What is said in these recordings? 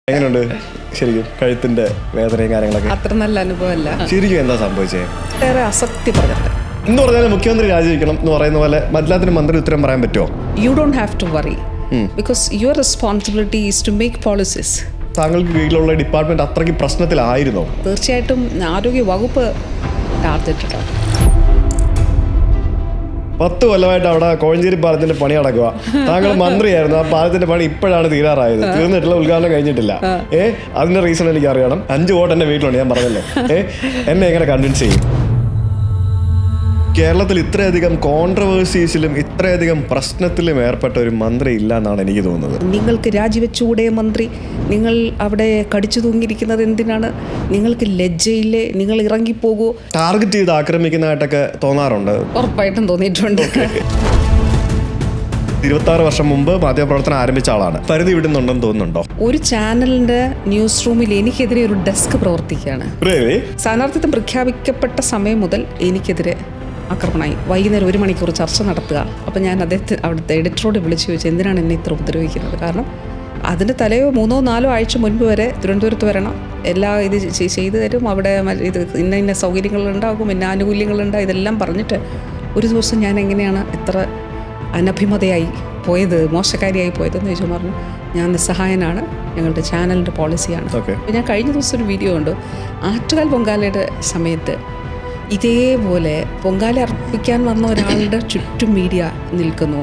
എങ്ങനെയുണ്ട് ശരിക്കും കഴുത്തിന്റെ വേദനയും കാര്യങ്ങളൊക്കെ? അത്ര നല്ല അനുഭവമല്ല. ശരിക്കും എന്താ സംഭവിച്ചേ? വേറെ അസക്തി പറഞ്ഞിട്ട് എന്ന് പറഞ്ഞാൽ മുഖ്യമന്ത്രി രാജിവെക്കണം എന്ന് പറയുന്ന പോലെ എല്ലാത്തിനും മന്ത്രി ഉത്തരം പറയാൻ പറ്റുമോ? You don't have to worry because your responsibility is to make policies. താങ്കൾക്ക് കീഴിലുള്ള ഡിപ്പാർട്ട്മെന്റ് അത്രയ്ക്ക് പ്രശ്നത്തിലായിരുന്നോ? തീർച്ചയായിട്ടും ആരോഗ്യ വകുപ്പ് ടാർഗറ്റ് 10 കൊല്ലമായിട്ട് അവിടെ കോഴഞ്ചേരി പാലത്തിന്റെ പണി നടക്കുക. താങ്കൾ മന്ത്രിയായിരുന്നു. ആ പാലത്തിന്റെ പണി ഇപ്പോഴാണ് തീരാറായത്. തീർന്നിട്ടില്ല, ഉദ്ഘാടനം കഴിഞ്ഞിട്ടില്ല. അതിന്റെ റീസൺ എനിക്ക് അറിയണം. 5 വോട്ട് എന്റെ വീട്ടിലുണ്ട്, ഞാൻ പറഞ്ഞല്ലോ. എന്നെ എങ്ങനെ കൺവിൻസ് ചെയ്യും? കേരളത്തിൽ ഇത്രയധികം കോൺട്രവേഴ്സീസിലും ഇത്രയധികം പ്രശ്നത്തിലും ഏർപ്പെട്ട ഒരു മന്ത്രി ഇല്ല എന്നാണ് എനിക്ക് തോന്നുന്നത്. നിങ്ങൾക്ക് രാജിവെച്ചുകൂടെ മന്ത്രി? നിങ്ങൾ അവിടെ കടിച്ചു തൂങ്ങിയിരിക്കുന്നത് എന്തിനാണ്? നിങ്ങൾക്ക് ലജ്ജയില്ലേ? നിങ്ങൾ ഇറങ്ങിപ്പോകൂ. ടാർഗറ്റ് ചെയ്ത് ആക്രമിക്കുന്നതായിട്ടൊക്കെ തോന്നാറുണ്ട്. ഉറപ്പായിട്ടും തോന്നിയിട്ടുണ്ട്. 26 വർഷം മുമ്പ് മാധ്യമപ്രവർത്തനം ആരംഭിച്ച ആളാണ്. പരിധി വിടുന്നുണ്ടെന്ന് തോന്നുന്നുണ്ടോ? ഒരു ചാനലിന്റെ ന്യൂസ് റൂമിൽ എനിക്കെതിരെ ഒരു ഡെസ്ക് പ്രവർത്തിക്കുകയാണ്. സ്ഥാനാർത്ഥിത്വം പ്രഖ്യാപിക്കപ്പെട്ട സമയം മുതൽ എനിക്കെതിരെ ആക്രമണമായി. വൈകുന്നേരം 1 മണിക്കൂർ ചർച്ച നടത്തുക. അപ്പോൾ ഞാൻ അവിടുത്തെ എഡിറ്ററോട് വിളിച്ചു ചോദിച്ചു, എന്തിനാണ് എന്നെ ഇത്ര ഉപദ്രവിക്കുന്നത്? കാരണം അതിൻ്റെ തലയോ 3-4 ആഴ്ച മുൻപ് വരെ തിരുവനന്തപുരത്ത് വരണം, എല്ലാ ഇത് ചെയ്തു തരും, അവിടെ ഇത് ഇന്ന സൗകര്യങ്ങളുണ്ടാകും, ഇന്ന ആനുകൂല്യങ്ങളുണ്ടാകും, ഇതെല്ലാം പറഞ്ഞിട്ട് ഒരു ദിവസം ഞാൻ എങ്ങനെയാണ് ഇത്ര അനഭിമതയായി പോയത്, മോശക്കാരിയായി പോയതെന്ന് ചോദിച്ചാൽ പറഞ്ഞു, ഞാൻ നിസ്സഹായനാണ്, ഞങ്ങളുടെ ചാനലിൻ്റെ പോളിസിയാണ്. അപ്പോൾ ഞാൻ കഴിഞ്ഞ ദിവസം ഒരു വീഡിയോ കണ്ടു. ആറ്റുകാൽ പൊങ്കാലയുടെ സമയത്ത് ഇതേപോലെ പൊങ്കാല അർപ്പിക്കാൻ വന്ന ഒരാളുടെ ചുറ്റും മീഡിയ നിൽക്കുന്നു.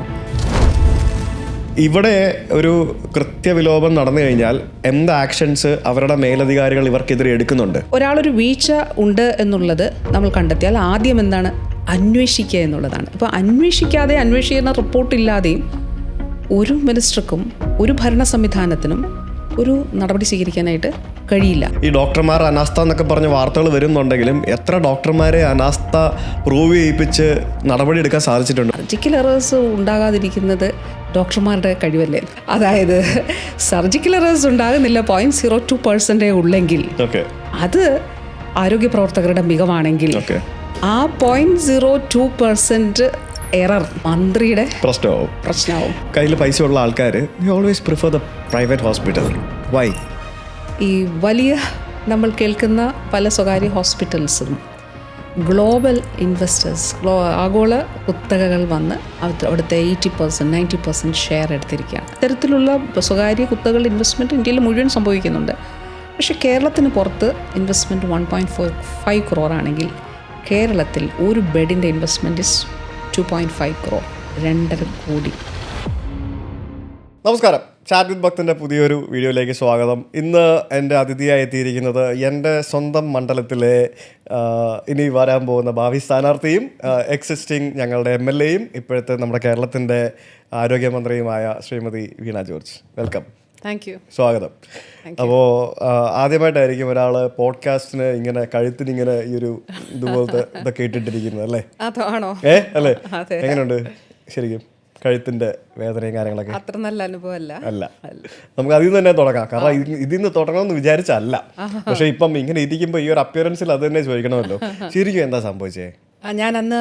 ഇവിടെ ഒരു കൃത്യവിലോപം നടന്നു കഴിഞ്ഞാൽ എന്ത് ആക്ഷൻസ് അവരുടെ മേലധികാരികൾ ഇവർക്കെതിരെ എടുക്കുന്നുണ്ട്? ഒരാളൊരു വീഴ്ച ഉണ്ട് എന്നുള്ളത് നമ്മൾ കണ്ടെത്തിയാൽ ആദ്യം എന്താണ് അന്വേഷിക്കുക എന്നുള്ളതാണ്. ഇപ്പോൾ അന്വേഷിക്കാതെ അന്വേഷിക്കുന്ന റിപ്പോർട്ടില്ലാതെയും ഒരു മിനിസ്റ്റർക്കും ഒരു ഭരണ സംവിധാനത്തിനും ഒരു നടപടി സ്വീകരിക്കാനായിട്ട് കഴിയില്ല. ഈ ഡോക്ടർമാർ അനാസ്ഥ എന്നൊക്കെ പറഞ്ഞ വാർത്തകൾ വരുന്നുണ്ടെങ്കിലും എത്ര ഡോക്ടർമാരെ അനാസ്ഥ പ്രൂവ് ചെയ്യിപ്പിച്ച് നടപടി എടുക്കാൻ സാധിച്ചിട്ടുണ്ട്? സർജിക്കൽ എറേഴ്സ് ഉണ്ടാകാതിരിക്കുന്നത് ഡോക്ടർമാരുടെ കഴിവല്ലേ? അതായത് സർജിക്കൽ എറേഴ്സ് ഉണ്ടാകുന്നില്ല 0.02% ഉള്ളെങ്കിൽ അത് ആരോഗ്യ പ്രവർത്തകരുടെ മികവാണെങ്കിൽ ആ 0.02% എറർ മന്ത്രിയുടെ പ്രശ്നമാവും. കയ്യിൽ പൈസ ഉള്ള ആൾക്കാർ always prefer the private hospital. Why? ഈ വലിയ നമ്മൾ കേൾക്കുന്ന പല സ്വകാര്യ ഹോസ്പിറ്റൽസും ഗ്ലോബൽ ഇൻവെസ്റ്റേഴ്സ്, ആഗോള കുത്തകകൾ വന്ന് അവിടുത്തെ 80% 90% ഷെയർ എടുത്തിരിക്കുകയാണ്. ഇത്തരത്തിലുള്ള സ്വകാര്യ കുത്തകൾ ഇൻവെസ്റ്റ്മെൻറ്റ് ഇന്ത്യയിൽ മുഴുവൻ സംഭവിക്കുന്നുണ്ട്. പക്ഷേ കേരളത്തിന് പുറത്ത് ഇൻവെസ്റ്റ്മെൻറ്റ് 1.45 crore ആണെങ്കിൽ കേരളത്തിൽ ഒരു ബെഡിൻ്റെ ഇൻവെസ്റ്റ്മെൻറ്റ് ഇസ് 2.5 crore, 2.5 കോടി. നമസ്കാരം, ചാറ്റ് വിത്ത് ഭക്തൻ്റെ പുതിയൊരു വീഡിയോയിലേക്ക് സ്വാഗതം. ഇന്ന് എൻ്റെ അതിഥിയായി എത്തിയിരിക്കുന്നത് എൻ്റെ സ്വന്തം മണ്ഡലത്തിലെ ഇനി വരാൻ പോകുന്ന ഭാവി സ്ഥാനാർത്ഥിയും എക്സിസ്റ്റിംഗ് ഞങ്ങളുടെ MLA യും ഇപ്പോഴത്തെ നമ്മുടെ കേരളത്തിൻ്റെ ആരോഗ്യമന്ത്രിയുമായ ശ്രീമതി വീണ ജോർജ്. വെൽക്കം. Thank you. സ്വാഗതം. അപ്പോൾ ആദ്യമായിട്ടായിരിക്കും ഒരാൾ പോഡ്കാസ്റ്റിന് ഇങ്ങനെ കഴുത്തിനിങ്ങനെ ഈ ഒരു ഇതുപോലത്തെ ഇതൊക്കെ ഇട്ടിട്ടിരിക്കുന്നത് അല്ലേ? അതാണോ? അല്ലേ? എങ്ങനെയുണ്ട് ശരിക്കും കഴുത്തിന്റെ വേദനയും കാര്യങ്ങളൊക്കെ? അത്ര നല്ല അനുഭവമല്ല. അല്ല, നമുക്ക് അതിൽ നിന്ന് തന്നെ തുടങ്ങാം. കാരണം ഇതിൽ നിന്ന് തുടങ്ങണമെന്ന് വിചാരിച്ചല്ല, പക്ഷെ ഇപ്പം ഇങ്ങനെ ഇരിക്കുമ്പോൾ ഈ ഒരു അപ്പിയറൻസിൽ അത് തന്നെ ചോദിക്കണമല്ലോ. ശരിക്കും എന്താ സംഭവിച്ചേ? ഞാൻ അന്ന്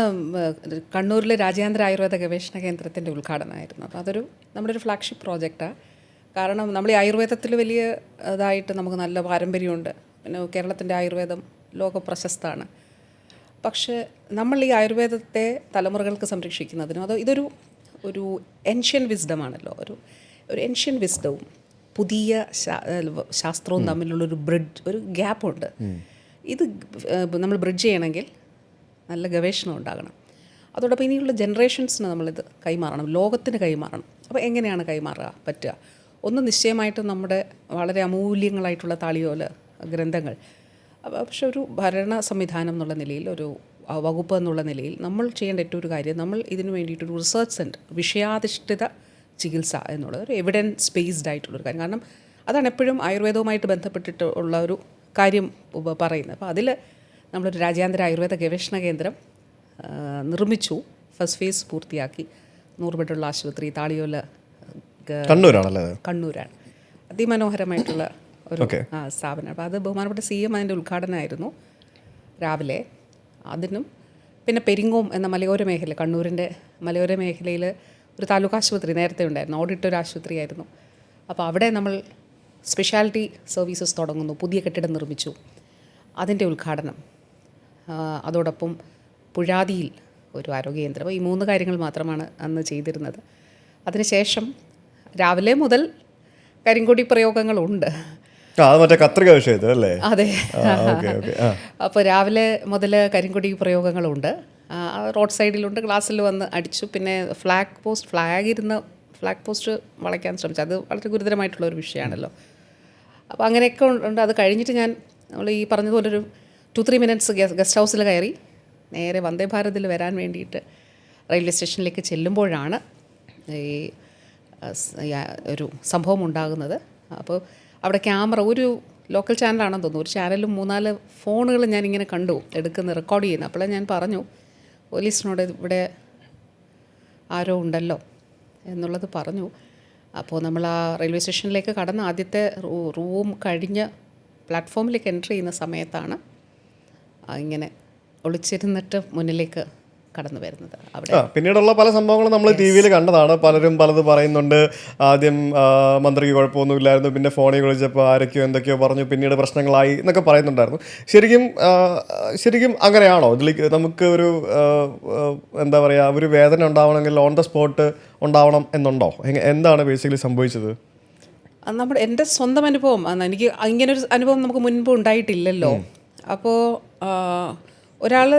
കണ്ണൂരിലെ രാജ്യാന്തര ആയുർവേദ ഗവേഷണ കേന്ദ്രത്തിൻ്റെ ഉദ്ഘാടനമായിരുന്നു. അപ്പോൾ അതൊരു നമ്മുടെ ഒരു ഫ്ലാഗ്ഷിപ്പ് പ്രോജക്റ്റാണ്. കാരണം നമ്മൾ ഈ ആയുർവേദത്തിൽ വലിയ ഇതായിട്ട് നമുക്ക് നല്ല പാരമ്പര്യമുണ്ട്. പിന്നെ കേരളത്തിൻ്റെ ആയുർവേദം ലോക പ്രശസ്തമാണ്. പക്ഷേ നമ്മൾ ഈ ആയുർവേദത്തെ തലമുറകൾക്ക് സംരക്ഷിക്കുന്നതിനും ഇതൊരു ഏൻഷ്യൻ വിസ്ഡമാണല്ലോ. ഒരു ഏൻഷ്യൻ വിസ്ഡവും പുതിയ ശാസ്ത്രവും തമ്മിലുള്ളൊരു ഒരു ഗ്യാപ്പുണ്ട്. ഇത് നമ്മൾ ബ്രിഡ്ജ് ചെയ്യണമെങ്കിൽ നല്ല ഗവേഷണം ഉണ്ടാകണം. അതോടൊപ്പം ഇനിയുള്ള ജനറേഷൻസിന് നമ്മളിത് കൈമാറണം, ലോകത്തിന് കൈമാറണം. അപ്പോൾ എങ്ങനെയാണ് കൈമാറുക പറ്റുക? ഒന്ന് നിശ്ചയമായിട്ടും നമ്മുടെ വളരെ അമൂല്യങ്ങളായിട്ടുള്ള താളിയോല ഗ്രന്ഥങ്ങൾ. പക്ഷെ ഒരു ഭരണ സംവിധാനം എന്നുള്ള നിലയിൽ, ഒരു വകുപ്പ് എന്നുള്ള നിലയിൽ നമ്മൾ ചെയ്യേണ്ട ഏറ്റവും ഒരു കാര്യം, നമ്മൾ ഇതിനു വേണ്ടിയിട്ടൊരു റിസർച്ച് സെൻറ്റർ, വിഷയാധിഷ്ഠിത ചികിത്സ എന്നുള്ളത് ഒരു എവിഡൻസ് ബേസ്ഡ് ആയിട്ടുള്ളൊരു കാര്യം. കാരണം അതാണ് എപ്പോഴും ആയുർവേദവുമായിട്ട് ബന്ധപ്പെട്ടിട്ട് ഉള്ള ഒരു കാര്യം പറയുന്നത്. അപ്പോൾ അതിൽ നമ്മളൊരു രാജ്യാന്തര ആയുർവേദ ഗവേഷണ കേന്ദ്രം നിർമ്മിച്ചു. ഫസ്റ്റ് ഫേസ് പൂർത്തിയാക്കി. 100 ബെഡുള്ള ആശുപത്രി താളിയോല കണ്ണൂരാണ്. അതിമനോഹരമായിട്ടുള്ള ഒരു സ്ഥാപനം. അപ്പോൾ അത് ബഹുമാനപ്പെട്ട CM അതിൻ്റെ ഉദ്ഘാടനമായിരുന്നു രാവിലെ. അതിനും പിന്നെ പെരിങ്ങോം എന്ന മലയോര മേഖല, കണ്ണൂരിൻ്റെ മലയോര മേഖലയിൽ ഒരു താലൂക്ക് ആശുപത്രി നേരത്തെ ഉണ്ടായിരുന്നു, ഓഡിറ്റൊരു ആശുപത്രിയായിരുന്നു. അപ്പോൾ അവിടെ നമ്മൾ സ്പെഷ്യാലിറ്റി സർവീസസ് തുടങ്ങുന്നു, പുതിയ കെട്ടിടം നിർമ്മിച്ചു, അതിൻ്റെ ഉദ്ഘാടനം, അതോടൊപ്പം പുഴാതിയിൽ ഒരു ആരോഗ്യ കേന്ദ്രം. ഈ 3 കാര്യങ്ങൾ മാത്രമാണ് അന്ന് ചെയ്തിരുന്നത്. അതിനുശേഷം രാവിലെ മുതൽ കരിങ്കൊടി പ്രയോഗങ്ങളുണ്ട്. അത് മറ്റേ കത്രിക വിഷയത്തിൽ അല്ലേ? അതെ. അപ്പോൾ രാവിലെ മുതൽ കരിങ്കൊടി പ്രയോഗങ്ങളുണ്ട്. റോഡ് സൈഡിലുണ്ട്, ക്ലാസ്സിൽ വന്ന് അടിച്ചു. പിന്നെ ഫ്ലാഗ് പോസ്റ്റ് വളയ്ക്കാൻ ശ്രമിച്ചു. അത് വളരെ ഗുരുതരമായിട്ടുള്ള ഒരു വിഷയമാണല്ലോ. അപ്പോൾ അങ്ങനെയൊക്കെ ഉണ്ട്. അത് കഴിഞ്ഞിട്ട് നമ്മൾ ഈ പറഞ്ഞതുപോലെ ഒരു 2-3 മിനിറ്റ്സ് ഗസ്റ്റ് ഹൗസിൽ കയറി നേരെ വന്ദേ ഭാരതിൽ വരാൻ വേണ്ടിയിട്ട് റെയിൽവേ സ്റ്റേഷനിലേക്ക് ചെല്ലുമ്പോഴാണ് ഈ ഒരു സംഭവം ഉണ്ടാകുന്നത്. അപ്പോൾ അവിടെ ക്യാമറ, ഒരു ലോക്കൽ ചാനലാണെന്ന് തോന്നുന്നു, ഒരു ചാനലും 3-4 ഫോണുകൾ ഞാനിങ്ങനെ കണ്ടു റെക്കോർഡ് ചെയ്യുന്നത്. അപ്പോൾ ഞാൻ പറഞ്ഞു പോലീസിനോട് ഇവിടെ ആരോ ഉണ്ടല്ലോ എന്നുള്ളത് പറഞ്ഞു. അപ്പോൾ നമ്മൾ ആ റെയിൽവേ സ്റ്റേഷനിലേക്ക് കടന്ന് ആദ്യത്തെ റൂം കഴിഞ്ഞ് പ്ലാറ്റ്ഫോമിലേക്ക് എൻ്റർ ചെയ്യുന്ന സമയത്താണ് ഇങ്ങനെ ഒളിച്ചിരുന്നിട്ട് മുന്നിലേക്ക് കടന്നു വരുന്നത്. അവിടെ പിന്നീടുള്ള പല സംഭവങ്ങളും നമ്മൾ ടി വിയിൽ കണ്ടതാണ്. പലരും പലത് പറയുന്നുണ്ട്. ആദ്യം മന്ത്രിക്ക് കുഴപ്പമൊന്നുമില്ലായിരുന്നു, പിന്നെ ഫോണിൽ വിളിച്ചപ്പോൾ ആരൊക്കെയോ എന്തൊക്കെയോ പറഞ്ഞു, പിന്നീട് പ്രശ്നങ്ങളായി എന്നൊക്കെ പറയുന്നുണ്ടായിരുന്നു. ശരിക്കും അങ്ങനെയാണോ? ഇതിലേക്ക് നമുക്ക് ഒരു എന്താ പറയുക, ഒരു വേദന ഉണ്ടാവണമെങ്കിൽ ഓൺ ദ സ്പോട്ട് ഉണ്ടാവണം എന്നുണ്ടോ? എന്താണ് ബേസിക്കലി സംഭവിച്ചത്? എൻ്റെ സ്വന്തം അനുഭവം, എനിക്ക് ഇങ്ങനൊരു അനുഭവം നമുക്ക് മുൻപ് ഉണ്ടായിട്ടില്ലല്ലോ. അപ്പോൾ ഒരാൾ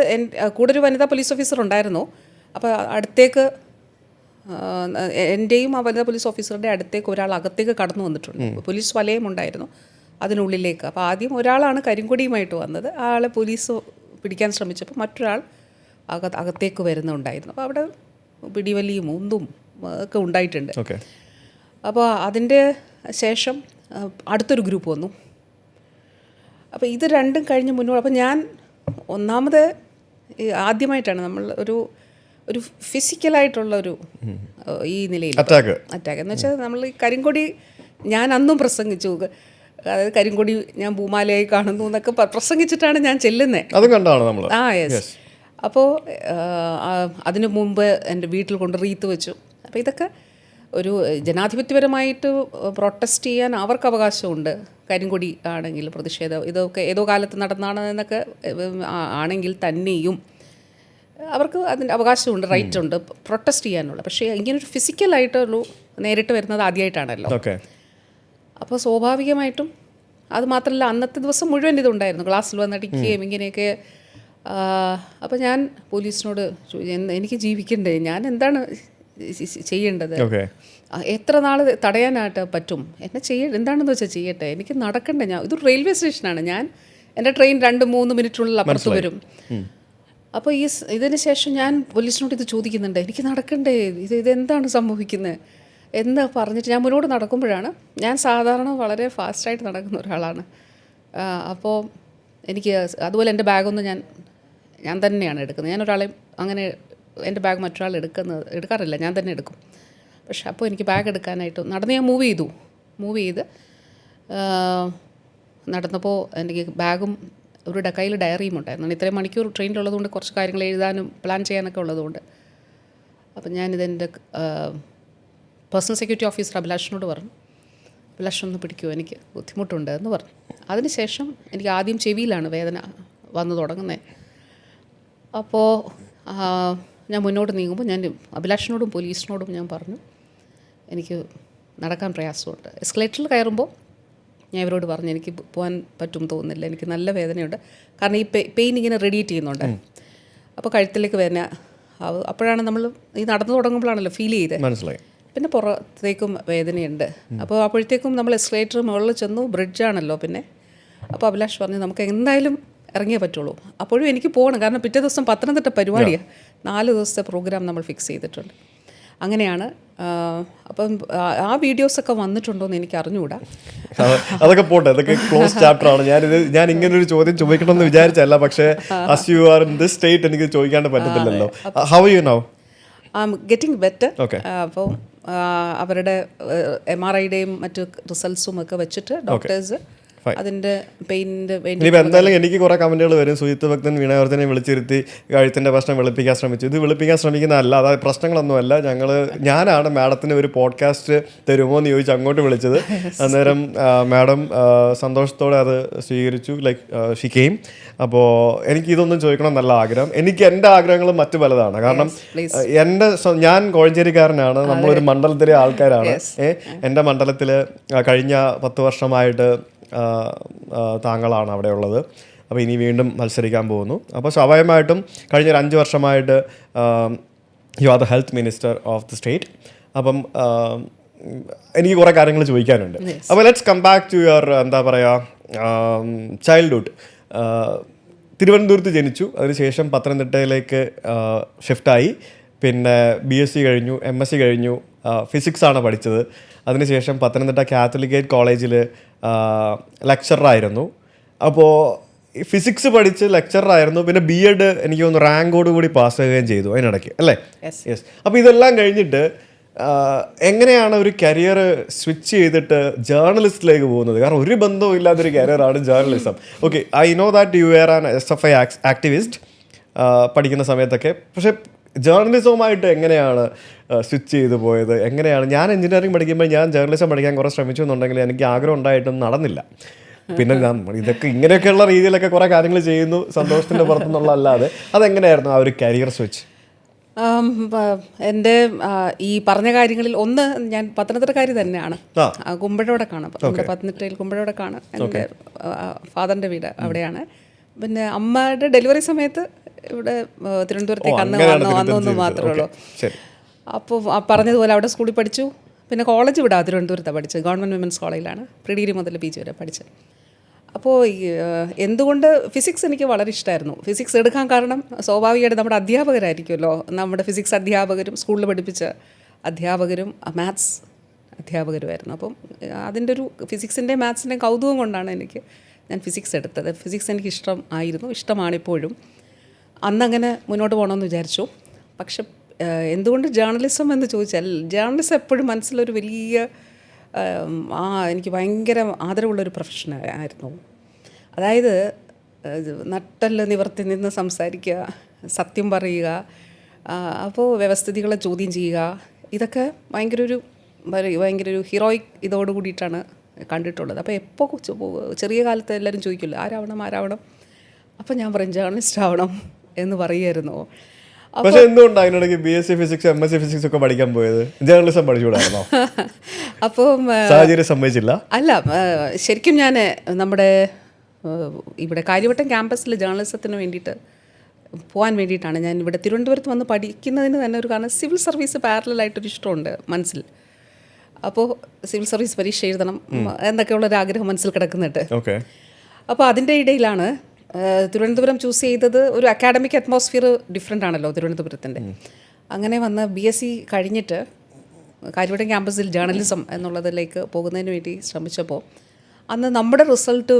കൂടെ ഒരു വനിതാ പോലീസ് ഓഫീസർ ഉണ്ടായിരുന്നു. അപ്പോൾ അടുത്തേക്ക് എൻ്റെയും ആ വനിതാ പോലീസ് ഓഫീസറുടെ അടുത്തേക്ക് ഒരാൾ അകത്തേക്ക് കടന്നു വന്നിട്ടുണ്ട്. പോലീസ് വലയം ഉണ്ടായിരുന്നു അതിനുള്ളിലേക്ക്. അപ്പോൾ ആദ്യം ഒരാളാണ് കരിങ്കൊടിയുമായിട്ട് വന്നത്. ആളെ പോലീസ് പിടിക്കാൻ ശ്രമിച്ചപ്പോൾ മറ്റൊരാൾ അകത്തേക്ക് വരുന്നുണ്ടായിരുന്നു. അപ്പോൾ അവിടെ പിടിവലിയും ഊന്തും ഒക്കെ ഉണ്ടായിട്ടുണ്ട്. അപ്പോൾ അതിൻ്റെ ശേഷം അടുത്തൊരു ഗ്രൂപ്പ് വന്നു. അപ്പോൾ ഇത് രണ്ടും കഴിഞ്ഞ് മുന്നോട്ട്, അപ്പോൾ ഞാൻ ഒന്നാമത് ആദ്യമായിട്ടാണ് നമ്മൾ ഒരു ഫിസിക്കലായിട്ടുള്ളൊരു ഈ നിലയിൽ അറ്റാക്ക് എന്ന് വെച്ചാൽ നമ്മൾ ഈ കരിങ്കൊടി ഞാൻ അന്നും പ്രസംഗിച്ചു. അതായത് കരിങ്കൊടി ഞാൻ പൂമാലയായി കാണുന്നു എന്നൊക്കെ പ്രസംഗിച്ചിട്ടാണ് ഞാൻ ചെല്ലുന്നത്. അതും കണ്ടാണ് നമ്മൾ. യെസ്. അപ്പോൾ അതിനു മുമ്പ് എൻ്റെ വീട്ടിൽ കൊണ്ട് റീത്ത് വെച്ചു. അപ്പോൾ ഇതൊക്കെ ഒരു ജനാധിപത്യപരമായിട്ട് പ്രൊട്ടസ്റ്റ് ചെയ്യാൻ അവർക്ക് അവകാശമുണ്ട്. കരിങ്കൊടി ആണെങ്കിൽ പ്രതിഷേധം ഇതൊക്കെ ഏതോ കാലത്ത് നടന്നാണ് എന്നൊക്കെ ആണെങ്കിൽ തന്നെയും അവർക്ക് അതിൻ്റെ അവകാശമുണ്ട്, റൈറ്റ് ഉണ്ട് പ്രൊട്ടസ്റ്റ് ചെയ്യാനുള്ള. പക്ഷേ ഇങ്ങനൊരു ഫിസിക്കലായിട്ടുള്ളൂ നേരിട്ട് വരുന്നത് ആദ്യമായിട്ടാണല്ലോ. അപ്പോൾ സ്വാഭാവികമായിട്ടും അത് മാത്രമല്ല അന്നത്തെ ദിവസം മുഴുവൻ ഇതുണ്ടായിരുന്നു, ക്ലാസ്സിൽ വന്നടിക്കുകയും ഇങ്ങനെയൊക്കെ. അപ്പോൾ ഞാൻ പോലീസിനോട് എനിക്ക് ജീവിക്കണ്ടേ, ഞാൻ എന്താണ് ചെയ്യേണ്ടത്, എത്ര നാൾ തടയാനായിട്ട് പറ്റും, എന്താണെന്ന് വെച്ചാൽ ചെയ്യട്ടെ, എനിക്ക് നടക്കണ്ടേ. ഇതൊരു റെയിൽവേ സ്റ്റേഷനാണ്, എൻ്റെ ട്രെയിൻ 2-3 മിനിറ്റിനുള്ളിൽ അപ്പുറത്ത് വരും. അപ്പോൾ ഇതിന് ശേഷം ഞാൻ പോലീസിനോട് ഇത് ചോദിക്കുന്നുണ്ട്, എനിക്ക് നടക്കണ്ടേ, ഇതെന്താണ് സംഭവിക്കുന്നത് എന്ന് പറഞ്ഞിട്ട് ഞാൻ മുന്നോട്ട് നടക്കുമ്പോഴാണ്, ഞാൻ സാധാരണ വളരെ ഫാസ്റ്റായിട്ട് നടക്കുന്ന ഒരാളാണ്. അപ്പോൾ എനിക്ക് അതുപോലെ എൻ്റെ ബാഗൊന്നും ഞാൻ തന്നെയാണ് എടുക്കുന്നത്. ഞാനൊരാളെ അങ്ങനെ എൻ്റെ ബാഗ് മറ്റൊരാൾ എടുക്കാറില്ല, ഞാൻ തന്നെ എടുക്കും. പക്ഷെ അപ്പോൾ എനിക്ക് ബാഗ് എടുക്കാനായിട്ട് ഞാൻ മൂവ് ചെയ്ത് നടന്നപ്പോൾ എനിക്ക് ബാഗും ഒരു കയ്യിൽ ഡയറിയും ഉണ്ടായിരുന്നു. ഇത്രയും മണിക്കൂർ ട്രെയിനിലുള്ളതുകൊണ്ട് കുറച്ച് കാര്യങ്ങൾ എഴുതാനും പ്ലാൻ ചെയ്യാനൊക്കെ ഉള്ളതുകൊണ്ട്. അപ്പം ഞാനിതെൻ്റെ പേഴ്സണൽ സെക്യൂരിറ്റി ഓഫീസർ അഭിലാഷിനോട് പറഞ്ഞു, അഭിലാഷ് ഒന്ന് പിടിക്കുമോ, എനിക്ക് ബുദ്ധിമുട്ടുണ്ട് എന്ന് പറഞ്ഞു. അതിനുശേഷം എനിക്ക് ആദ്യം ചെവിയിലാണ് വേദന വന്നു തുടങ്ങുന്നത്. അപ്പോൾ ഞാൻ മുന്നോട്ട് നീങ്ങുമ്പോൾ ഞാൻ അഭിലാഷിനോടും പോലീസിനോടും ഞാൻ പറഞ്ഞു, എനിക്ക് നടക്കാൻ പ്രയാസമുണ്ട്. എസ്കലേറ്ററിൽ കയറുമ്പോൾ ഞാൻ ഇവരോട് പറഞ്ഞു, എനിക്ക് പോകാൻ പറ്റും തോന്നുന്നില്ല, എനിക്ക് നല്ല വേദനയുണ്ട്. കാരണം ഈ പെയിൻ ഇങ്ങനെ റേഡിയേറ്റ് ചെയ്യുന്നുണ്ട്. അപ്പോൾ കഴുത്തിലേക്ക് വേദന. അപ്പോഴാണ് നമ്മൾ ഈ നടന്നു തുടങ്ങുമ്പോഴാണല്ലോ ഫീൽ ചെയ്തത്. മനസ്സിലായി. പിന്നെ പുറത്തേക്കും വേദനയുണ്ട്. അപ്പോൾ അപ്പോഴത്തേക്കും നമ്മൾ എസ്കലേറ്റർ മുകളിൽ ചെന്നു, ബ്രിഡ്ജാണല്ലോ പിന്നെ. അപ്പോൾ അഭിലാഷ് പറഞ്ഞു, നമുക്ക് എന്തായാലും ഇറങ്ങിയേ പറ്റുള്ളൂ. അപ്പോഴും എനിക്ക് പോകണം, കാരണം പിറ്റേ ദിവസം പത്തനംതിട്ട പരിപാടിയാണ്, 4 ദിവസത്തെ പ്രോഗ്രാം നമ്മൾ ഫിക്സ് ചെയ്തിട്ടുണ്ട്. അങ്ങനെയാണ്. അപ്പം ആ വീഡിയോസൊക്കെ വന്നിട്ടുണ്ടോ എന്ന് എനിക്ക് അറിഞ്ഞുകൂടാ. അതൊക്കെ പോട്ടെ, അതൊക്കെ ക്ലോസ് ചാപ്റ്റർ ആണ്. ഞാൻ ഇങ്ങനൊരു ചോദ്യം ചോദിക്കണമെന്ന് വിചാരിച്ചല്ല, പക്ഷേ as you are in this state എനിക്ക് ചോദിക്കാണ്ട് പറ്റത്തില്ലല്ലോ. How are you now? I'm getting better. അപ്പോൾ അവരുടെ MRIയുടെയും മറ്റ് റിസൾട്ട്സും ഒക്കെ വെച്ചിട്ട് ഡോക്ടേഴ്സ് അതിൻ്റെ പെയിൻറ് വേണ്ടി ഇനിയിപ്പോൾ എന്തായാലും എനിക്ക് കുറേ കമൻറ്റുകൾ വരും. സുജിത്ത് ഭക്തൻ വീണാവർദ്ധനെ വിളിച്ചിരുത്തി കഴുത്തിൻ്റെ പ്രശ്നം വെളുപ്പിക്കാൻ ശ്രമിച്ചു. ഇത് വെളുപ്പിക്കാൻ ശ്രമിക്കുന്നതല്ല, അതായത് പ്രശ്നങ്ങളൊന്നുമല്ല. ഞാനാണ് മാഡത്തിന് ഒരു പോഡ്കാസ്റ്റ് തരുമോ എന്ന് ചോദിച്ച് അങ്ങോട്ട് വിളിച്ചത്. അന്നേരം മാഡം സന്തോഷത്തോടെ അത് സ്വീകരിച്ചു. Like Xi came. അപ്പോൾ എനിക്ക് ഇതൊന്നും ചോദിക്കണം എന്നല്ല ആഗ്രഹം. എനിക്ക് എൻ്റെ ആഗ്രഹങ്ങൾ മറ്റു പലതാണ്. കാരണം ഞാൻ കോഴഞ്ചേരിക്കാരനാണ്, നമ്മളൊരു മണ്ഡലത്തിലെ ആൾക്കാരാണ്. എൻ്റെ മണ്ഡലത്തിൽ കഴിഞ്ഞ 10 വർഷമായിട്ട് താങ്കളാണ് അവിടെ ഉള്ളത്. അപ്പോൾ ഇനി വീണ്ടും മത്സരിക്കാൻ പോകുന്നു. അപ്പോൾ സ്വാഭാവികമായിട്ടും കഴിഞ്ഞ 5 വർഷമായിട്ട് you are the health minister of the state. അപ്പം എനിക്ക് കുറേ കാര്യങ്ങൾ ചോദിക്കാനുണ്ട്. അപ്പോൾ let's come back to your എന്താ പറയുക ചൈൽഡ്ഹുഡ്. തിരുവനന്തപുരത്ത് ജനിച്ചു, അതിനുശേഷം പത്തനംതിട്ടയിലേക്ക് ഷിഫ്റ്റായി. പിന്നെ BSc കഴിഞ്ഞു, MSc കഴിഞ്ഞു, ഫിസിക്സാണ് പഠിച്ചത്. അതിനുശേഷം പത്തനംതിട്ട കാത്തലിക്കേറ്റ് കോളേജിൽ ലെക്ചറായിരുന്നു. അപ്പോൾ ഫിസിക്സ് പഠിച്ച് ലെക്ചറായിരുന്നു. പിന്നെ B.Ed എനിക്ക് തോന്നുന്നു റാങ്കോട് കൂടി പാസ്സാകുകയും ചെയ്തു അതിനിടയ്ക്ക്, അല്ലേ? യെസ്. അപ്പോൾ ഇതെല്ലാം കഴിഞ്ഞിട്ട് എങ്ങനെയാണ് ഒരു കരിയർ സ്വിച്ച് ചെയ്തിട്ട് ജേർണലിസ്റ്റിലേക്ക് പോകുന്നത്? കാരണം ഒരു ബന്ധവും ഇല്ലാത്തൊരു കരിയറാണ് journalism. Okay, I know that you are an SFI activist പഠിക്കുന്ന സമയത്തൊക്കെ. പക്ഷേ ജേർണലിസവുമായിട്ട് എങ്ങനെയാണ് സ്വിച്ച് ചെയ്ത് പോയത്? എങ്ങനെയാണ്? ഞാൻ എഞ്ചിനീയറിംഗ് പഠിക്കുമ്പോൾ ഞാൻ ജേർണലിസം പഠിക്കാൻ കുറേ ശ്രമിച്ചു എന്നുണ്ടെങ്കിൽ എനിക്ക് ആഗ്രഹം ഉണ്ടായിട്ടും നടന്നില്ല. പിന്നെ ഇതൊക്കെ ഇങ്ങനെയൊക്കെയുള്ള രീതിയിലൊക്കെ കുറേ കാര്യങ്ങൾ ചെയ്യുന്നു സന്തോഷത്തിൻ്റെ പുറത്തുനിന്നുള്ള അല്ലാതെ. അതെങ്ങനെയായിരുന്നു ആ ഒരു കരിയർ സ്വിച്ച്? എൻ്റെ ഈ പറഞ്ഞ കാര്യങ്ങളിൽ ഒന്ന്, ഞാൻ പത്തനംതിട്ടക്കാരി തന്നെയാണ്. കുമ്പഴോടക്കാണ്, പത്തനംതിട്ടയിൽ കുമ്പഴോടക്കാണ് എൻ്റെ ഫാദറിൻ്റെ വീട്, അവിടെയാണ്. പിന്നെ അമ്മയുടെ ഡെലിവറി സമയത്ത് ഇവിടെ തിരുവനന്തപുരത്തേക്ക് വന്നൊന്ന് മാത്രമേ ഉള്ളൂ. അപ്പോൾ പറഞ്ഞതുപോലെ അവിടെ സ്കൂളിൽ പഠിച്ചു. പിന്നെ കോളേജ് ഇവിടെ തിരുവനന്തപുരത്താണ് പഠിച്ചത്, ഗവൺമെൻറ് വിമൻസ് കോളേജിലാണ് പ്രീ മുതൽ PG വരെ പഠിച്ചത്. അപ്പോൾ എന്തുകൊണ്ട് ഫിസിക്സ് എനിക്ക് വളരെ ഇഷ്ടമായിരുന്നു. ഫിസിക്സ് എടുക്കാൻ കാരണം സ്വാഭാവികമായിട്ട് നമ്മുടെ അധ്യാപകരായിരിക്കുമല്ലോ, നമ്മുടെ ഫിസിക്സ് അധ്യാപകരും സ്കൂളിൽ പഠിപ്പിച്ച അധ്യാപകരും മാത്സ് അധ്യാപകരുമായിരുന്നു. അപ്പം അതിൻ്റെ ഒരു ഫിസിക്സിൻ്റെ മാത്സിൻ്റെ കൗതുകം കൊണ്ടാണ് ഞാൻ ഫിസിക്സ് എടുത്തത്. ഫിസിക്സ് എനിക്ക് ഇഷ്ടമാണിപ്പോഴും. അന്നങ്ങനെ മുന്നോട്ട് പോകണമെന്ന് വിചാരിച്ചു. പക്ഷെ എന്തുകൊണ്ട് ജേർണലിസം എന്ന് ചോദിച്ചാൽ, ജേർണലിസം എപ്പോഴും മനസ്സിലൊരു വലിയ എനിക്ക് ഭയങ്കര ആദരവുള്ളൊരു പ്രൊഫഷനായിരുന്നു. അതായത് നട്ടല് നിവർത്തി നിന്ന് സംസാരിക്കുക, സത്യം പറയുക, അപ്പോൾ വ്യവസ്ഥിതികളെ ചോദ്യം ചെയ്യുക, ഇതൊക്കെ ഭയങ്കര ഒരു ഹീറോയിക് ഇതോട് കൂടിയിട്ടാണ് കണ്ടിട്ടുള്ളത്. അപ്പോൾ എപ്പോൾ ചെറിയ കാലത്ത് എല്ലാവരും ചോദിക്കില്ല ആരാവണം. അപ്പോൾ ഞാൻ പറയും ജേർണലിസ്റ്റ് ആവണം എന്ന് പറയുമായിരുന്നു. പക്ഷെ എന്തുകൊണ്ടാണ് അതിനിടയ്ക്ക് BSc ഫിസിക്സ് MSc ഫിസിക്സ് ഒക്കെ പഠിക്കാൻ പോയത്? ജേർണലിസം പഠിച്ചുകൂടായിരുന്നോ? അപ്പം സാഹചര്യം സമ്മതിച്ചില്ല? അല്ല, ശരിക്കും ഞാൻ നമ്മുടെ ഇവിടെ കാര്യവട്ടം ക്യാമ്പസിൽ ജേർണലിസത്തിന് വേണ്ടിയിട്ട് പോകാൻ വേണ്ടിയിട്ടാണ് ഞാൻ ഇവിടെ തിരുവനന്തപുരത്ത് വന്ന് പഠിക്കുന്നതിന് തന്നെ ഒരു കാരണം സിവിൽ സർവീസ് പാരലായിട്ടൊരു ഇഷ്ടമുണ്ട് മനസ്സിൽ. അപ്പോൾ സിവിൽ സർവീസ് പരീക്ഷ എഴുതണം എന്നൊക്കെയുള്ളൊരു ആഗ്രഹം മനസ്സിൽ കിടക്കുന്നുണ്ട്. അപ്പോൾ അതിൻ്റെ ഇടയിലാണ് തിരുവനന്തപുരം ചൂസ് ചെയ്തത്. ഒരു അക്കാഡമിക് അറ്റ്മോസ്ഫിയർ ഡിഫറെൻ്റ് ആണല്ലോ തിരുവനന്തപുരത്തിൻ്റെ. അങ്ങനെ വന്ന് BSc കഴിഞ്ഞിട്ട് കാര്യവട്ടം ക്യാമ്പസിൽ ജേർണലിസം എന്നുള്ളതിലേക്ക് പോകുന്നതിന് വേണ്ടി ശ്രമിച്ചപ്പോൾ അന്ന് നമ്മുടെ റിസൾട്ട്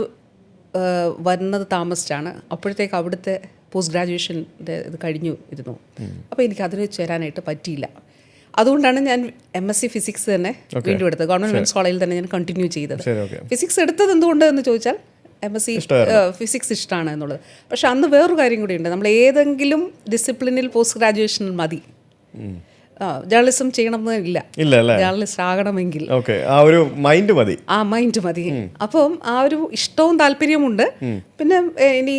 വരുന്നത് താമസിച്ചാണ്. അപ്പോഴത്തേക്ക് അവിടുത്തെ പോസ്റ്റ് ഗ്രാജുവേഷൻ്റെ ഇത് കഴിഞ്ഞിരുന്നു. അപ്പോൾ എനിക്ക് അതിന് ചേരാനായിട്ട് പറ്റിയില്ല. അതുകൊണ്ടാണ് ഞാൻ MSc ഫിസിക്സ് തന്നെ വീണ്ടും എടുത്തത്. ഗവൺമെൻറ് വിമൻസ് കോളേജിൽ തന്നെ ഞാൻ കണ്ടിന്യൂ ചെയ്തത്. ഫിസിക്സ് എടുത്തത് എന്തുകൊണ്ട് എന്ന് ചോദിച്ചാൽ MSc ഫിസിക്സ് ഇഷ്ടമാണ് എന്നുള്ളത്. പക്ഷെ അന്ന് വേറൊരു കാര്യം കൂടിയുണ്ട്. നമ്മൾ ഏതെങ്കിലും ഡിസിപ്ലിനിൽ പോസ്റ്റ് ഗ്രാജുവേഷൻ മതി, ജേർണലിസം ചെയ്യണമെന്നില്ല. ജേർണലിസ്റ്റ് ആകണമെങ്കിൽ ആ ഒരു മൈൻഡ് മതി. അപ്പം ആ ഒരു ഇഷ്ടവും താല്പര്യമുണ്ട്. പിന്നെ ഇനി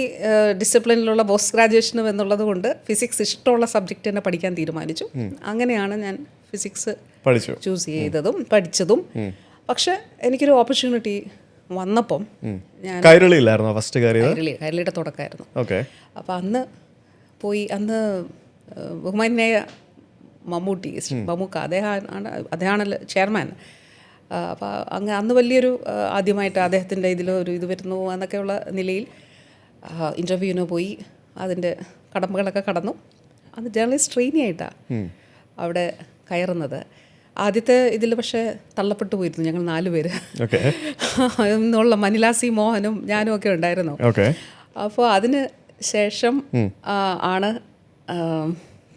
ഡിസിപ്ലിനിലുള്ള പോസ്റ്റ് ഗ്രാജുവേഷനും എന്നുള്ളത് കൊണ്ട് ഫിസിക്സ് ഇഷ്ടമുള്ള സബ്ജക്റ്റ് തന്നെ പഠിക്കാൻ തീരുമാനിച്ചു. അങ്ങനെയാണ് ഞാൻ ഫിസിക്സ് ചൂസ് ചെയ്തതും പഠിച്ചതും. പക്ഷെ എനിക്കൊരു ഓപ്പർച്യൂണിറ്റി വന്നപ്പം ഞാൻ കൈരളിയുടെ തുടക്കമായിരുന്നു. അപ്പം അന്ന് പോയി, അന്ന് ബഹുമാന്യായ മമ്മൂക്ക അദ്ദേഹമാണല്ലോ ചെയർമാൻ. അപ്പോൾ അന്ന് വലിയൊരു ആദ്യമായിട്ട് അദ്ദേഹത്തിൻ്റെ ഇതിലൊരു ഇത് വരുന്നു എന്നൊക്കെയുള്ള നിലയിൽ ഇൻ്റർവ്യൂവിന് പോയി അതിൻ്റെ കടമ്പകളൊക്കെ കടന്നു. അന്ന് ജേർണലിസ്റ്റ് ട്രെയിനി ആയിട്ടാണ് അവിടെ കയറുന്നത്. ആദ്യത്തെ ഇതിൽ പക്ഷേ തള്ളപ്പെട്ടു പോയിരുന്നു ഞങ്ങൾ 4 പേര്. എന്നുള്ള മനില സി മോഹനും ഞാനും ഒക്കെ ഉണ്ടായിരുന്നു. അപ്പോൾ അതിന് ശേഷം ആണ്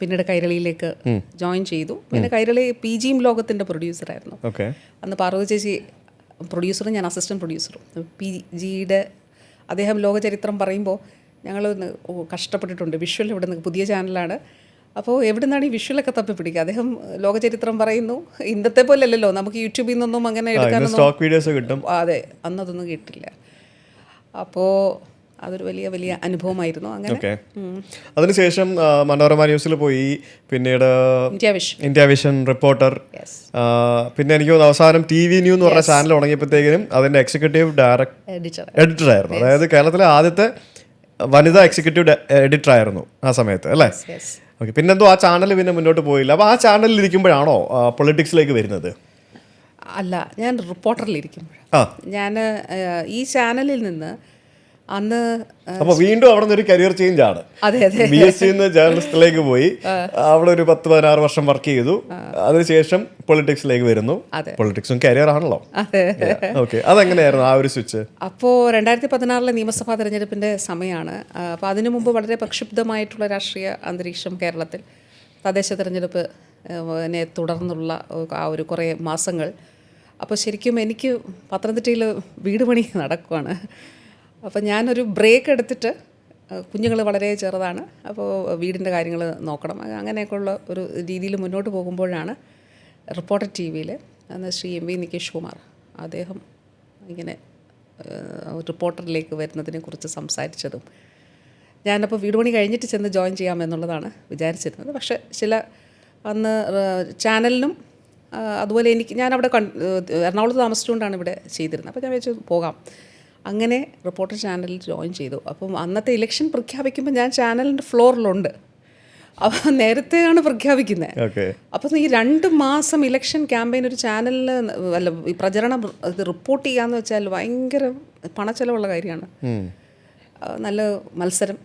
പിന്നീട് കൈരളിയിലേക്ക് ജോയിൻ ചെയ്തു. പിന്നെ കൈരളി PGയും ലോകത്തിൻ്റെ പ്രൊഡ്യൂസറായിരുന്നു. അന്ന് പാർവതി ചേച്ചി പ്രൊഡ്യൂസറും ഞാൻ അസിസ്റ്റൻറ്റ് പ്രൊഡ്യൂസറും. PGയുടെ അദ്ദേഹം ലോകചരിത്രം പറയുമ്പോൾ ഞങ്ങൾ കഷ്ടപ്പെട്ടിട്ടുണ്ട്. വിഷ്വൽ ഇവിടെ നിന്ന് പുതിയ ചാനലാണ്. അപ്പോൾ എവിടെ നിന്നാണ് ഈ വിഷ്വലൊക്കെ തപ്പി പിടിക്കുക? അദ്ദേഹം ലോകചരിത്രം പറയുന്നു. ഇന്നത്തെ പോലെ അല്ലല്ലോ, നമുക്ക് യൂട്യൂബിൽ നിന്നൊന്നും അങ്ങനെ എടുക്കാനൊന്നും സ്റ്റോക്ക് വീഡിയോസ് കിട്ടും. അതെ, അന്നതൊന്നും കിട്ടില്ല. അപ്പോൾ അതൊരു വലിയ വലിയ അനുഭവമായിരുന്നു. അങ്ങനെ ഓക്കെ. അതിനുശേഷം മനോരമ ന്യൂസിൽ പോയി, പിന്നീട് ഇന്ത്യ വിഷൻ റിപ്പോർട്ടർ, പിന്നെ എനിക്ക് തോന്നുന്നു അവസാനം TV ന്യൂ എന്ന് പറഞ്ഞ ചാനൽ തുടങ്ങിയപ്പോഴത്തേക്കിനും അതിന്റെ എക്സിക്യൂട്ടീവ് എഡിറ്റർ ആയിരുന്നു. അതായത് കേരളത്തിലെ ആദ്യത്തെ വനിതാ എക്സിക്യൂട്ടീവ് എഡിറ്റർ ആയിരുന്നു ആ സമയത്ത്, അല്ലേ? ഓക്കെ. പിന്നെന്തോ ആ ചാനൽ പിന്നെ മുന്നോട്ട് പോയില്ല. അപ്പോൾ ആ ചാനലിൽ ഇരിക്കുമ്പോഴാണോ പൊളിറ്റിക്സിലേക്ക് വരുന്നത്? അല്ല, ഞാൻ റിപ്പോർട്ടറിലിരിക്കുമ്പോഴാണ്. ഞാൻ ഈ ചാനലിൽ നിന്ന് അന്ന് അപ്പോൾ വീണ്ടും അവിടെ നിന്ന് ഒരു കരിയർ ചേഞ്ച് ആണ്. അതെ അതെ. BSc ജേർണലിസ്റ്റിലേക്ക് പോയി, അവിടെ ഒരു 10-16 വർഷം വർക്ക് ചെയ്തു. അതിനുശേഷം പൊളിറ്റിക്സിലേക്ക് വരുന്നു. പൊളിറ്റിക്സും കരിയർ ആണല്ലോ. അതെ. ഓക്കെ. അതെങ്ങനെയായിരുന്നു ആ ഒരു സ്വിച്ച്? അപ്പോൾ 2016 നിയമസഭാ തെരഞ്ഞെടുപ്പിൻ്റെ സമയമാണ്. അപ്പോൾ അതിനു മുമ്പ് വളരെ പ്രക്ഷുബ്ധമായിട്ടുള്ള രാഷ്ട്രീയ അന്തരീക്ഷം കേരളത്തിൽ, തദ്ദേശ തെരഞ്ഞെടുപ്പ് തുടർന്നുള്ള ആ ഒരു കുറേ മാസങ്ങൾ. അപ്പോൾ ശരിക്കും എനിക്ക് പത്തനംതിട്ടയിൽ വീട് പണി നടക്കുവാണ്. അപ്പോൾ ഞാനൊരു ബ്രേക്ക് എടുത്തിട്ട്, കുഞ്ഞുങ്ങൾ വളരെ ചെറുതാണ്, അപ്പോൾ വീടിൻ്റെ കാര്യങ്ങൾ നോക്കണം, അങ്ങനെയൊക്കെയുള്ള ഒരു രീതിയിൽ മുന്നോട്ട് പോകുമ്പോഴാണ് റിപ്പോർട്ടർ TVയിൽ അന്ന് ശ്രീ MV നികേഷ് കുമാർ അദ്ദേഹം ഇങ്ങനെ റിപ്പോർട്ടറിലേക്ക് വരുന്നതിനെക്കുറിച്ച് സംസാരിച്ചതും. ഞാനപ്പോൾ വീട് പണി കഴിഞ്ഞിട്ട് ചെന്ന് ജോയിൻ ചെയ്യാമെന്നുള്ളതാണ് വിചാരിച്ചിരുന്നത്. പക്ഷേ അന്ന് ചാനലിനും അതുപോലെ ഞാനവിടെ എറണാകുളത്ത് താമസിച്ചുകൊണ്ടാണ് ഇവിടെ ചെയ്തിരുന്നത്. അപ്പോൾ ഞാൻ വെച്ച് പോകാം. അങ്ങനെ റിപ്പോർട്ടർ ചാനലിൽ ജോയിൻ ചെയ്തു. അപ്പം അന്നത്തെ ഇലക്ഷൻ പ്രഖ്യാപിക്കുമ്പോൾ ഞാൻ ചാനലിൻ്റെ ഫ്ലോറിലുണ്ട്. അപ്പോൾ നേരത്തെയാണ് പ്രഖ്യാപിക്കുന്നത്. അപ്പം ഈ 2 മാസം ഇലക്ഷൻ ക്യാമ്പയിൻ ഒരു ചാനലിൽ അല്ല ഈ പ്രചരണം റിപ്പോർട്ട് ചെയ്യാന്ന് വെച്ചാൽ ഭയങ്കര പണച്ചെലവുള്ള കാര്യമാണ്. നല്ല മത്സരം.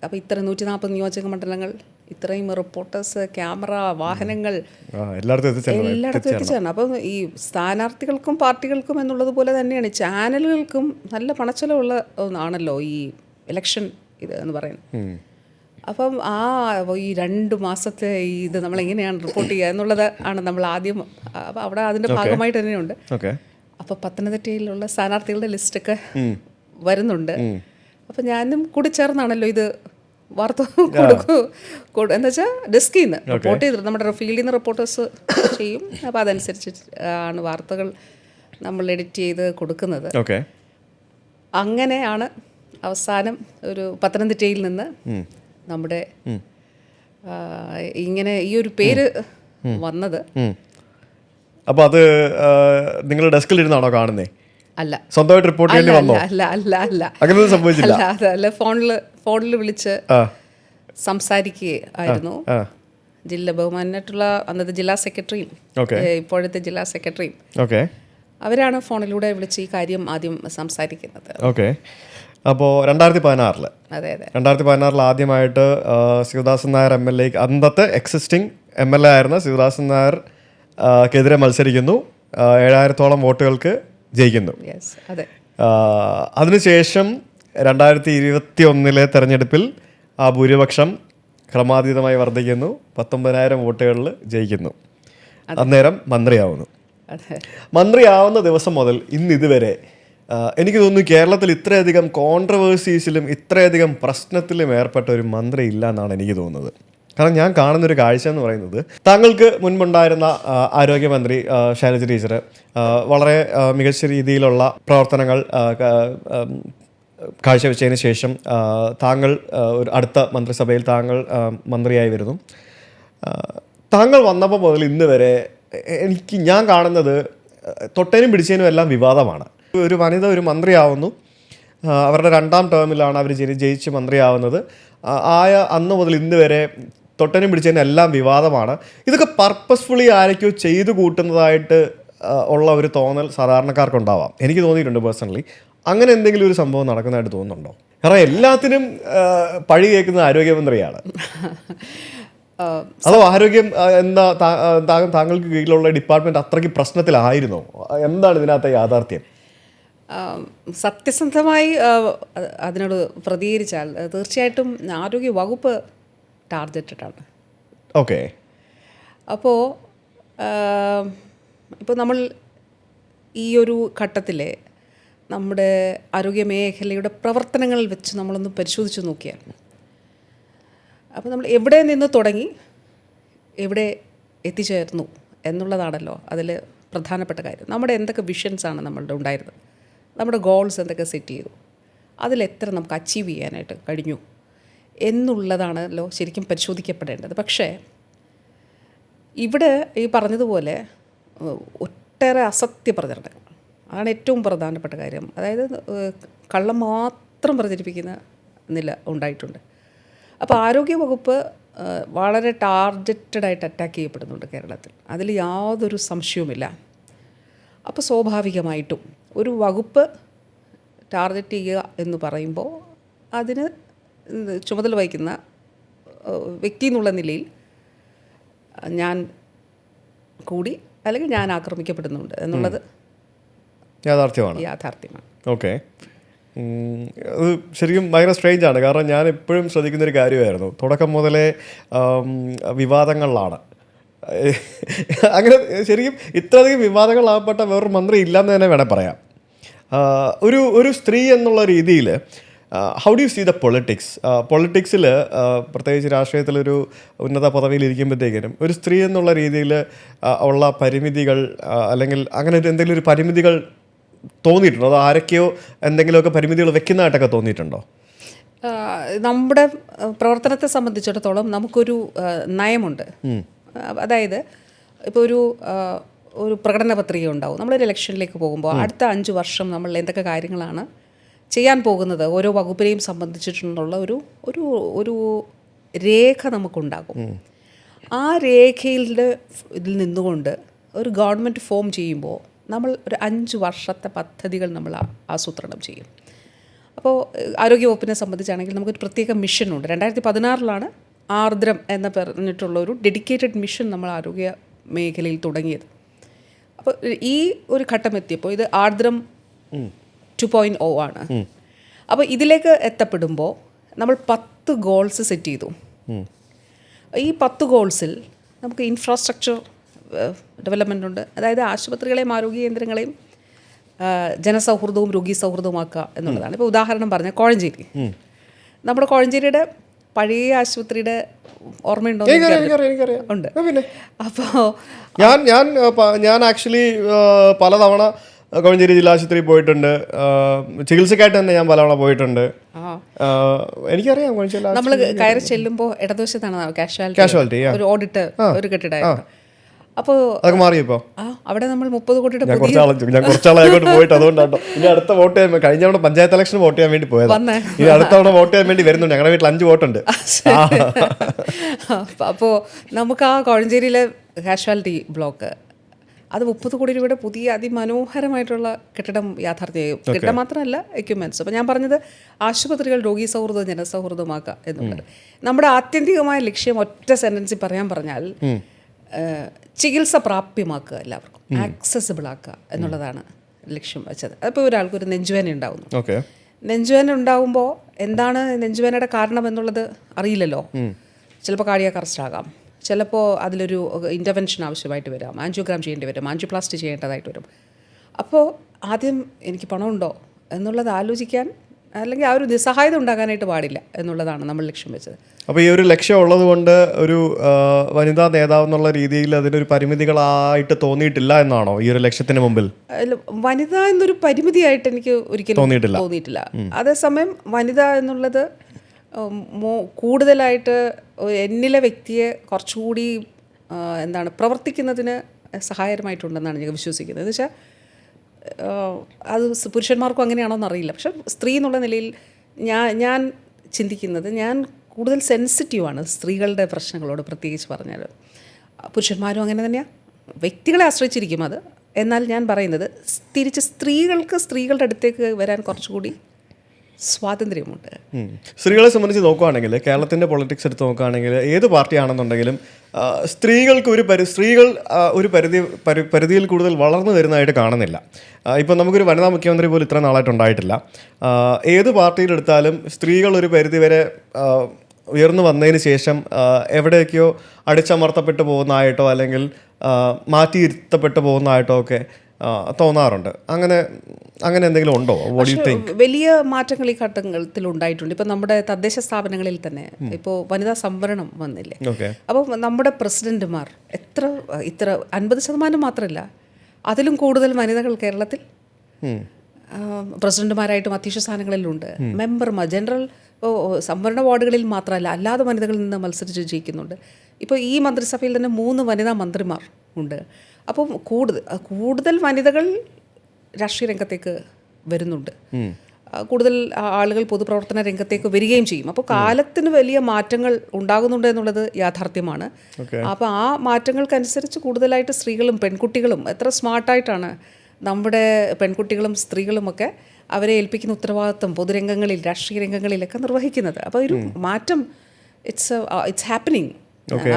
അപ്പോൾ ഇത്ര 140 നിയോജക മണ്ഡലങ്ങൾ, ഇത്രയും റിപ്പോർട്ടേഴ്സ്, ക്യാമറ, വാഹനങ്ങൾ എല്ലായിടത്തും എത്തിച്ചേരണം. അപ്പം ഈ സ്ഥാനാർത്ഥികൾക്കും പാർട്ടികൾക്കും എന്നുള്ളതുപോലെ തന്നെയാണ് ചാനലുകൾക്കും നല്ല പണച്ചെലവുള്ള ഒന്നാണല്ലോ ഈ ഇലക്ഷൻ ഇത് എന്ന് പറയുന്നത്. അപ്പം ഈ 2 മാസത്തെ ഇത് നമ്മളെങ്ങനെയാണ് റിപ്പോർട്ട് ചെയ്യുക എന്നുള്ളത് ആണ് നമ്മൾ ആദ്യം. അപ്പോൾ അവിടെ അതിൻ്റെ ഭാഗമായിട്ട് തന്നെയുണ്ട്. അപ്പോൾ പത്തനംതിട്ടയിലുള്ള സ്ഥാനാർത്ഥികളുടെ ലിസ്റ്റൊക്കെ വരുന്നുണ്ട്. അപ്പം ഞാനും കൂടി ചേർന്നാണല്ലോ ഇത് വാർത്ത എന്ന് വെച്ചാൽ ഡെസ്കിൽ നിന്ന് റിപ്പോർട്ട് ചെയ്തിട്ട് നമ്മുടെ ഫീൽഡിൽ നിന്ന് റിപ്പോർട്ടേഴ്സ് ചെയ്യും. അപ്പോൾ അതനുസരിച്ച് ആണ് വാർത്തകൾ നമ്മൾ എഡിറ്റ് ചെയ്ത് കൊടുക്കുന്നത്. അങ്ങനെയാണ് അവസാനം ഒരു പത്തനംതിട്ടയിൽ നിന്ന് നമ്മുടെ ഇങ്ങനെ ഈ ഒരു പേര് വന്നത്. അപ്പോൾ അത് നിങ്ങൾ ഡെസ്കിൽ ഇരുന്നാണോ കാണുന്നേ? അല്ല, സ്വന്തമായിട്ട് റിപ്പോർട്ട് ചെയ്യേണ്ടി വന്നോ? അല്ല, അങ്ങനെ സംഭവിച്ചില്ല. അല്ല, ഫോണിൽ വിളിച്ച് സംസാരിക്കുകയായിരുന്നു. ബഹുമാനായിട്ടുള്ള അന്നത്തെ ജില്ലാ സെക്രട്ടറിയും ഇപ്പോഴത്തെ ജില്ലാ സെക്രട്ടറിയും അവരാണ് ഫോണിലൂടെ വിളിച്ച് ഈ കാര്യം ആദ്യം സംസാരിക്കുന്നത്. അപ്പോൾ 2016 ആദ്യമായിട്ട് ശിവദാസൻ നായർ MLA, അന്നത്തെ എക്സിസ്റ്റിംഗ് MLA ആയിരുന്ന ശിവദാസൻ നായർക്കെതിരെ മത്സരിക്കുന്നു. 7000-ഓളം വോട്ടുകൾക്ക് ജയിക്കുന്നു. അതിനുശേഷം 2021 തെരഞ്ഞെടുപ്പിൽ ആ ഭൂരിപക്ഷം ക്രമാതീതമായി വർദ്ധിക്കുന്നു. 19,000 വോട്ടുകളിൽ ജയിക്കുന്നു. അന്നേരം മന്ത്രിയാവുന്ന ദിവസം മുതൽ ഇതുവരെ എനിക്ക് തോന്നുന്നു കേരളത്തിൽ ഇത്രയധികം കോൺട്രവേഴ്സീസിലും ഇത്രയധികം പ്രശ്നത്തിലും ഏർപ്പെട്ട ഒരു മന്ത്രി ഇല്ല എന്നാണ് എനിക്ക് തോന്നുന്നത്. കാരണം ഞാൻ കാണുന്നൊരു കാഴ്ച എന്ന് പറയുന്നത്, താങ്കൾക്ക് മുൻപുണ്ടായിരുന്ന ആരോഗ്യമന്ത്രി ശൈലജ ടീച്ചർ വളരെ മികച്ച രീതിയിലുള്ള പ്രവർത്തനങ്ങൾ കാഴ്ചവെച്ചതിന് ശേഷം താങ്കൾ ഒരു അടുത്ത മന്ത്രിസഭയിൽ താങ്കൾ മന്ത്രിയായി വരുന്നു. താങ്കൾ വന്നപ്പോൾ മുതൽ ഇന്ന് വരെ ഞാൻ കാണുന്നത് തൊട്ടേനും പിടിച്ചതിനും എല്ലാം വിവാദമാണ്. ഒരു വനിത ഒരു മന്ത്രിയാവുന്നു, അവരുടെ 2ാം ടേമിലാണ് അവർ ജയിച്ച് മന്ത്രിയാവുന്നത്. അന്ന് മുതൽ ഇന്ന് വരെ തൊട്ടനും പിടിച്ചതിനും എല്ലാം വിവാദമാണ്. ഇതൊക്കെ പർപ്പസ്ഫുള്ളി ആരൊക്കെയോ ചെയ്തു കൂട്ടുന്നതായിട്ട് ഉള്ള ഒരു തോന്നൽ സാധാരണക്കാർക്കുണ്ടാവാം. എനിക്ക് തോന്നിയിട്ടുണ്ട് പേഴ്സണലി. അങ്ങനെ എന്തെങ്കിലും ഒരു സംഭവം നടക്കുന്നതായിട്ട് തോന്നുന്നുണ്ടോ? കാരണം എല്ലാത്തിനും പഴി കേൾക്കുന്നത് ആരോഗ്യമന്ത്രിയാണ്. അതോ ആരോഗ്യം എന്താ താങ്കൾക്ക് കീഴിലുള്ള ഡിപ്പാർട്ട്മെന്റ് അത്രയ്ക്ക് പ്രശ്നത്തിലായിരുന്നോ? എന്താണ് ഇതിനകത്തെ യാഥാർത്ഥ്യം? സത്യസന്ധമായി അതിനോട് പ്രതികരിച്ചാൽ തീർച്ചയായിട്ടും ആരോഗ്യ വകുപ്പ് ടാർഗറ്റഡ് ആണ്. ഓക്കെ. അപ്പോൾ ഇപ്പോൾ നമ്മൾ ഈ ഒരു ഘട്ടത്തിലെ നമ്മുടെ ആരോഗ്യ മേഖലയുടെ പ്രവർത്തനങ്ങളിൽ വെച്ച് നമ്മളൊന്ന് പരിശോധിച്ച് നോക്കിയാൽ, അപ്പോൾ നമ്മൾ എവിടെ നിന്ന് തുടങ്ങി എവിടെ എത്തിച്ചേർന്നു എന്നുള്ളതാണല്ലോ അതിൽ പ്രധാനപ്പെട്ട കാര്യം. നമ്മുടെ എന്തൊക്കെ വിഷൻസാണ് നമ്മളുടെ ഉണ്ടായിരുന്നത്, നമ്മുടെ ഗോൾസ് എന്തൊക്കെ സെറ്റ് ചെയ്തു, അതിലെത്ര നമുക്ക് അച്ചീവ് ചെയ്യാനായിട്ട് കഴിഞ്ഞു എന്നുള്ളതാണല്ലോ ശരിക്കും പരിശോധിക്കപ്പെടേണ്ടത്. പക്ഷേ ഇവിടെ ഈ പറഞ്ഞതുപോലെ ഒട്ടേറെ അസത്യ പ്രചരണങ്ങൾ, അതാണ് ഏറ്റവും പ്രധാനപ്പെട്ട കാര്യം. അതായത് കള്ളം മാത്രം പ്രചരിപ്പിക്കുന്ന നില ഉണ്ടായിട്ടുണ്ട്. അപ്പോൾ ആരോഗ്യവകുപ്പ് വളരെ ടാർഗറ്റഡായിട്ട് അറ്റാക്ക് ചെയ്യപ്പെടുന്നുണ്ട് കേരളത്തിൽ, അതിൽ യാതൊരു സംശയവുമില്ല. അപ്പോൾ സ്വാഭാവികമായിട്ടും ഒരു വകുപ്പ് ടാർഗറ്റ് ചെയ്യുക എന്ന് പറയുമ്പോൾ അതിന് ചുമതല വഹിക്കുന്ന വ്യക്തി എന്നുള്ള നിലയിൽ ഞാൻ കൂടി അല്ലെങ്കിൽ ഞാൻ ആക്രമിക്കപ്പെടുന്നുണ്ട് എന്നുള്ളത് യാഥാർത്ഥ്യമാണ്. ഓക്കെ, അത് ശരിക്കും ഭയങ്കര സ്ട്രേഞ്ച് ആണ്. കാരണം ഞാൻ എപ്പോഴും ശ്രദ്ധിക്കുന്നൊരു കാര്യമായിരുന്നു, തുടക്കം മുതലേ വിവാദങ്ങളിലാണ്. അങ്ങനെ ശരിക്കും ഇത്രയധികം വിവാദങ്ങളാകപ്പെട്ട വേറൊരു മന്ത്രി ഇല്ലയെന്ന് തന്നെ വേണേൽ പറയാം. ഒരു സ്ത്രീ എന്നുള്ള രീതിയിൽ how do you see the പൊളിറ്റിക്സിൽ പ്രത്യേകിച്ച് രാഷ്ട്രീയത്തിലൊരു ഉന്നത പദവിയിൽ ഇരിക്കുമ്പോഴത്തേക്കിനും ഒരു സ്ത്രീ എന്നുള്ള രീതിയിൽ ഉള്ള പരിമിതികൾ അല്ലെങ്കിൽ അങ്ങനെ എന്തെങ്കിലും ഒരു പരിമിതികൾ തോന്നിയിട്ടുണ്ടോ? അതോ ആരൊക്കെയോ എന്തെങ്കിലുമൊക്കെ പരിമിതികൾ വെക്കുന്നതായിട്ടൊക്കെ തോന്നിയിട്ടുണ്ടോ? നമ്മുടെ പ്രവർത്തനത്തെ സംബന്ധിച്ചിടത്തോളം നമുക്കൊരു നയമുണ്ട്. അതായത് ഇപ്പോൾ ഒരു പ്രകടന പത്രിക ഉണ്ടാവും. നമ്മളൊരു ഇലക്ഷനിലേക്ക് പോകുമ്പോൾ അടുത്ത 5 വർഷം നമ്മൾ എന്തൊക്കെ കാര്യങ്ങളാണ് ചെയ്യാൻ പോകുന്നത് ഓരോ വകുപ്പിനെയും സംബന്ധിച്ചിട്ടുള്ള ഒരു രേഖ നമുക്കുണ്ടാകും. ആ ഇതിൽ നിന്നുകൊണ്ട് ഒരു ഗവൺമെൻറ് ഫോം ചെയ്യുമ്പോൾ നമ്മൾ ഒരു 5 വർഷത്തെ പദ്ധതികൾ നമ്മൾ ആസൂത്രണം ചെയ്യും. അപ്പോൾ ആരോഗ്യവകുപ്പിനെ സംബന്ധിച്ചാണെങ്കിൽ നമുക്കൊരു പ്രത്യേക മിഷനുണ്ട്. 2016 ആർദ്രം എന്ന് പറഞ്ഞിട്ടുള്ള ഒരു ഡെഡിക്കേറ്റഡ് മിഷൻ നമ്മൾ ആരോഗ്യ മേഖലയിൽ തുടങ്ങിയത്. അപ്പോൾ ഈ ഒരു ഘട്ടം എത്തിയപ്പോൾ ഇത് ആർദ്രം 2.0 ആണ്. അപ്പോൾ ഇതിലേക്ക് എത്തപ്പെടുമ്പോൾ നമ്മൾ 10 ഗോൾസ് സെറ്റ് ചെയ്തു. ഈ 10 ഗോൾസിൽ നമുക്ക് ഇൻഫ്രാസ്ട്രക്ചർ ഡെവലപ്മെൻ്റ് ഉണ്ട്. അതായത് ആശുപത്രികളെയും ആരോഗ്യ കേന്ദ്രങ്ങളെയും ജനസൗഹൃദവും രോഗി സൗഹൃദവുമാക്കുക എന്നുള്ളതാണ്. ഇപ്പോൾ ഉദാഹരണം പറഞ്ഞാൽ കോഴഞ്ചേരി, നമ്മുടെ കോഴഞ്ചേരിയുടെ പഴയ ആശുപത്രിയുടെ ഓർമ്മയുണ്ടോ? ഉണ്ട്. അപ്പോൾ ഞാൻ ആക്ച്വലി പലതവണ കോഴഞ്ചേരി ജില്ലാ ആശുപത്രിയിൽ പോയിട്ടുണ്ട്. ചികിത്സക്കായിട്ട് തന്നെ ഞാൻ പലതവണ പോയിട്ടുണ്ട്. എനിക്കറിയാം നമ്മൾ കയറി ചെല്ലുമ്പോൾ ഇടതുവശത്താണ് കാഷ്വാലിറ്റി ഒരു ഓഡിറ്റ് ഒരു കെട്ടിടമായിരുന്നു. അപ്പോൾ അതൊക്കെ മാറിയപ്പോൾ അവിടെ നമ്മൾ 30 കോടിയുടെ ഞാൻ കുറച്ചാളായിക്കോട്ട് പോയിട്ട് അതുകൊണ്ടാട്ടോ ഇനി അടുത്ത വോട്ട് ചെയ്യാൻ കഴിഞ്ഞ തവണ പഞ്ചായത്ത് ഇലക്ഷൻ വോട്ട് ചെയ്യാൻ വേണ്ടി പോയത്. ഇനി അടുത്ത തവണ വോട്ട് ചെയ്യാൻ വേണ്ടി വരുന്നുണ്ട്. ഞങ്ങളുടെ വീട്ടിൽ 5 വോട്ടുണ്ട്. അപ്പോൾ നമുക്ക് ആ കോഴഞ്ചേരിയിലെ കാഷ്വാലിറ്റി ബ്ലോക്ക് അത് 30 കോടി രൂപയുടെ പുതിയ അതിമനോഹരമായിട്ടുള്ള കെട്ടിടം യാഥാർത്ഥ്യമായും കെട്ടിടം മാത്രമല്ല എക്യുപ്മെൻറ്റ്സ്. അപ്പോൾ ഞാൻ പറഞ്ഞത് ആശുപത്രികൾ രോഗി സൗഹൃദം ജനസൗഹൃദമാക്കുക എന്നുള്ളത് നമ്മുടെ ആത്യന്തികമായ ലക്ഷ്യം ഒറ്റ സെൻറ്റൻസിൽ പറഞ്ഞാൽ ചികിത്സ പ്രാപ്യമാക്കുക, എല്ലാവർക്കും ആക്സസിബിൾ ആക്കുക എന്നുള്ളതാണ് ലക്ഷ്യം വെച്ചത്. അതിപ്പോൾ ഒരാൾക്കൊരു നെഞ്ചുവേന ഉണ്ടാവുന്നു. നെഞ്ചുവേന ഉണ്ടാവുമ്പോൾ എന്താണ് നെഞ്ചുവേനയുടെ കാരണം എന്നുള്ളത് അറിയില്ലല്ലോ. ചിലപ്പോൾ കാർഡിയാക് അറസ്റ്റ് ആകാം, ചിലപ്പോൾ അതിലൊരു ഇൻ്റർവെൻഷൻ ആവശ്യമായിട്ട് വരാം, ആൻജിയോഗ്രാം ചെയ്യേണ്ടി വരും, ആൻജിയോപ്ലാസ്റ്റി ചെയ്യേണ്ടതായിട്ട് വരും. അപ്പോൾ ആദ്യം എനിക്ക് പണമുണ്ടോ എന്നുള്ളത് ആലോചിക്കാൻ അല്ലെങ്കിൽ ആ ഒരു നിസ്സഹായത ഉണ്ടാകാനായിട്ട് പാടില്ല എന്നുള്ളതാണ് നമ്മൾ ലക്ഷ്യം വെച്ചത്. അപ്പോൾ ഈ ഒരു ലക്ഷ്യം ഉള്ളത് കൊണ്ട് ഒരു വനിതാ നേതാവ് എന്നുള്ള രീതിയിൽ അതിനൊരു പരിമിതികളായിട്ട് തോന്നിയിട്ടില്ല എന്നാണോ ഈ ഒരു ലക്ഷ്യത്തിന് മുമ്പിൽ? വനിത എന്നൊരു പരിമിതിയായിട്ട് എനിക്ക് ഒരിക്കലും തോന്നിയിട്ടില്ല. അതേസമയം വനിത എന്നുള്ളത് കൂടുതലായിട്ട് എന്നിലെ വ്യക്തിയെ കുറച്ചുകൂടി പ്രവർത്തിക്കുന്നതിന് സഹായകരമായിട്ടുണ്ടെന്നാണ് ഞാൻ വിശ്വസിക്കുന്നത്. എന്ന് വെച്ചാൽ അത് പുരുഷന്മാർക്കും അങ്ങനെയാണോ എന്നറിയില്ല. പക്ഷെ സ്ത്രീ എന്നുള്ള നിലയിൽ ഞാൻ ചിന്തിക്കുന്നത് ഞാൻ കൂടുതൽ സെൻസിറ്റീവാണ് സ്ത്രീകളുടെ പ്രശ്നങ്ങളോട്. പ്രത്യേകിച്ച് പറഞ്ഞാൽ പുരുഷന്മാരും അങ്ങനെ തന്നെയാണ്, വ്യക്തികളെ ആശ്രയിച്ചിരിക്കും അത്. എന്നാൽ ഞാൻ പറയുന്നത് തിരിച്ച് സ്ത്രീകളുടെ അടുത്തേക്ക് വരാൻ കുറച്ചുകൂടി സ്വാതന്ത്ര്യമുണ്ട്. സ്ത്രീകളെ സംബന്ധിച്ച് നോക്കുകയാണെങ്കിൽ കേരളത്തിൻ്റെ പൊളിറ്റിക്സ് എടുത്ത് നോക്കുകയാണെങ്കിൽ ഏത് പാർട്ടിയാണെന്നുണ്ടെങ്കിലും സ്ത്രീകൾക്ക് സ്ത്രീകൾ ഒരു പരിധിയിൽ കൂടുതൽ വളർന്നു വരുന്നതായിട്ട് കാണുന്നില്ല. ഇപ്പം നമുക്കൊരു വനിതാ മുഖ്യമന്ത്രി പോലും ഇത്ര നാളായിട്ടുണ്ടായിട്ടില്ല. ഏത് പാർട്ടിയിലെടുത്താലും സ്ത്രീകൾ ഒരു പരിധിവരെ ഉയർന്നു വന്നതിന് ശേഷം എവിടേക്കോ അടിച്ചമർത്തപ്പെട്ടു പോകുന്നതായിട്ടോ അല്ലെങ്കിൽ മാറ്റിയിരുത്തപ്പെട്ടു പോകുന്നതായിട്ടോ ഒക്കെ തോന്നാറുണ്ട്. അങ്ങനെ എന്തെങ്കിലും ഉണ്ടോ? What you think? വലിയ മാറ്റങ്ങൾ ഈ ഘട്ടത്തിൽ ഉണ്ടായിട്ടുണ്ട്. ഇപ്പം നമ്മുടെ തദ്ദേശ സ്ഥാപനങ്ങളിൽ തന്നെ ഇപ്പോൾ വനിതാ സംവരണം വന്നില്ലേ. ഓക്കെ. അപ്പോൾ നമ്മുടെ പ്രസിഡന്റുമാർ ഇത്ര 50% മാത്രമല്ല, അതിലും കൂടുതൽ വനിതകൾ കേരളത്തിൽ പ്രസിഡന്റുമാരായിട്ടും അധ്യക്ഷ സ്ഥാനങ്ങളിലുണ്ട്. മെമ്പർമാർ ജനറൽ സംവരണ വാർഡുകളിൽ മാത്രമല്ല, അല്ലാതെ വനിതകളിൽ നിന്ന് മത്സരിച്ച് ജയിക്കുന്നുണ്ട്. ഇപ്പോൾ ഈ മന്ത്രിസഭയിൽ തന്നെ 3 വനിതാ മന്ത്രിമാർ ഉണ്ട്. അപ്പം കൂടുതൽ വനിതകൾ രാഷ്ട്രീയ രംഗത്തേക്ക് വരുന്നുണ്ട്. കൂടുതൽ ആളുകൾ പൊതുപ്രവർത്തന രംഗത്തേക്ക് വരികയും ചെയ്യും. അപ്പോൾ കാലത്തിന് വലിയ മാറ്റങ്ങൾ ഉണ്ടാകുന്നുണ്ട് എന്നുള്ളത് യാഥാർത്ഥ്യമാണ്. അപ്പോൾ ആ മാറ്റങ്ങൾക്കനുസരിച്ച് കൂടുതലായിട്ട് സ്ത്രീകളും പെൺകുട്ടികളും എത്ര സ്മാർട്ടായിട്ടാണ് നമ്മുടെ പെൺകുട്ടികളും സ്ത്രീകളുമൊക്കെ അവരെ ഏൽപ്പിക്കുന്ന ഉത്തരവാദിത്വം പൊതുരംഗങ്ങളിൽ രാഷ്ട്രീയ രംഗങ്ങളിലൊക്കെ നിർവഹിക്കുന്നത്. അപ്പോൾ ഒരു മാറ്റം ഇറ്റ്സ് ഹാപ്പനിങ്.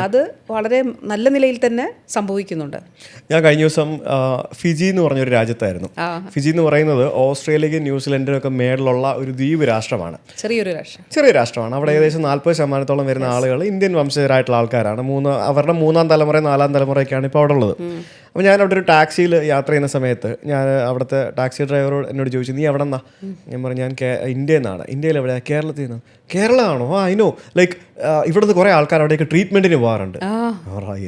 അത് വളരെ നല്ല നിലയിൽ തന്നെ സംഭവിക്കുന്നുണ്ട്. ഞാൻ കഴിഞ്ഞ ദിവസം ഫിജി എന്ന് പറഞ്ഞൊരു രാജ്യത്തായിരുന്നു. ഫിജി എന്ന് പറയുന്നത് ഓസ്ട്രേലിയക്കും ന്യൂസിലൻഡിനൊക്കെ മേളിലുള്ള ഒരു ദ്വീപ് രാഷ്ട്രമാണ്. ചെറിയ രാഷ്ട്രമാണ്. അവിടെ ഏകദേശം 40% വരുന്ന ആളുകൾ ഇന്ത്യൻ വംശജരായിട്ടുള്ള ആൾക്കാരാണ്. അവരുടെ 3ാം തലമുറ 4ാം തലമുറയൊക്കെയാണ് ഇപ്പോൾ അവിടെ ഉള്ളത്. അപ്പോൾ ഞാൻ അവിടെ ഒരു ടാക്സിയിൽ യാത്ര ചെയ്യുന്ന സമയത്ത് ഞാൻ അവിടുത്തെ ടാക്സി ഡ്രൈവറോട് എന്നോട് ചോദിച്ചു, നീ എവിടെ നിന്നാ? ഞാൻ പറഞ്ഞു, ഞാൻ ഇന്ത്യയിൽ നിന്നാണ്. ഇന്ത്യയിൽ എവിടെയാണ്? കേരളത്തിൽ നിന്ന്. കേരളമാണോ? അതിനോ ലൈക്ക് ഇവിടുന്ന് കുറേ ആൾക്കാർ അവിടേക്ക് ട്രീറ്റ്മെന്റിന് പോകാറുണ്ട്.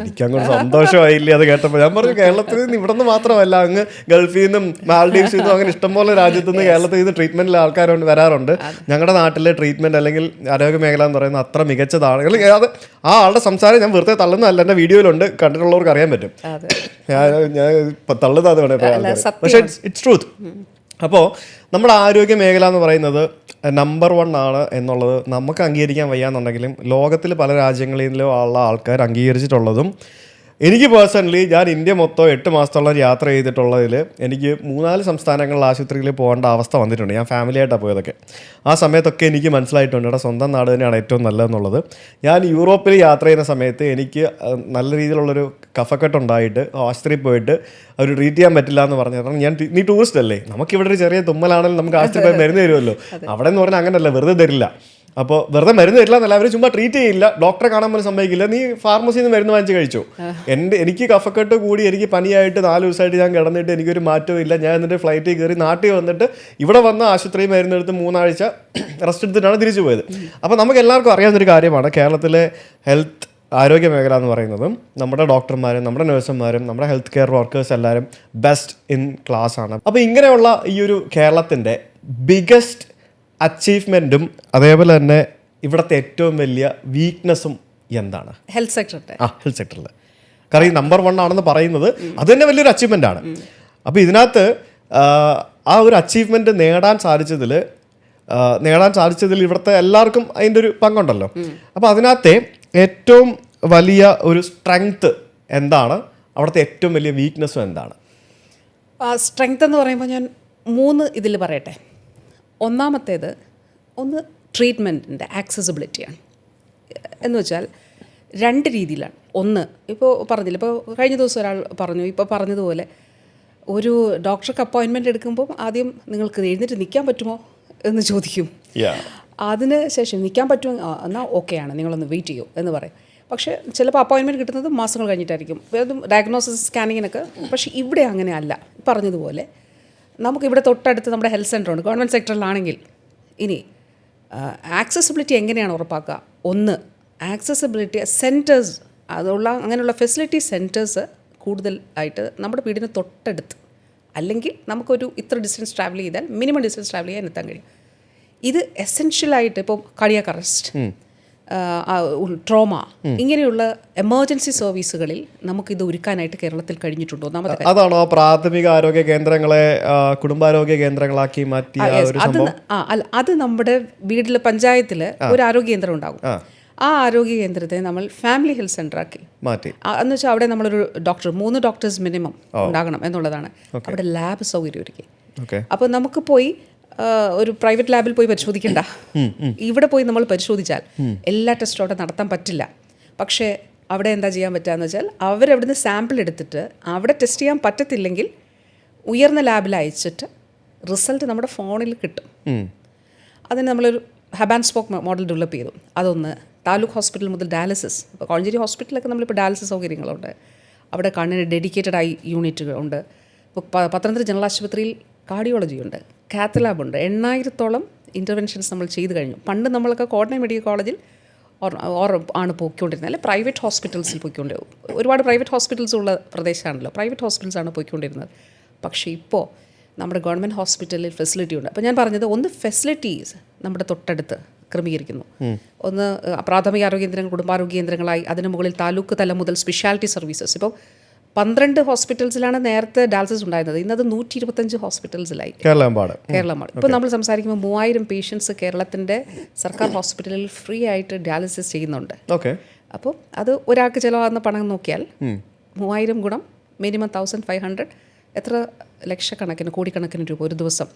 എനിക്കങ്ങോട്ട് സന്തോഷമായില്ലേ അത് കേട്ടപ്പോൾ. ഞാൻ പറഞ്ഞു, കേരളത്തിൽ നിന്ന് ഇവിടെ നിന്ന് മാത്രമല്ല, അങ്ങ് ഗൾഫിൽ നിന്നും മാൽഡീവ്സിൽ നിന്നും അങ്ങനെ ഇഷ്ടംപോലെ രാജ്യത്തു നിന്ന് കേരളത്തിൽ നിന്ന് ട്രീറ്റ്മെന്റിൽ ആൾക്കാർ വരാറുണ്ട്. ഞങ്ങളുടെ നാട്ടിലെ ട്രീറ്റ്മെന്റ് അല്ലെങ്കിൽ ആരോഗ്യ മേഖല എന്ന് പറയുന്നത് അത്ര മികച്ചതാണ്. അത് ആ ആളുടെ സംസാരം ഞാൻ വെറുതെ തള്ളുന്നതല്ല, എൻ്റെ വീഡിയോയിലുണ്ട്, കണ്ടിട്ടുള്ളവർക്ക് അറിയാൻ പറ്റും. ഞാൻ തള്ളുന്നത് പക്ഷേ ഇറ്റ്സ് ട്രൂത്ത്. അപ്പോൾ നമ്മുടെ ആരോഗ്യ മേഖല എന്ന് പറയുന്നത് നമ്പർ 1 ആണ് എന്നുള്ളത് നമുക്ക് അംഗീകരിക്കാൻ വയ്യാന്നുണ്ടെങ്കിലും ലോകത്തിൽ പല രാജ്യങ്ങളിലും ഉള്ള ആൾക്കാർ അംഗീകരിച്ചിട്ടുള്ളതും എനിക്ക് പേഴ്സണലി ഞാൻ ഇന്ത്യ മൊത്തം 8 മാസത്തോളം യാത്ര ചെയ്തിട്ടുള്ളതിൽ എനിക്ക് 3-4 സംസ്ഥാനങ്ങളിൽ ആശുപത്രിയിൽ പോകേണ്ട അവസ്ഥ വന്നിട്ടുണ്ട്. ഞാൻ ഫാമിലിയായിട്ടാണ് പോയതൊക്കെ. ആ സമയത്തൊക്കെ എനിക്ക് മനസ്സിലായിട്ടുണ്ട് ഇവിടെ സ്വന്തം നാട് തന്നെയാണ് ഏറ്റവും നല്ലതെന്നുള്ളത്. ഞാൻ യൂറോപ്പിൽ യാത്ര ചെയ്യുന്ന സമയത്ത് എനിക്ക് നല്ല രീതിയിലുള്ളൊരു കഫക്കെട്ടുണ്ടായിട്ട് ആശുപത്രിയിൽ പോയിട്ട് അവർ ട്രീറ്റ് ചെയ്യാൻ പറ്റില്ല എന്ന് പറഞ്ഞു. കാരണം നീ ടൂറിസ്റ്റ് അല്ലേ, നമുക്കിവിടെ ഒരു ചെറിയ തുമ്മലാണെങ്കിൽ നമുക്ക് ആശുപത്രി പോയി മരുന്ന് തരുമല്ലോ. അവിടെ എന്ന് പറഞ്ഞാൽ അങ്ങനെയല്ല, വെറുതെ തരില്ല. അപ്പോൾ വെറുതെ മരുന്ന് തരില്ല എന്നല്ല, അവർ ചുമ്മാ ട്രീറ്റ് ചെയ്യില്ല, ഡോക്ടറെ കാണാൻ പോലും സമ്മതിക്കില്ല. നീ ഫാർമസിയിൽ നിന്ന് മരുന്ന് വാങ്ങിച്ച് കഴിച്ചു. എനിക്ക് കഫക്കെട്ട് കൂടി എനിക്ക് പനിയായിട്ട് 4 ദിവസമായിട്ട് ഞാൻ കിടന്നിട്ട് എനിക്കൊരു മാറ്റവും ഇല്ല. ഞാൻ എന്നിട്ട് ഫ്ലൈറ്റിൽ കയറി നാട്ടിൽ വന്നിട്ട് ഇവിടെ വന്ന് ആശുപത്രിയിൽ മരുന്നെടുത്ത് 3 ആഴ്ച റെസ്റ്റ് എടുത്തിട്ടാണ് തിരിച്ചു പോയത്. അപ്പോൾ നമുക്ക് എല്ലാവർക്കും അറിയാവുന്നൊരു കാര്യമാണ് കേരളത്തിലെ ആരോഗ്യ മേഖല എന്ന് പറയുന്നതും നമ്മുടെ ഡോക്ടർമാരും നമ്മുടെ നഴ്സുമാരും നമ്മുടെ ഹെൽത്ത് കെയർ വർക്കേഴ്സ് എല്ലാവരും ബെസ്റ്റ് ഇൻ ക്ലാസ് ആണ്. അപ്പോൾ ഇങ്ങനെയുള്ള ഈ ഒരു കേരളത്തിൻ്റെ ബിഗസ്റ്റ് അച്ചീവ്മെൻറ്റും അതേപോലെ തന്നെ ഇവിടുത്തെ ഏറ്റവും വലിയ വീക്ക്നെസ്സും എന്താണ്? ഹെൽത്ത് സെക്ടറിൽ കാരണം നമ്പർ 1 ആണെന്ന് പറയുന്നത് അത് തന്നെ വലിയൊരു അച്ചീവ്മെൻ്റ് ആണ്. അപ്പോൾ ഇതിനകത്ത് ആ ഒരു അച്ചീവ്മെൻറ്റ് നേടാൻ സാധിച്ചതിൽ ഇവിടുത്തെ എല്ലാവർക്കും അതിൻ്റെ ഒരു പങ്കുണ്ടല്ലോ. അപ്പോൾ അതിനകത്തെ ഏറ്റവും വലിയ ഒരു സ്ട്രെങ്ത് എന്താണ്? അവിടുത്തെ ഏറ്റവും വലിയ വീക്ക്നെസ്സും എന്താണ്? സ്ട്രെങ്ത് എന്ന് പറയുമ്പോൾ ഞാൻ 3 ഇതിൽ പറയട്ടെ. ഒന്നാമത്തേത് ട്രീറ്റ്മെൻറ്റിൻ്റെ ആക്സസിബിലിറ്റിയാണ്. എന്ന് വെച്ചാൽ 2 രീതിയിലാണ്. ഒന്ന്, ഇപ്പോൾ പറഞ്ഞില്ല, ഇപ്പോൾ കഴിഞ്ഞ ദിവസം ഒരാൾ പറഞ്ഞു, ഇപ്പോൾ പറഞ്ഞതുപോലെ ഒരു ഡോക്ടർക്ക് അപ്പോയിൻമെൻ്റ് എടുക്കുമ്പോൾ ആദ്യം നിങ്ങൾക്ക് എഴുന്നേറ്റ് നിൽക്കാൻ പറ്റുമോ എന്ന് ചോദിക്കും. അതിന് ശേഷം നിൽക്കാൻ പറ്റുമോ, എന്നാൽ ഓക്കെയാണ്, നിങ്ങളൊന്ന് വെയിറ്റ് ചെയ്യൂ എന്ന് പറയും. പക്ഷേ ചിലപ്പോൾ അപ്പോയിൻമെൻറ്റ് കിട്ടുന്നത് മാസങ്ങൾ കഴിഞ്ഞിട്ടായിരിക്കും, അതും ഡയഗ്നോസിസ് സ്കാനിങ്ങിനൊക്കെ. പക്ഷേ ഇവിടെ അങ്ങനെ അല്ല. പറഞ്ഞതുപോലെ നമുക്കിവിടെ തൊട്ടടുത്ത് നമ്മുടെ ഹെൽത്ത് സെൻ്ററുണ്ട്, ഗവൺമെൻറ് സെക്ടറിലാണെങ്കിൽ. ഇനി ആക്സസിബിലിറ്റി എങ്ങനെയാണ് ഉറപ്പാക്കുക? ഒന്ന്, ആക്സസിബിലിറ്റി സെൻറ്റേഴ്സ്, അങ്ങനെയുള്ള ഫെസിലിറ്റി സെൻറ്റേഴ്സ് കൂടുതൽ ആയിട്ട് നമ്മുടെ വീടിന് തൊട്ടടുത്ത്, അല്ലെങ്കിൽ നമുക്കൊരു ഇത്ര ഡിസ്റ്റൻസ് ട്രാവൽ ചെയ്താൽ മിനിമം ഡിസ്റ്റൻസ് ട്രാവൽ ചെയ്യാൻ എത്താൻ കഴിയും. ഇത് എസെൻഷ്യലായിട്ട് ഇപ്പോൾ കാർഡിയാക് അറസ്റ്റ്, ട്രോമ, ഇങ്ങനെയുള്ള എമർജൻസി സർവീസുകളിൽ നമുക്കിത് ഒരുക്കാനായിട്ട് കേരളത്തിൽ കഴിഞ്ഞിട്ടുണ്ടോ? അതാണോ പ്രാഥമിക ആരോഗ്യ കേന്ദ്രങ്ങളെ കുടുംബാരോഗ്യ കേന്ദ്രങ്ങളാക്കി മാറ്റിയ ഒരു സംഭവം? അത് നമ്മുടെ വീട്ടിലെ പഞ്ചായത്തിൽ ഒരു ആരോഗ്യ കേന്ദ്രം ഉണ്ടാകും. ആ ആരോഗ്യ കേന്ദ്രത്തെ നമ്മൾ ഫാമിലി ഹെൽത്ത് സെൻ്റർ ആക്കി മാറ്റി. എന്ന് വെച്ചാൽ അവിടെ നമ്മളൊരു 3 ഡോക്ടേഴ്സ് മിനിമം ഉണ്ടാകണം എന്നുള്ളതാണ്. അവിടെ ലാബ് സൗകര്യം ഒരുക്കി. അപ്പോൾ നമുക്ക് പോയി ഒരു പ്രൈവറ്റ് ലാബിൽ പോയി പരിശോധിക്കണ്ട, ഇവിടെ പോയി നമ്മൾ പരിശോധിച്ചാൽ എല്ലാ ടെസ്റ്റും അവിടെ നടത്താൻ പറ്റില്ല. പക്ഷേ അവിടെ എന്താ ചെയ്യാൻ പറ്റുകയെന്ന് വെച്ചാൽ അവരവിടുന്ന് സാമ്പിൾ എടുത്തിട്ട് അവിടെ ടെസ്റ്റ് ചെയ്യാൻ പറ്റത്തില്ലെങ്കിൽ ഉയർന്ന ലാബിൽ അയച്ചിട്ട് റിസൾട്ട് നമ്മുടെ ഫോണിൽ കിട്ടും. അതിന് നമ്മളൊരു hub and spoke model develop ചെയ്തു. അതൊന്ന്. താലൂക്ക് ഹോസ്പിറ്റൽ മുതൽ ഡയാലിസിസ്, ഇപ്പോൾ കോഴഞ്ചേരി ഹോസ്പിറ്റലൊക്കെ നമ്മളിപ്പോൾ ഡയാലിസിസ് സൗകര്യങ്ങളുണ്ട്. അവിടെ കണ്ണിന് ഡെഡിക്കേറ്റഡ് ആയി യൂണിറ്റുകൾ ഉണ്ട്. ഇപ്പോൾ പത്തനംതിട്ട ജനറൽ ആശുപത്രിയിൽ കാർഡിയോളജി ഉണ്ട്, കാത്ത് ലാബുണ്ട്, 8,000-ഓളം ഇൻ്റർവെൻഷൻസ് നമ്മൾ ചെയ്ത് കഴിഞ്ഞു. പണ്ട് നമ്മളൊക്കെ കോട്ടയം മെഡിക്കൽ കോളേജിൽ ആണ് പോയിക്കൊണ്ടിരുന്നത്, അല്ലെ പ്രൈവറ്റ് ഹോസ്പിറ്റൽസിൽ പോയിക്കൊണ്ടിരുന്നത്. ഒരുപാട് പ്രൈവറ്റ് ഹോസ്പിറ്റൽസ് ഉള്ള പ്രദേശമാണല്ലോ, പ്രൈവറ്റ് ഹോസ്പിറ്റൽസാണ് പോയിക്കൊണ്ടിരുന്നത്. പക്ഷേ ഇപ്പോൾ നമ്മുടെ ഗവൺമെൻറ് ഹോസ്പിറ്റലിൽ ഫെസിലിറ്റി ഉണ്ട്. അപ്പോൾ ഞാൻ പറഞ്ഞത്, ഒന്ന് ഫെസിലിറ്റീസ് നമ്മുടെ തൊട്ടടുത്ത് ക്രമീകരിക്കുന്നു. ഒന്ന് പ്രാഥമിക ആരോഗ്യ കേന്ദ്രങ്ങൾ, കുടുംബാരോഗ്യ കേന്ദ്രങ്ങളായി, അതിന് മുകളിൽ താലൂക്ക് തലം മുതൽ സ്പെഷ്യാലിറ്റി സർവീസസ്. ഇപ്പോൾ 12 ഹോസ്പിറ്റൽസിലാണ് നേരത്തെ ഡയാലിസിസ് ഉണ്ടായിരുന്നത്, ഇന്നത് 125 ഹോസ്പിറ്റൽസിലായി കേരളമാണ്. ഇപ്പോൾ നമ്മൾ സംസാരിക്കുമ്പോൾ 3000 പേഷ്യൻസ് കേരളത്തിൻ്റെ സർക്കാർ ഹോസ്പിറ്റലിൽ ഫ്രീ ആയിട്ട് ഡയാലിസിസ് ചെയ്യുന്നുണ്ട്. അപ്പോൾ അത് ഒരാൾക്ക് ചിലവാകുന്ന പണം നോക്കിയാൽ 3000 ഗുണം മിനിമം 1,500, എത്ര ലക്ഷക്കണക്കിന് കോടിക്കണക്കിന് രൂപ ഒരു ദിവസം.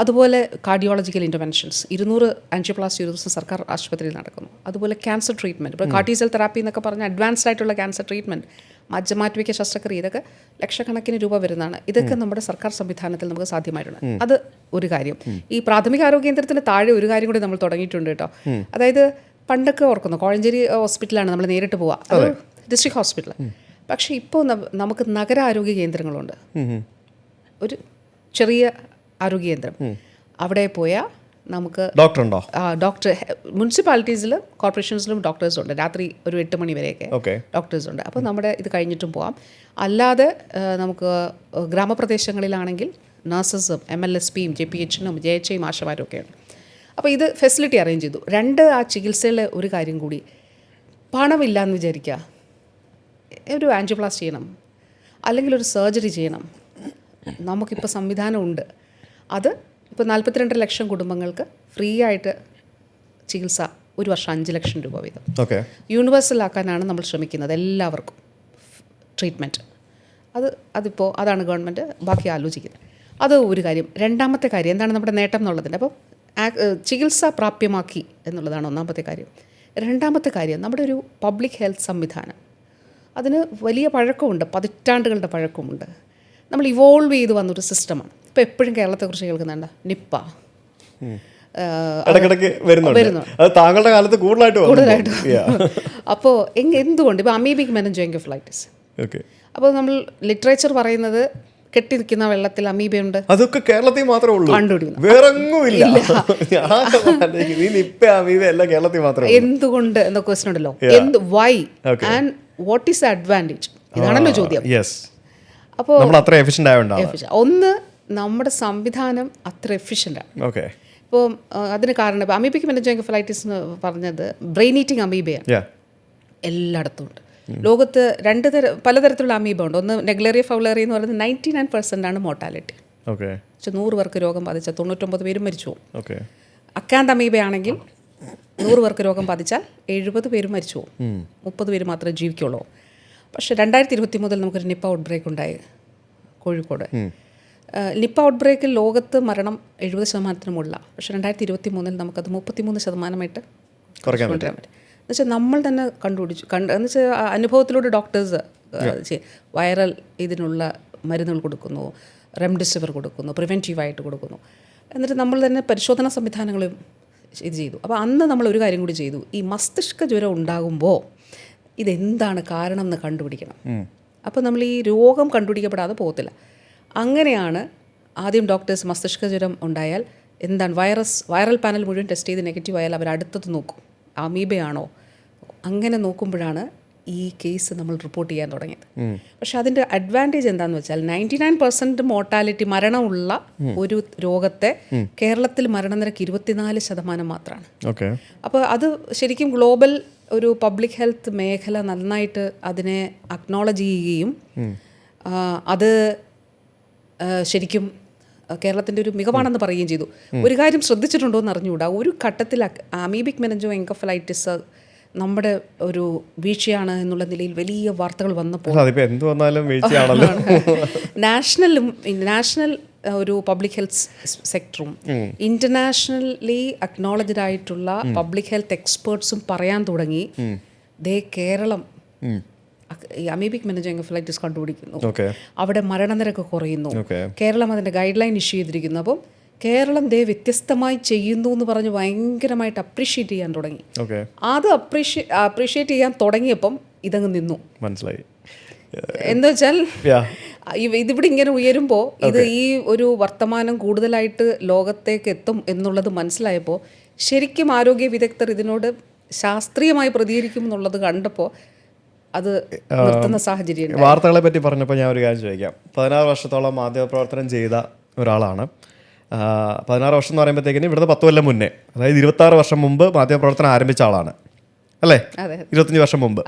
അതുപോലെ കാർഡിയോളജിക്കൽ ഇൻ്റർവെൻഷൻസ് 200 ആൻജിയോപ്ലാസ്റ്റി ഒരു ദിവസം സർക്കാർ ആശുപത്രിയിൽ നടക്കുന്നു. അതുപോലെ ക്യാൻസർ ട്രീറ്റ്മെൻറ്റ്, ഇപ്പോൾ കാർട്ടിസെൽ തെറാപ്പി എന്നൊക്കെ പറഞ്ഞ അഡ്വാൻസ്ഡ് ആയിട്ടുള്ള ക്യാൻസർ ട്രീറ്റ്മെൻറ്റ്, മാറ്റിവയ്ക്ക ശസ്ത്രക്രിയ, ഇതൊക്കെ ലക്ഷക്കണക്കിന് രൂപ വരുന്നതാണ്. ഇതൊക്കെ നമ്മുടെ സർക്കാർ സംവിധാനത്തിൽ നമുക്ക് സാധ്യമായിട്ടുണ്ട്. അത് ഒരു കാര്യം. ഈ പ്രാഥമിക ആരോഗ്യ കേന്ദ്രത്തിന് താഴെ ഒരു കാര്യം കൂടി നമ്മൾ തുടങ്ങിയിട്ടുണ്ട് കേട്ടോ. അതായത് പണ്ടൊക്കെ ഓർക്കുന്നു, കോഴഞ്ചേരി ഹോസ്പിറ്റലാണ് നമ്മൾ നേരിട്ട് പോവുക, അത് ഡിസ്ട്രിക്ട് ഹോസ്പിറ്റൽ. പക്ഷേ ഇപ്പോൾ നമുക്ക് നഗര ആരോഗ്യ കേന്ദ്രങ്ങളുണ്ട്. ഒരു ചെറിയ ആരോഗ്യ കേന്ദ്രം, അവിടെ പോയാൽ നമുക്ക് ഡോക്ടറുണ്ടോ? ഡോക്ടർ മുനിസിപ്പാലിറ്റീസിലും കോർപ്പറേഷൻസിലും ഡോക്ടേഴ്സ് ഉണ്ട്. രാത്രി ഒരു 8 മണി വരെയൊക്കെ ഡോക്ടേഴ്സ് ഉണ്ട്. അപ്പോൾ നമ്മുടെ ഇത് കഴിഞ്ഞിട്ടും പോവാം. അല്ലാതെ നമുക്ക് ഗ്രാമപ്രദേശങ്ങളിലാണെങ്കിൽ നഴ്സസും MLSPയും JPHനും JHIയും ആശമാരും ഒക്കെയുണ്ട്. അപ്പോൾ ഇത് ഫെസിലിറ്റി അറേഞ്ച് ചെയ്തു. 2, ആ ചികിത്സയിലെ ഒരു കാര്യം കൂടി, പണമില്ല എന്ന് വിചാരിക്കുക, ഒരു ആൻജിയോപ്ലാസ്റ്റി ചെയ്യണം അല്ലെങ്കിൽ ഒരു സർജറി ചെയ്യണം, നമുക്കിപ്പോൾ സംവിധാനമുണ്ട്. അത് ഇപ്പോൾ 42 ലക്ഷം കുടുംബങ്ങൾക്ക് ഫ്രീ ആയിട്ട് ചികിത്സ, ഒരു വർഷം 5 ലക്ഷം രൂപ വീതം യൂണിവേഴ്സലാക്കാനാണ് നമ്മൾ ശ്രമിക്കുന്നത്, എല്ലാവർക്കും ട്രീറ്റ്മെൻറ്റ്. അതിപ്പോൾ അതാണ് ഗവൺമെൻറ് ബാക്കി ആലോചിക്കുന്നത്. അത് ഒരു കാര്യം. രണ്ടാമത്തെ കാര്യം എന്താണ് നമ്മുടെ നേട്ടം എന്നുള്ളതിൻ്റെ, അപ്പോൾ ചികിത്സ പ്രാപ്യമാക്കി എന്നുള്ളതാണ് ഒന്നാമത്തെ കാര്യം. രണ്ടാമത്തെ കാര്യം, നമ്മുടെ ഒരു പബ്ലിക് ഹെൽത്ത് സംവിധാനം, അതിന് വലിയ പഴക്കമുണ്ട്, പതിറ്റാണ്ടുകളുടെ പഴക്കമുണ്ട്. നമ്മൾ ഇവോൾവ് ചെയ്ത് വന്നൊരു സിസ്റ്റമാണ്. ഇപ്പോൾ എപ്പോഴും കേരളത്തെക്കുറിച്ച് കേൾക്കുന്നുണ്ട്, നിപ്പ വരുന്നുണ്ട്. താങ്കളുടെ കാലത്ത് കൂടുതലായിട്ട്. അപ്പോൾ എന്തുകൊണ്ട് ഇപ്പോൾ അമീബിക് മെനിഞ്ചോഎൻകെഫലൈറ്റിസ്, അപ്പോൾ നമ്മൾ ലിറ്ററേച്ചർ പറയുന്നത് കെട്ടി നിൽക്കുന്ന വെള്ളത്തിൽ അമീബയുണ്ട്, അതൊക്കെ കേരളത്തിൽ മാത്രമേ ഉള്ളൂ, എന്തുകൊണ്ട് എന്ന ക്വസ്റ്റൻ ഉണ്ടല്ലോ, why and what is advantage, ഇതാണല്ലോ ചോദ്യം. അപ്പോൾ ഒന്ന്, നമ്മുടെ സംവിധാനം അത്ര എഫിഷ്യൻ്റാണ്. ഇപ്പോൾ അതിന് കാരണം, ഇപ്പോൾ അമീബിക് മെനിഞ്ചോഎൻകെഫലൈറ്റിസ് എന്ന് പറഞ്ഞത് ബ്രെയിൻ ഈറ്റിംഗ് അമീബയാണ്, എല്ലായിടത്തും ഉണ്ട്. ലോകത്ത് പലതരത്തിലുള്ള അമീബ ഉണ്ട്. ഒന്ന് നെഗ്ലേറിയ ഫൗളറി എന്ന് പറയുന്നത് 99% മോർട്ടാലിറ്റി. 100 പേർക്ക് രോഗം ബാധിച്ചാൽ 99 പേരും മരിച്ചു പോകും. അക്കാന്ത് അമീബയാണെങ്കിൽ 100 പേർക്ക് രോഗം ബാധിച്ചാൽ 70 പേരും മരിച്ചു പോകും, 30 പേര് മാത്രമേ ജീവിക്കുള്ളൂ. പക്ഷേ 2020 മുതൽ നമുക്കൊരു നിപ്പ ഔട്ട് ബ്രേക്ക് ഉണ്ടായി കോഴിക്കോട്. നിപ്പ ഔട്ട് ബ്രേക്കിൽ ലോകത്ത് മരണം 70% മുകളിലാണ്. പക്ഷേ 2023 നമുക്കത് 33% കുറയ്ക്കാൻ പറ്റും. എന്നുവെച്ചാൽ നമ്മൾ തന്നെ എന്നുവെച്ചാൽ അനുഭവത്തിലൂടെ ഡോക്ടേഴ്സ് വൈറൽ ഇതിനുള്ള മരുന്നുകൾ കൊടുക്കുന്നു, റെംഡെസിവിർ കൊടുക്കുന്നു, പ്രിവെൻറ്റീവായിട്ട് കൊടുക്കുന്നു. എന്നിട്ട് നമ്മൾ തന്നെ പരിശോധനാ സംവിധാനങ്ങളും ഇത് ചെയ്തു. അപ്പോൾ അന്ന് നമ്മൾ ഒരു കാര്യം കൂടി ചെയ്തു, ഈ മസ്തിഷ്ക ജ്വരം ഉണ്ടാകുമ്പോൾ ഇതെന്താണ് കാരണം എന്ന് കണ്ടുപിടിക്കണം. അപ്പോൾ നമ്മൾ ഈ രോഗം കണ്ടുപിടിക്കപ്പെടാതെ പോകത്തില്ല. അങ്ങനെയാണ് ആദ്യം ഡോക്ടേഴ്സ് മസ്തിഷ്ക ജ്വരം ഉണ്ടായാൽ എന്താണ് വൈറൽ പാനൽ മുഴുവൻ ടെസ്റ്റ് ചെയ്ത് നെഗറ്റീവ് ആയാൽ അവർ അടുത്തത് നോക്കും, അമീബയാണോ. അങ്ങനെ നോക്കുമ്പോഴാണ് ഈ കേസ് നമ്മൾ റിപ്പോർട്ട് ചെയ്യാൻ തുടങ്ങിയത്. പക്ഷെ അതിൻ്റെ അഡ്വാൻറ്റേജ് എന്താണെന്ന് വെച്ചാൽ 99% മോർട്ടാലിറ്റി മരണമുള്ള ഒരു രോഗത്തെ കേരളത്തിൽ മരണനിരക്ക് 24% മാത്രമാണ്. അപ്പോൾ അത് ശരിക്കും ഗ്ലോബൽ ഒരു പബ്ലിക് ഹെൽത്ത് മേഖല നന്നായിട്ട് അതിനെ അക്നോളജ് ചെയ്യുകയും അത് ശരിക്കും കേരളത്തിൻ്റെ ഒരു മികവാണെന്ന് പറയുകയും ചെയ്തു. ഒരു കാര്യം ശ്രദ്ധിച്ചിട്ടുണ്ടോ എന്ന് അറിഞ്ഞുകൂടാ, ഒരു ഘട്ടത്തിൽ അമീബിക് മെനിഞ്ചോഎൻകെഫലൈറ്റിസ് നമ്മുടെ ഒരു വീഴ്ചയാണ് എന്നുള്ള നിലയിൽ വലിയ വാർത്തകൾ വന്നപ്പോൾ നാഷണൽ ഒരു പബ്ലിക് ഹെൽത്ത് സെക്ടറും ഇന്റർനാഷണലി അക്നോളജ്ഡ് ആയിട്ടുള്ള പബ്ലിക് ഹെൽത്ത് എക്സ്പേർട്സും പറയാൻ തുടങ്ങി, കേരളം ഈ അമീബിക് മെനിഞ്ചോഎൻകെഫലൈറ്റിസ് കണ്ടുപിടിക്കുന്നു, അവിടെ മരണനിരക്ക് കുറയുന്നു, കേരളം അതിൻ്റെ ഗൈഡ് ലൈൻ ഇഷ്യൂ ചെയ്തിരിക്കുന്നു. അപ്പം കേരളം വ്യത്യസ്തമായി ചെയ്യുന്നു എന്ന് പറഞ്ഞ് ഭയങ്കരമായിട്ട് അപ്രീഷിയേറ്റ് ചെയ്യാൻ തുടങ്ങി. അത് അപ്രീഷിയേറ്റ് ചെയ്യാൻ തുടങ്ങിയപ്പം ഇതങ്ങ് നിന്നു. മനസ്സിലായി. എന്താ വെച്ചാൽ ഇതിവിടെ ഇങ്ങനെ ഉയരുമ്പോൾ ഇത് ഈ ഒരു വർത്തമാനം കൂടുതലായിട്ട് ലോകത്തേക്ക് എത്തും എന്നുള്ളത് മനസ്സിലായപ്പോൾ ശരിക്കും ആരോഗ്യ വിദഗ്ധർ ഇതിനോട് ശാസ്ത്രീയമായി പ്രതികരിക്കും എന്നുള്ളത് കണ്ടപ്പോൾ അത് നിർത്തുന്ന സാഹചര്യം. വാർത്തകളെ പറ്റി പറഞ്ഞപ്പോൾ ഞാൻ ഒരു കാര്യം ചോദിക്കാം. 16 വർഷത്തോളം മാധ്യമപ്രവർത്തനം ചെയ്ത ഒരാളാണ്. 16 വർഷം എന്ന് പറയുമ്പോഴത്തേക്കിന് ഇവിടുന്ന് 10 കൊല്ലം മുന്നേ, അതായത് 26 വർഷം മുമ്പ് മാധ്യമപ്രവർത്തനം ആരംഭിച്ച ആളാണ് അല്ലേ? 25 വർഷം മുമ്പ്.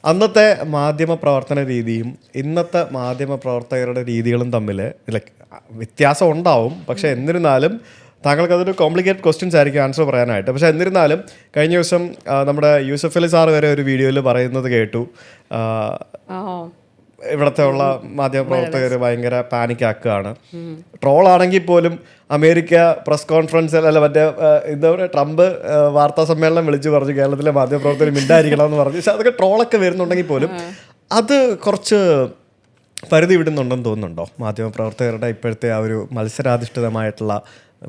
അന്നത്തെ മാധ്യമ പ്രവർത്തന രീതിയും ഇന്നത്തെ മാധ്യമ പ്രവർത്തകരുടെ രീതികളും തമ്മിൽ ലൈക്ക് വ്യത്യാസം ഉണ്ടാവും. പക്ഷേ എന്നിരുന്നാലും താങ്കൾക്കതൊരു കോംപ്ലിക്കേറ്റഡ് ക്വസ്റ്റ്യൻസ് ആയിരിക്കും ആൻസർ പറയാനായിട്ട്. പക്ഷേ എന്നിരുന്നാലും കഴിഞ്ഞ ദിവസം നമ്മുടെ യൂസഫ് അലി സാർ വരെ ഒരു വീഡിയോയിൽ പറയുന്നത് കേട്ടു, ഇവിടുത്തെ ഉള്ള മാധ്യമപ്രവർത്തകർ ഭയങ്കര പാനിക് ആക്കുകയാണ്. ട്രോളാണെങ്കിൽ പോലും അമേരിക്ക പ്രസ് കോൺഫറൻസിൽ അല്ല മറ്റേ എന്താ പറയുക, ട്രംപ് വാർത്താ സമ്മേളനം വിളിച്ചു പറഞ്ഞു കേരളത്തിലെ മാധ്യമപ്രവർത്തകർ മിണ്ടായിരിക്കണം എന്ന് പറഞ്ഞു. പക്ഷെ അതൊക്കെ ട്രോളൊക്കെ വരുന്നുണ്ടെങ്കിൽ പോലും അത് കുറച്ച് പരിധി വിടുന്നുണ്ടെന്ന് തോന്നുന്നുണ്ടോ മാധ്യമപ്രവർത്തകരുടെ ഇപ്പോഴത്തെ ആ ഒരു മത്സരാധിഷ്ഠിതമായിട്ടുള്ള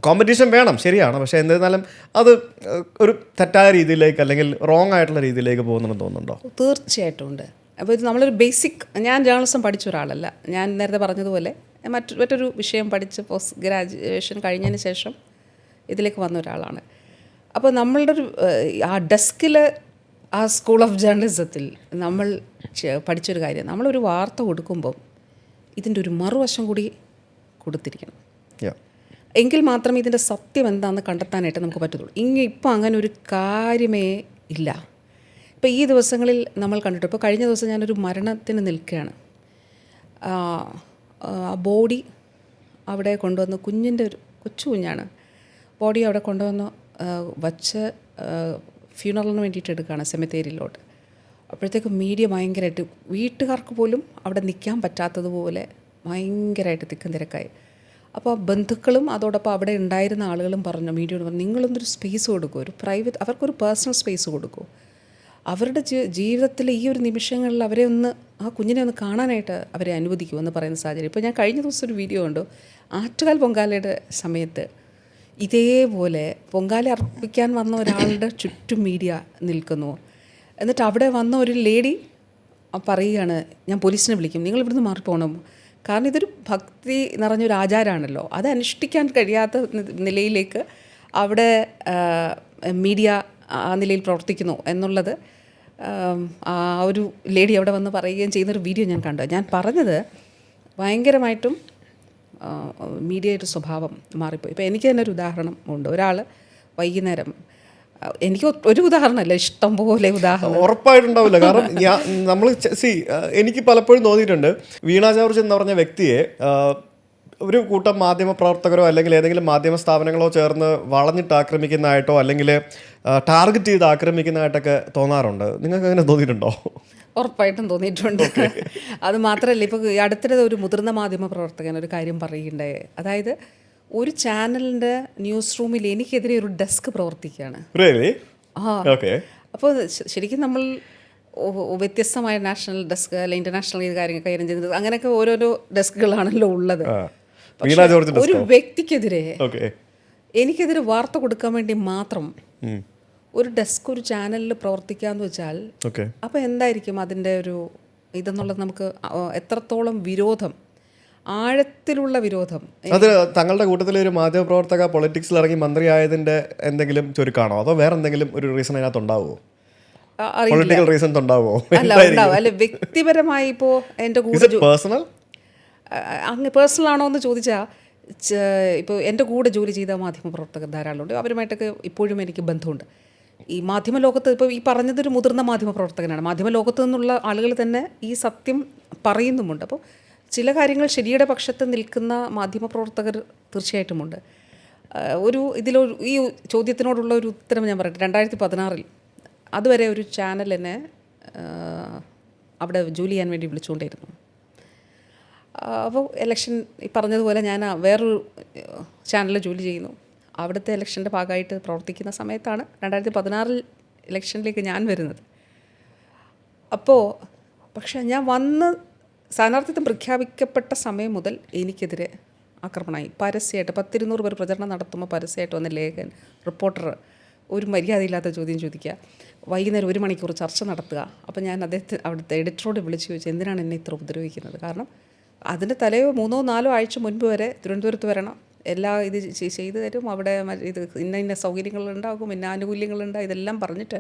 കോമ്പറ്റീഷൻ വേണം, ശരിയാണ്. പക്ഷേ എന്നിരുന്നാലും അത് ഒരു തെറ്റായ രീതിയിലേക്ക് അല്ലെങ്കിൽ റോങ് ആയിട്ടുള്ള രീതിയിലേക്ക് പോകുന്നുണ്ടെന്ന് തോന്നുന്നുണ്ടോ? തീർച്ചയായിട്ടും ഉണ്ട്. അപ്പോൾ ഇത് നമ്മളൊരു ബേസിക്, ഞാൻ ജേർണലിസം പഠിച്ച ഒരാളല്ല. ഞാൻ നേരത്തെ പറഞ്ഞതുപോലെ മറ്റൊരു വിഷയം പഠിച്ച് പോസ്റ്റ് ഗ്രാജുവേഷൻ കഴിഞ്ഞതിന് ശേഷം ഇതിലേക്ക് വന്ന ഒരാളാണ്. അപ്പോൾ നമ്മളുടെ ഒരു ആ ഡെസ്കിൽ ആ സ്കൂൾ ഓഫ് ജേർണലിസത്തിൽ നമ്മൾ പഠിച്ചൊരു കാര്യം, നമ്മളൊരു വാർത്ത കൊടുക്കുമ്പം ഇതിൻ്റെ ഒരു മറുവശം കൂടി കൊടുത്തിരിക്കണം. എങ്കിൽ മാത്രമേ ഇതിൻ്റെ സത്യം എന്താണെന്ന് കണ്ടെത്താനായിട്ട് നമുക്ക് പറ്റത്തുള്ളൂ. ഇപ്പോൾ അങ്ങനെ ഒരു കാര്യമേ ഇല്ല. ഇപ്പോൾ ഈ ദിവസങ്ങളിൽ നമ്മൾ കണ്ടിട്ട്, ഇപ്പോൾ കഴിഞ്ഞ ദിവസം ഞാനൊരു മരണത്തിന് നിൽക്കുകയാണ്. ആ ബോഡി അവിടെ കൊണ്ടുവന്ന്, കുഞ്ഞിൻ്റെ ഒരു കൊച്ചു കുഞ്ഞാണ്, ബോഡി അവിടെ കൊണ്ടുവന്ന് വച്ച് ഫ്യൂണറലിന് വേണ്ടിയിട്ട് എടുക്കുകയാണ് സെമിത്തേരിയിലോട്ട്. അപ്പോഴത്തേക്ക് മീഡിയ ഭയങ്കരമായിട്ട്, വീട്ടുകാർക്ക് പോലും അവിടെ നിൽക്കാൻ പറ്റാത്തതുപോലെ ഭയങ്കരമായിട്ട് തിക്കും തിരക്കായി. അപ്പോൾ ബന്ധുക്കളും അതോടൊപ്പം അവിടെ ഉണ്ടായിരുന്ന ആളുകളും പറഞ്ഞു, മീഡിയയോട് പറഞ്ഞു, നിങ്ങളൊന്നൊരു സ്പേസ് കൊടുക്കൂ, ഒരു പ്രൈവറ്റ്, അവർക്കൊരു പേഴ്സണൽ സ്പേസ് കൊടുക്കൂ. അവരുടെ ജീവിതത്തിലെ ഈ ഒരു നിമിഷങ്ങളിൽ അവരെ ഒന്ന്, ആ കുഞ്ഞിനെ ഒന്ന് കാണാനായിട്ട് അവരെ അനുവദിക്കൂ എന്ന് പറയുന്ന സാഹചര്യം. ഇപ്പോൾ ഞാൻ കഴിഞ്ഞ ദിവസം ഒരു വീഡിയോ കണ്ടു, ആറ്റുകാൽ പൊങ്കാലയുടെ സമയത്ത് ഇതേപോലെ പൊങ്കാല അർപ്പിക്കാൻ വന്ന ഒരാളുടെ ചുറ്റും മീഡിയ നിൽക്കുന്നു. എന്നിട്ട് അവിടെ വന്ന ഒരു ലേഡി പറയുകയാണ്, ഞാൻ പോലീസിനെ വിളിക്കും, നിങ്ങൾ ഇവിടുന്ന് മാറിപ്പോകണം, കാരണം ഇതൊരു ഭക്തി നിറഞ്ഞൊരു ആചാരമാണല്ലോ, അത് അനുഷ്ഠിക്കാൻ കഴിയാത്ത നിലയിലേക്ക് അവിടെ മീഡിയ ആ നിലയിൽ പ്രവർത്തിക്കുന്നു എന്നുള്ളത് ആ ഒരു ലേഡി അവിടെ വന്ന് പറയുകയും ചെയ്യുന്നൊരു വീഡിയോ ഞാൻ കണ്ടു. ഞാൻ പറഞ്ഞത് ഭയങ്കരമായിട്ടും മീഡിയയുടെ സ്വഭാവം മാറിപ്പോയി. ഇപ്പോൾ എനിക്ക് തന്നെ ഒരു ഉദാഹരണം ഉണ്ട്. ഒരാൾ വൈകുന്നേരം, എനിക്ക് ഒരു ഉദാഹരണമല്ല, ഇഷ്ടം പോലെ ഉദാഹരണം ഉറപ്പായിട്ടുണ്ടാവില്ല. കാരണം നമ്മൾ എനിക്ക് പലപ്പോഴും തോന്നിയിട്ടുണ്ട്, വീണ ജോർജ് എന്ന് പറഞ്ഞ വ്യക്തിയെ ഒരു കൂട്ടം മാധ്യമ പ്രവർത്തകരോ അല്ലെങ്കിൽ ഏതെങ്കിലും മാധ്യമ സ്ഥാപനങ്ങളോ ചേർന്ന് വളഞ്ഞിട്ട് ആക്രമിക്കുന്നതായിട്ടോ അല്ലെങ്കിൽ ടാർഗറ്റ് ചെയ്ത് ആക്രമിക്കുന്നതായിട്ടൊക്കെ തോന്നാറുണ്ട്. നിങ്ങൾക്ക് അങ്ങനെ തോന്നിയിട്ടുണ്ടോ? ഉറപ്പായിട്ടും തോന്നിയിട്ടുണ്ട്. അത് മാത്രമല്ല, ഇപ്പോൾ അടുത്തിടെ ഒരു മുതിർന്ന മാധ്യമ പ്രവർത്തകൻ ഒരു കാര്യം പറയുകയുണ്ടായി. അതായത് ഒരു ചാനലിൻ്റെ ന്യൂസ് റൂമിൽ എനിക്കെതിരെ ഒരു ഡെസ്ക് പ്രവർത്തിക്കുകയാണ്. അപ്പോൾ ശരിക്കും നമ്മൾ വ്യത്യസ്തമായ നാഷണൽ ഡെസ്ക് അല്ലെ ഇൻ്റർനാഷണൽ കാര്യങ്ങൾ കൈകാര്യം ചെയ്യുന്നത്, അങ്ങനെയൊക്കെ ഓരോരോ ഡെസ്കുകളാണല്ലോ ഉള്ളത്. ഒരു വ്യക്തിക്കെതിരെ എനിക്കെതിരെ വാർത്ത കൊടുക്കാൻ വേണ്ടി മാത്രം ഒരു ഡെസ്ക് ഒരു ചാനലിൽ പ്രവർത്തിക്കാന്ന് വെച്ചാൽ അപ്പോൾ എന്തായിരിക്കും അതിൻ്റെ ഒരു ഇതെന്നുള്ളത് നമുക്ക് എത്രത്തോളം വിരോധം, ആഴത്തിലുള്ള വിരോധം. അത് തങ്ങളുടെ കൂട്ടത്തിലെ ഒരു മാധ്യമപ്രവർത്തക പൊളിറ്റിക്സിൽ ഇറങ്ങി മന്ത്രിയായതിൻ്റെ എന്തെങ്കിലും ചുരുക്കാണോ, അതോ വേറെ എന്തെങ്കിലും ഒരു റീസൺ അതിനകത്ത് ഉണ്ടാവുമോ? പൊളിറ്റിക്കൽ റീസൺ ഉണ്ടാവുമോ? അല്ല, വ്യക്തിപരമായി ഇപ്പോൾ എൻ്റെ കൂടെ അങ്ങ് പേഴ്സണൽ ആണോ എന്ന് ചോദിച്ചാൽ, ഇപ്പോൾ എൻ്റെ കൂടെ ജോലി ചെയ്ത മാധ്യമപ്രവർത്തകർ ധാരാളമുണ്ട്. അവരുമായിട്ടൊക്കെ ഇപ്പോഴും എനിക്ക് ബന്ധമുണ്ട്. ഈ മാധ്യമലോകത്ത് ഇപ്പോൾ ഈ പറഞ്ഞതൊരു മുതിർന്ന മാധ്യമപ്രവർത്തകനാണ്. മാധ്യമലോകത്ത് നിന്നുള്ള ആളുകൾ തന്നെ ഈ സത്യം പറയുന്നുമുണ്ട്. അപ്പോൾ ചില കാര്യങ്ങൾ ശരിയുടെ പക്ഷത്ത് നിൽക്കുന്ന മാധ്യമപ്രവർത്തകർ തീർച്ചയായിട്ടുമുണ്ട്. ഈ ചോദ്യത്തിനോടുള്ള ഒരു ഉത്തരം ഞാൻ പറയട്ടെ. 2016 അതുവരെ ഒരു ചാനൽ എന്നെ അവിടെ ജോലി ചെയ്യാൻ വേണ്ടി വിളിച്ചുകൊണ്ടിരുന്നു. അപ്പോൾ ഇലക്ഷൻ ഈ പറഞ്ഞതുപോലെ ഞാൻ വേറൊരു ചാനലിൽ ജോലി ചെയ്യുന്നു. അവിടുത്തെ ഇലക്ഷൻ്റെ ഭാഗമായിട്ട് പ്രവർത്തിക്കുന്ന സമയത്താണ് 2016 ഇലക്ഷനിലേക്ക് ഞാൻ വരുന്നത്. അപ്പോൾ പക്ഷേ ഞാൻ വന്ന് സ്ഥാനാർത്ഥിത്വം പ്രഖ്യാപിക്കപ്പെട്ട സമയം മുതൽ എനിക്കെതിരെ ആക്രമണമായി. പരസ്യമായിട്ട് 10-200 പേർ പ്രചരണം നടത്തുമ്പോൾ പരസ്യമായിട്ട് വന്ന ലേഖൻ, റിപ്പോർട്ടർ ഒരു മര്യാദയില്ലാത്ത ചോദ്യം ചോദിക്കുക, വൈകുന്നേരം 1 മണിക്കൂർ ചർച്ച നടത്തുക. അപ്പോൾ ഞാൻ അവിടുത്തെ എഡിറ്ററോട് വിളിച്ച് ചോദിച്ചു, എന്തിനാണ് എന്നെ ഇത്ര ഉപദ്രവിക്കുന്നത്? കാരണം അതിന് 3-4 ആഴ്ച മുൻപ് വരെ തിരുവനന്തപുരത്ത് വരണം, എല്ലാ ഇത് ചെയ്തു തരും, അവിടെ ഇത് ഇന്ന സൗകര്യങ്ങളുണ്ടാകും, ഇന്ന ആനുകൂല്യങ്ങളുണ്ട്, ഇതെല്ലാം പറഞ്ഞിട്ട്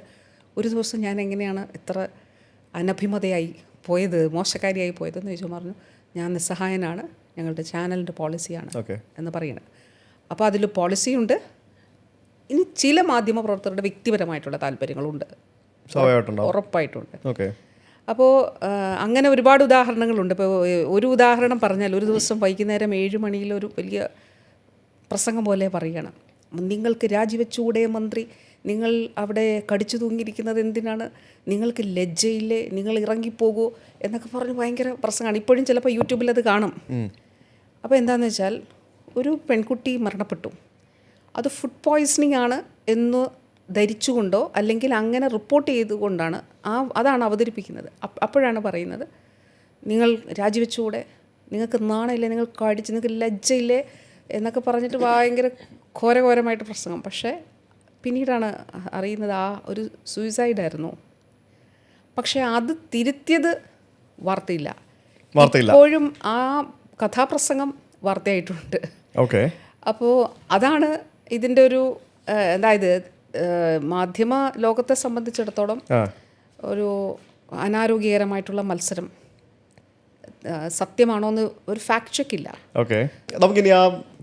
ഒരു ദിവസം ഞാൻ എങ്ങനെയാണ് ഇത്ര അനഭിമതയായി പോയത്, മോശക്കാരിയായി പോയതെന്ന് ചോദിച്ചു. പറഞ്ഞു ഞാൻ നിസ്സഹായനാണ്, ഞങ്ങളുടെ ചാനലിൻ്റെ പോളിസിയാണ് എന്ന് പറയണം. അപ്പോൾ അതിൽ പോളിസിയുണ്ട്, ഇനി ചില മാധ്യമ പ്രവർത്തകരുടെ വ്യക്തിപരമായിട്ടുള്ള താല്പര്യങ്ങളുണ്ട്, ഉറപ്പായിട്ടുണ്ട്. അപ്പോൾ അങ്ങനെ ഒരുപാട് ഉദാഹരണങ്ങളുണ്ട്. ഇപ്പോൾ ഒരു ഉദാഹരണം പറഞ്ഞാൽ, ഒരു ദിവസം വൈകുന്നേരം 7 മണിയിൽ ഒരു വലിയ പ്രസംഗം പോലെ പറയണം, നിങ്ങൾക്ക് രാജിവെച്ചുകൂടെ മന്ത്രി, നിങ്ങൾ അവിടെ കടിച്ചു തൂങ്ങിയിരിക്കുന്നത് എന്തിനാണ്, നിങ്ങൾക്ക് ലജ്ജയില്ലേ, നിങ്ങൾ ഇറങ്ങിപ്പോകൂ എന്നൊക്കെ പറഞ്ഞ് ഭയങ്കര പ്രസംഗമാണ്. ഇപ്പോഴും ചിലപ്പോൾ യൂട്യൂബിൽ അത് കാണും. അപ്പോൾ എന്താണെന്ന് വെച്ചാൽ, ഒരു പെൺകുട്ടി മരണപ്പെട്ടു, അത് ഫുഡ് പോയ്സണിങ് ആണ് എന്ന് ധരിച്ചുകൊണ്ടോ അല്ലെങ്കിൽ അങ്ങനെ റിപ്പോർട്ട് ചെയ്തുകൊണ്ടാണ് അതാണ് അവതരിപ്പിക്കുന്നത്. അപ്പോഴാണ് പറയുന്നത്, നിങ്ങൾ രാജിവെച്ചുകൂടെ, നിങ്ങൾക്ക് നാണമില്ലേ, നിങ്ങൾ കടിച്ച്, നിങ്ങൾക്ക് ലജ്ജയില്ലേ എന്നൊക്കെ പറഞ്ഞിട്ട് ഭയങ്കര ഘോരഘോരമായിട്ട് പ്രസംഗം. പക്ഷേ പിന്നീടാണ് അറിയുന്നത് ആ ഒരു സൂയിസൈഡായിരുന്നു. പക്ഷേ അത് തിരുത്തിയത് വാർത്തയില്ല. ഇപ്പോഴും ആ കഥാപ്രസംഗം വാർത്തയായിട്ടുണ്ട്. അപ്പോൾ അതാണ് ഇതിൻ്റെ ഒരു അതായത് മാധ്യമ ലോകത്തെ സംബന്ധിച്ചിടത്തോളം ഒരു അനാരോഗ്യകരമായിട്ടുള്ള മത്സരം. സത്യമാണോ എന്ന് ഒരു ഫാക്ട് ചെക്ക് ഇല്ല. നമുക്കിനി ആ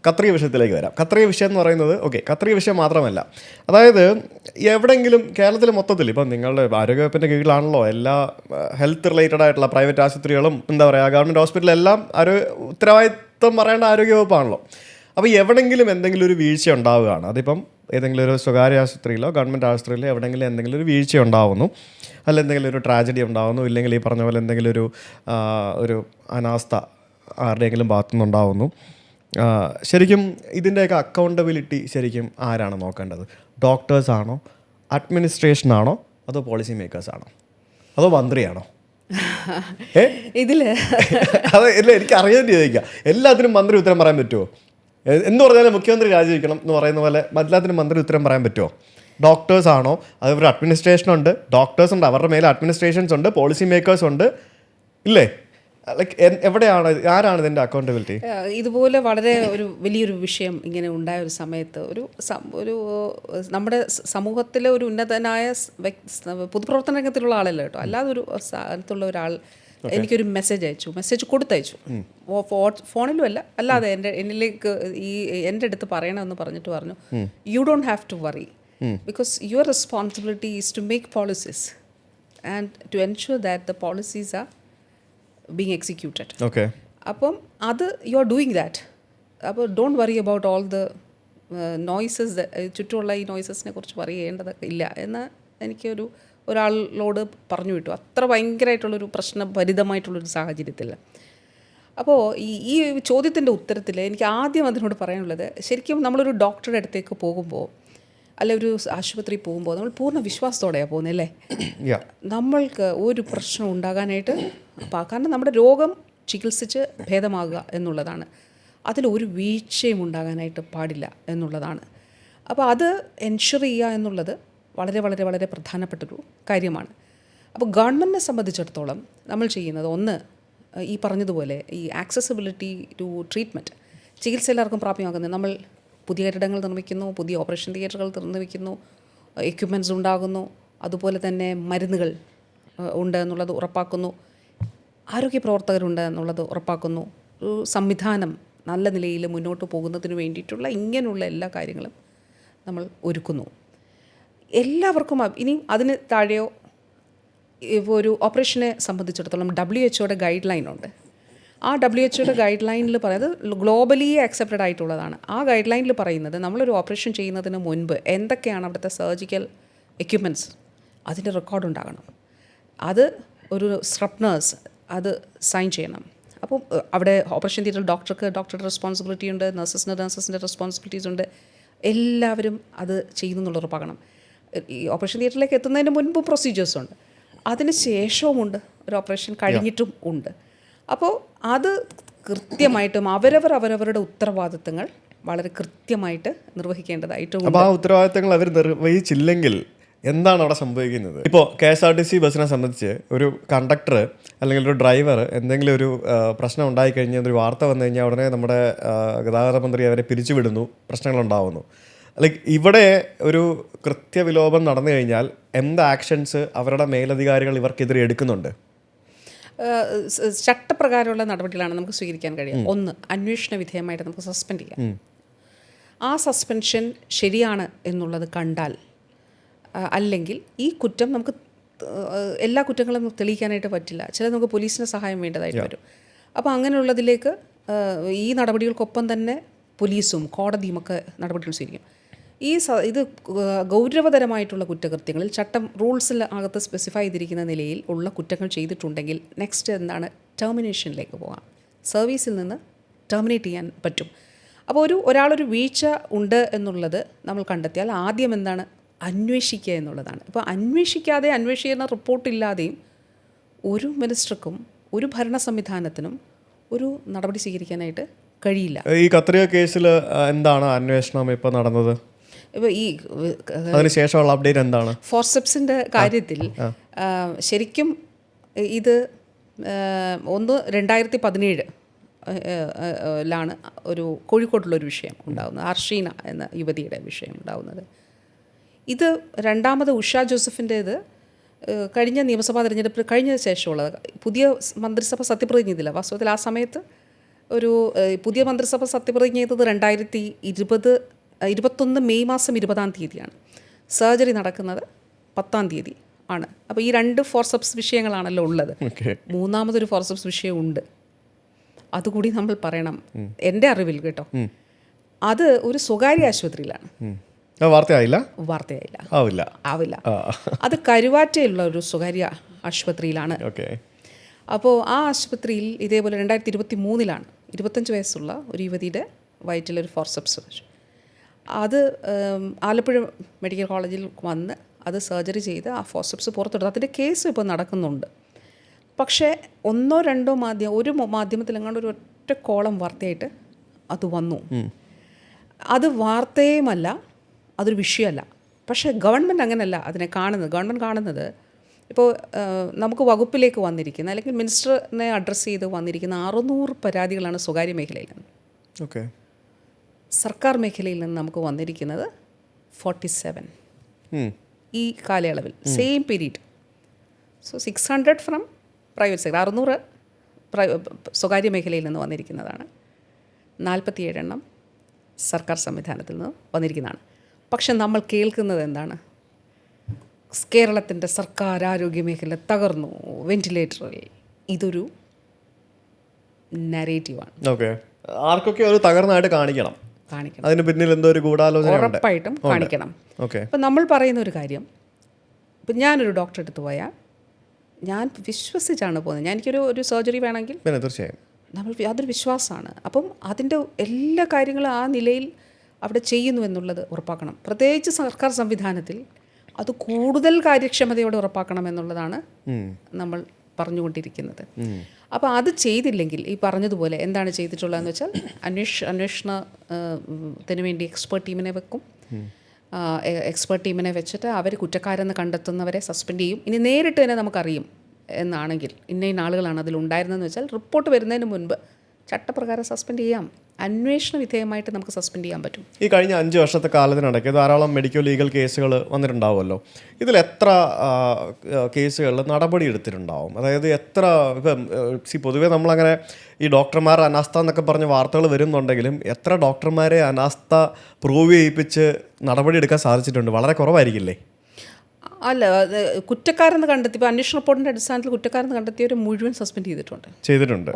ഖത്രിയ വിഷയത്തിലേക്ക് വരാം. ഖത്രിയ വിഷയം എന്ന് പറയുന്നത് ഖത്രിയ വിഷയം മാത്രമല്ല, അതായത് എവിടെയെങ്കിലും കേരളത്തിൽ മൊത്തത്തിൽ ഇപ്പം നിങ്ങളുടെ ആരോഗ്യവകുപ്പിൻ്റെ കീഴിലാണല്ലോ എല്ലാ ഹെൽത്ത് റിലേറ്റഡ് ആയിട്ടുള്ള പ്രൈവറ്റ് ആശുപത്രികളും, എന്താ പറയുക, ഗവൺമെൻറ് ഹോസ്പിറ്റലും എല്ലാം ഉത്തരവാദിത്വം പറയേണ്ട ആരോഗ്യവകുപ്പാണല്ലോ. അപ്പോൾ എവിടെയെങ്കിലും എന്തെങ്കിലും ഒരു വീഴ്ച ഉണ്ടാവുകയാണ്, അതിപ്പം ഏതെങ്കിലും ഒരു സ്വകാര്യ ആശുപത്രിയിലോ ഗവൺമെൻറ് ആശുപത്രിയിലോ എവിടെയെങ്കിലും എന്തെങ്കിലും ഒരു വീഴ്ച ഉണ്ടാവുന്നു, അല്ല എന്തെങ്കിലും ഒരു ട്രാജഡി ഉണ്ടാവുന്നു, ഇല്ലെങ്കിൽ ഈ പറഞ്ഞ പോലെ എന്തെങ്കിലും ഒരു അനാസ്ഥ ആരുടെയെങ്കിലും ഭാഗത്തുനിന്ന് ഉണ്ടാവുന്നു, ശരിക്കും ഇതിൻ്റെയൊക്കെ അക്കൗണ്ടബിലിറ്റി ശരിക്കും ആരാണ് നോക്കേണ്ടത്? ഡോക്ടേഴ്സാണോ, അഡ്മിനിസ്ട്രേഷനാണോ, അതോ പോളിസി മേക്കേഴ്സാണോ, അതോ മന്ത്രിയാണോ? അത് എനിക്ക് അറിയാൻ ചോദിക്കാം. എല്ലാത്തിനും മന്ത്രി ഉത്തരം പറയാൻ പറ്റുമോ? എന്ന് പറഞ്ഞാൽ മുഖ്യമന്ത്രി രാജിവെക്കണം എന്ന് പറയുന്ന പോലെ എല്ലാത്തിനും മന്ത്രി ഉത്തരം പറയാൻ പറ്റുമോ? ഡോക്ടേഴ്സ് ആണോ, അതേപോലെ അഡ്മിനിസ്ട്രേഷൻ ഉണ്ട്, ഡോക്ടേഴ്സ് ഉണ്ട്, അവരുടെ മേലെ അഡ്മിനിസ്ട്രേഷൻസ് ഉണ്ട്, പോളിസി മേക്കേഴ്സ് ഉണ്ട്, ഇല്ലേ? ലൈക്ക് എവിടെയാണ്, ആരാണ് ഇതിൻ്റെ അക്കൗണ്ടബിലിറ്റി? ഇതുപോലെ വളരെ ഒരു വലിയൊരു വിഷയം ഇങ്ങനെ ഉണ്ടായ ഒരു സമയത്ത് ഒരു നമ്മുടെ സമൂഹത്തിലെ ഒരു ഉന്നതനായ പൊതുപ്രവർത്തന രംഗത്തിലുള്ള ആളല്ല കേട്ടോ, അല്ലാതെ ഒരു സ്ഥലത്തുള്ള ഒരാൾ എനിക്കൊരു മെസ്സേജ് കൊടുത്തയച്ചു. ഫോണിലും അല്ലാതെ എന്നിലേക്ക് എൻ്റെ അടുത്ത് പറയണമെന്ന് പറഞ്ഞിട്ട് പറഞ്ഞു, you don't have to worry because your responsibility is to make policies and to ensure that the policies are being executed. അപ്പം അത് യു ആർ ഡൂയിങ് ദാറ്റ്. അപ്പോൾ don't worry about all the noises, ചുറ്റുമുള്ള ഈ നോയ്സസിനെ കുറിച്ച് worry ചെയ്യേണ്ടതൊക്കെ ഇല്ല എന്ന് എനിക്കൊരു ഒരാളോട് പറഞ്ഞു വിട്ടു. അത്ര ഭയങ്കരമായിട്ടുള്ളൊരു പ്രശ്നഭരിതമായിട്ടുള്ളൊരു സാഹചര്യത്തിൽ. അപ്പോൾ ഈ ചോദ്യത്തിൻ്റെ ഉത്തരത്തിൽ എനിക്ക് ആദ്യം അതിനോട് പറയാനുള്ളത്, ശരിക്കും നമ്മളൊരു ഡോക്ടറുടെ അടുത്തേക്ക് പോകുമ്പോൾ അല്ലെ ഒരു ആശുപത്രി പോകുമ്പോൾ നമ്മൾ പൂർണ്ണ വിശ്വാസത്തോടെയാണ് പോകുന്നത് അല്ലേ? നമ്മൾക്ക് ഒരു പ്രശ്നം ഉണ്ടാകാനായിട്ട്, കാരണം നമ്മുടെ രോഗം ചികിത്സിച്ച് ഭേദമാകുക എന്നുള്ളതാണ്, അതിലൊരു വീഴ്ചയും ഉണ്ടാകാനായിട്ട് പാടില്ല എന്നുള്ളതാണ്. അപ്പോൾ അത് എൻഷുർ ചെയ്യുക എന്നുള്ളത് വളരെ വളരെ വളരെ പ്രധാനപ്പെട്ടൊരു കാര്യമാണ്. അപ്പോൾ ഗവൺമെൻറ്റിനെ സംബന്ധിച്ചിടത്തോളം നമ്മൾ ചെയ്യുന്നത്, ഒന്ന് ഈ പറഞ്ഞതുപോലെ ഈ ആക്സസിബിലിറ്റി ടു ട്രീറ്റ്മെൻറ്റ്, ചികിത്സ എല്ലാവർക്കും പ്രാപ്യമാക്കുന്നത്. നമ്മൾ പുതിയ കെട്ടിടങ്ങൾ നിർമ്മിക്കുന്നു, പുതിയ ഓപ്പറേഷൻ തിയേറ്ററുകൾ നിർമ്മിക്കുന്നു, എക്യുപ്മെൻറ്റ്സ് ഉണ്ടാകുന്നു, അതുപോലെ തന്നെ മരുന്നുകൾ ഉണ്ട് എന്നുള്ളത് ഉറപ്പാക്കുന്നു, ആരോഗ്യ പ്രവർത്തകരുണ്ട് എന്നുള്ളത് ഉറപ്പാക്കുന്നു, ഒരു സംവിധാനം നല്ല നിലയിൽ മുന്നോട്ട് പോകുന്നതിന് വേണ്ടിയിട്ടുള്ള ഇങ്ങനെയുള്ള എല്ലാ കാര്യങ്ങളും നമ്മൾ ഒരുക്കുന്നു. എല്ലാവർക്കും ഇനി അതിന് താഴെയോ ഇപ്പോൾ ഒരു ഓപ്പറേഷനെ സംബന്ധിച്ചിടത്തോളം WHO ഗൈഡ് ലൈൻ ഉണ്ട്. ആ WHO ഗൈഡ് ലൈനിൽ പറയുന്നത് ഗ്ലോബലി അക്സെപ്റ്റഡ് ആയിട്ടുള്ളതാണ്. ആ ഗൈഡ് ലൈനിൽ പറയുന്നത് നമ്മളൊരു ഓപ്പറേഷൻ ചെയ്യുന്നതിന് മുൻപ് എന്തൊക്കെയാണ് അവിടുത്തെ സർജിക്കൽ എക്യുപ്മെൻറ്റ്സ്, അതിൻ്റെ റെക്കോർഡ് ഉണ്ടാകണം. അത് ഒരു സ്ക്രബ് നേഴ്സ് അത് സൈൻ ചെയ്യണം. അപ്പോൾ അവിടെ ഓപ്പറേഷൻ തിയേറ്ററിൽ ഡോക്ടറുടെ റെസ്പോൺസിബിലിറ്റി ഉണ്ട്, നഴ്സസിൻ്റെ റെസ്പോൺസിബിലിറ്റീസ് ഉണ്ട്. എല്ലാവരും അത് ചെയ്യുന്നു എന്നുള്ള ഉറപ്പാക്കണം. ഈ ഓപ്പറേഷൻ തിയേറ്ററിലേക്ക് എത്തുന്നതിന് മുൻപ് പ്രൊസീജിയേഴ്സ് ഉണ്ട്, അതിന് ശേഷവുമുണ്ട്, ഒരു ഓപ്പറേഷൻ കഴിഞ്ഞിട്ടും ഉണ്ട്. അപ്പോൾ അത് കൃത്യമായിട്ടും അവരവരുടെ ഉത്തരവാദിത്തങ്ങൾ വളരെ കൃത്യമായിട്ട് നിർവഹിക്കേണ്ടതായിട്ടുണ്ട്. അപ്പോൾ ആ ഉത്തരവാദിത്തങ്ങൾ അവർ നിർവഹിച്ചില്ലെങ്കിൽ എന്താണ് അവിടെ സംഭവിക്കുന്നത്? ഇപ്പോൾ KSRTC ബസ്സിനെ സംബന്ധിച്ച് ഒരു കണ്ടക്ടർ അല്ലെങ്കിൽ ഒരു ഡ്രൈവർ എന്തെങ്കിലും ഒരു പ്രശ്നം ഉണ്ടായിക്കഴിഞ്ഞാൽ ഒരു വാർത്ത വന്നു കഴിഞ്ഞാൽ ഉടനെ നമ്മുടെ ഗതാഗത മന്ത്രി അവരെ പിരിച്ചുവിടുന്നു, പ്രശ്നങ്ങളുണ്ടാവുന്നു. ലൈക്ക് ഇവിടെ ഒരു കൃത്യവിലോപം നടന്നു കഴിഞ്ഞാൽ എന്ത് ആക്ഷൻസ് അവരുടെ മേലധികാരികൾ ഇവർക്കെതിരെ എടുക്കുന്നുണ്ട്? ചട്ടപ്രകാരമുള്ള നടപടികളാണ് നമുക്ക് സ്വീകരിക്കാൻ കഴിയുക. ഒന്ന്, അന്വേഷണ വിധേയമായിട്ട് നമുക്ക് സസ്പെൻഡ് ചെയ്യാം. ആ സസ്പെൻഷൻ ശരിയാണ് എന്നുള്ളത് കണ്ടാൽ, അല്ലെങ്കിൽ ഈ കുറ്റം നമുക്ക് എല്ലാ കുറ്റങ്ങളും തെളിയിക്കാനായിട്ട് പറ്റില്ല, ചില നമുക്ക് പോലീസിന് സഹായം വേണ്ടതായിട്ട് വരും. അപ്പോൾ അങ്ങനെയുള്ളതിലേക്ക് ഈ നടപടികൾക്കൊപ്പം തന്നെ പോലീസും കോടതിയും ഒക്കെ നടപടികൾ സ്വീകരിക്കും. ഇത് ഗൗരവതരമായിട്ടുള്ള കുറ്റകൃത്യങ്ങളിൽ ചട്ടം റൂൾസിൽ അകത്ത് സ്പെസിഫൈ ചെയ്തിരിക്കുന്ന നിലയിൽ ഉള്ള കുറ്റങ്ങൾ ചെയ്തിട്ടുണ്ടെങ്കിൽ നെക്സ്റ്റ് എന്താണ്, ടെർമിനേഷനിലേക്ക് പോകാം. സർവീസിൽ നിന്ന് ടെർമിനേറ്റ് ചെയ്യാൻ പറ്റും. അപ്പോൾ ഒരാളൊരു വീഴ്ച ഉണ്ട് എന്നുള്ളത് നമ്മൾ കണ്ടെത്തിയാൽ ആദ്യം എന്താണ്, അന്വേഷിക്കുക എന്നുള്ളതാണ്. ഇപ്പോൾ അന്വേഷിക്കാതെ, അന്വേഷിക്കുന്ന റിപ്പോർട്ടില്ലാതെയും ഒരു മിനിസ്റ്റർക്കും ഒരു ഭരണ സംവിധാനത്തിനും ഒരു നടപടി സ്വീകരിക്കാനായിട്ട് കഴിയില്ല. ഈ കത്രിക കേസിൽ എന്താണ് അന്വേഷണം ഇപ്പോൾ നടന്നത്? ഇപ്പോൾ ഈ അതിനുശേഷമുള്ള അപ്ഡേറ്റ് എന്താണ്? ഫോർസെപ്സിൻ്റെ കാര്യത്തിൽ ശരിക്കും ഇത് 2017 ലാണ് ഒരു കോഴിക്കോട്ടുള്ളൊരു വിഷയം ഉണ്ടാകുന്നത്, അർഷീന എന്ന യുവതിയുടെ വിഷയം ഉണ്ടാകുന്നത്. ഇത് രണ്ടാമത് ഉഷ ജോസഫിൻ്റേത് കഴിഞ്ഞ നിയമസഭാ തെരഞ്ഞെടുപ്പ് കഴിഞ്ഞ ശേഷമുള്ളത്. പുതിയ മന്ത്രിസഭ സത്യപ്രതിജ്ഞ ചെയ്തില്ല. വാസ്തവത്തിൽ ആ സമയത്ത് ഒരു പുതിയ മന്ത്രിസഭ സത്യപ്രതിജ്ഞ ചെയ്തത് 2021 മെയ് മാസം 20 സർജറി നടക്കുന്നത് 10 ആണ്. അപ്പോൾ ഈ 2 ഫോർസെപ്സ് വിഷയങ്ങളാണല്ലോ ഉള്ളത്. മൂന്നാമതൊരു ഫോർസെപ്സ് വിഷയമുണ്ട്, അതുകൂടി നമ്മൾ പറയണം. എൻ്റെ അറിവിൽ കേട്ടോ, അത് ഒരു സ്വകാര്യ ആശുപത്രിയിലാണ്. വാർത്തയായില്ല. ആവില്ല. അത് കരുവാറ്റയുള്ള ഒരു സ്വകാര്യ ആശുപത്രിയിലാണ്. അപ്പോൾ ആ ആശുപത്രിയിൽ ഇതേപോലെ 2023 25 വയസ്സുള്ള ഒരു യുവതിയുടെ വയറ്റിലൊരു ഫോർസെപ്സ് വെച്ചു. അത് ആലപ്പുഴ മെഡിക്കൽ കോളേജിൽ വന്ന് അത് സർജറി ചെയ്ത് ആ ഫോർസെപ്സ് പുറത്തെടുത്തു. അതിൻ്റെ കേസ് ഇപ്പോൾ നടക്കുന്നുണ്ട്. പക്ഷേ ഒരു മാധ്യമത്തിലെങ്ങാണ്ട് ഒരു ഒറ്റ കോളം വാർത്തയായിട്ട് അത് വന്നു. അത് വാർത്തയുമല്ല, അതൊരു വിഷയമല്ല. പക്ഷേ ഗവൺമെൻറ് അങ്ങനെയല്ല അതിനെ കാണുന്നത്. ഗവൺമെൻറ് കാണുന്നത് ഇപ്പോൾ നമുക്ക് വകുപ്പിലേക്ക് വന്നിരിക്കുന്ന, അല്ലെങ്കിൽ മിനിസ്റ്ററിനെ അഡ്രസ്സ് ചെയ്ത് വന്നിരിക്കുന്ന 600 പരാതികളാണ് സ്വകാര്യ മേഖലയിൽ നിന്ന്. സർക്കാർ മേഖലയിൽ നിന്ന് നമുക്ക് വന്നിരിക്കുന്നത് 47 ഈ കാലയളവിൽ, same period. So 600 from private sector, 600 സ്വകാര്യ മേഖലയിൽ നിന്ന് വന്നിരിക്കുന്നതാണ്. 47 എണ്ണം സർക്കാർ സംവിധാനത്തിൽ നിന്ന് വന്നിരിക്കുന്നതാണ്. പക്ഷെ നമ്മൾ കേൾക്കുന്നത് എന്താണ്, കേരളത്തിൻ്റെ സർക്കാർ ആരോഗ്യ മേഖല തകർന്നു, വെന്റിലേറ്ററിൽ. ഇതൊരു നരേറ്റീവാണ്. ആർക്കൊക്കെ ഒരു തകർന്നായിട്ട് കാണിക്കണം, അതിന് പിന്നിൽ എന്തോ ഒരു ഗൂഢാലോചന ഉറപ്പായിട്ടും കാണിക്കണം. ഇപ്പം നമ്മൾ പറയുന്ന ഒരു കാര്യം, ഇപ്പം ഞാനൊരു ഡോക്ടറെ അടുത്ത് പോയാൽ ഞാൻ വിശ്വസിച്ചാണ് പോകുന്നത്. എനിക്കൊരു സർജറി വേണമെങ്കിൽ തീർച്ചയായും അതൊരു വിശ്വാസമാണ്. അപ്പം അതിൻ്റെ എല്ലാ കാര്യങ്ങളും ആ നിലയിൽ അവിടെ ചെയ്യുന്നു എന്നുള്ളത് ഉറപ്പാക്കണം. പ്രത്യേകിച്ച് സർക്കാർ സംവിധാനത്തിൽ അത് കൂടുതൽ കാര്യക്ഷമതയോടെ ഉറപ്പാക്കണം എന്നുള്ളതാണ് നമ്മൾ പറഞ്ഞുകൊണ്ടിരിക്കുന്നത്. അപ്പോൾ അത് ചെയ്തില്ലെങ്കിൽ ഈ പറഞ്ഞതുപോലെ എന്താണ് ചെയ്തിട്ടുള്ളതെന്ന് വെച്ചാൽ, അന്വേഷണത്തിന് വേണ്ടി എക്സ്പേർട്ട് ടീമിനെ വെക്കും. എക്സ്പേർട്ട് ടീമിനെ വെച്ചിട്ട് അവർ കുറ്റക്കാരെന്ന് കണ്ടെത്തുന്നവരെ സസ്പെൻഡ് ചെയ്യും. ഇനി നേരിട്ട് തന്നെ നമുക്കറിയും എന്നാണെങ്കിൽ ഇന്ന ആളുകളാണ് അതിലുണ്ടായിരുന്നതെന്ന് വെച്ചാൽ, റിപ്പോർട്ട് വരുന്നതിന് മുൻപ് ചട്ടപ്രകാരം സസ്പെൻഡ് ചെയ്യാം. അന്വേഷണ വിധേയമായിട്ട് നമുക്ക് സസ്പെൻഡ് ചെയ്യാൻ പറ്റും. ഈ കഴിഞ്ഞ 5 വർഷത്തെ കാലത്തിനിടയ്ക്ക് ധാരാളം മെഡിക്കൽ ലീഗൽ കേസുകൾ വന്നിട്ടുണ്ടാവുമല്ലോ. ഇതിൽ എത്ര കേസുകളിൽ നടപടി എടുത്തിട്ടുണ്ടാവും? അതായത് എത്ര, ഇപ്പം പൊതുവേ നമ്മളങ്ങനെ ഈ ഡോക്ടർമാർ അനാസ്ഥ എന്നൊക്കെ പറഞ്ഞ് വാർത്തകൾ വരുന്നുണ്ടെങ്കിലും എത്ര ഡോക്ടർമാരെ അനാസ്ഥ പ്രൂവ് ചെയ്യിപ്പിച്ച് നടപടി എടുക്കാൻ സാധിച്ചിട്ടുണ്ട്? വളരെ കുറവായിരിക്കില്ലേ? അല്ല, കുറ്റക്കാരെന്ന് കണ്ടെത്തി, ഇപ്പോൾ അന്വേഷണ റിപ്പോർട്ടിൻ്റെ അടിസ്ഥാനത്തിൽ കുറ്റക്കാരെന്ന് കണ്ടെത്തിയവർ മുഴുവൻ സസ്പെൻഡ് ചെയ്തിട്ടുണ്ട്.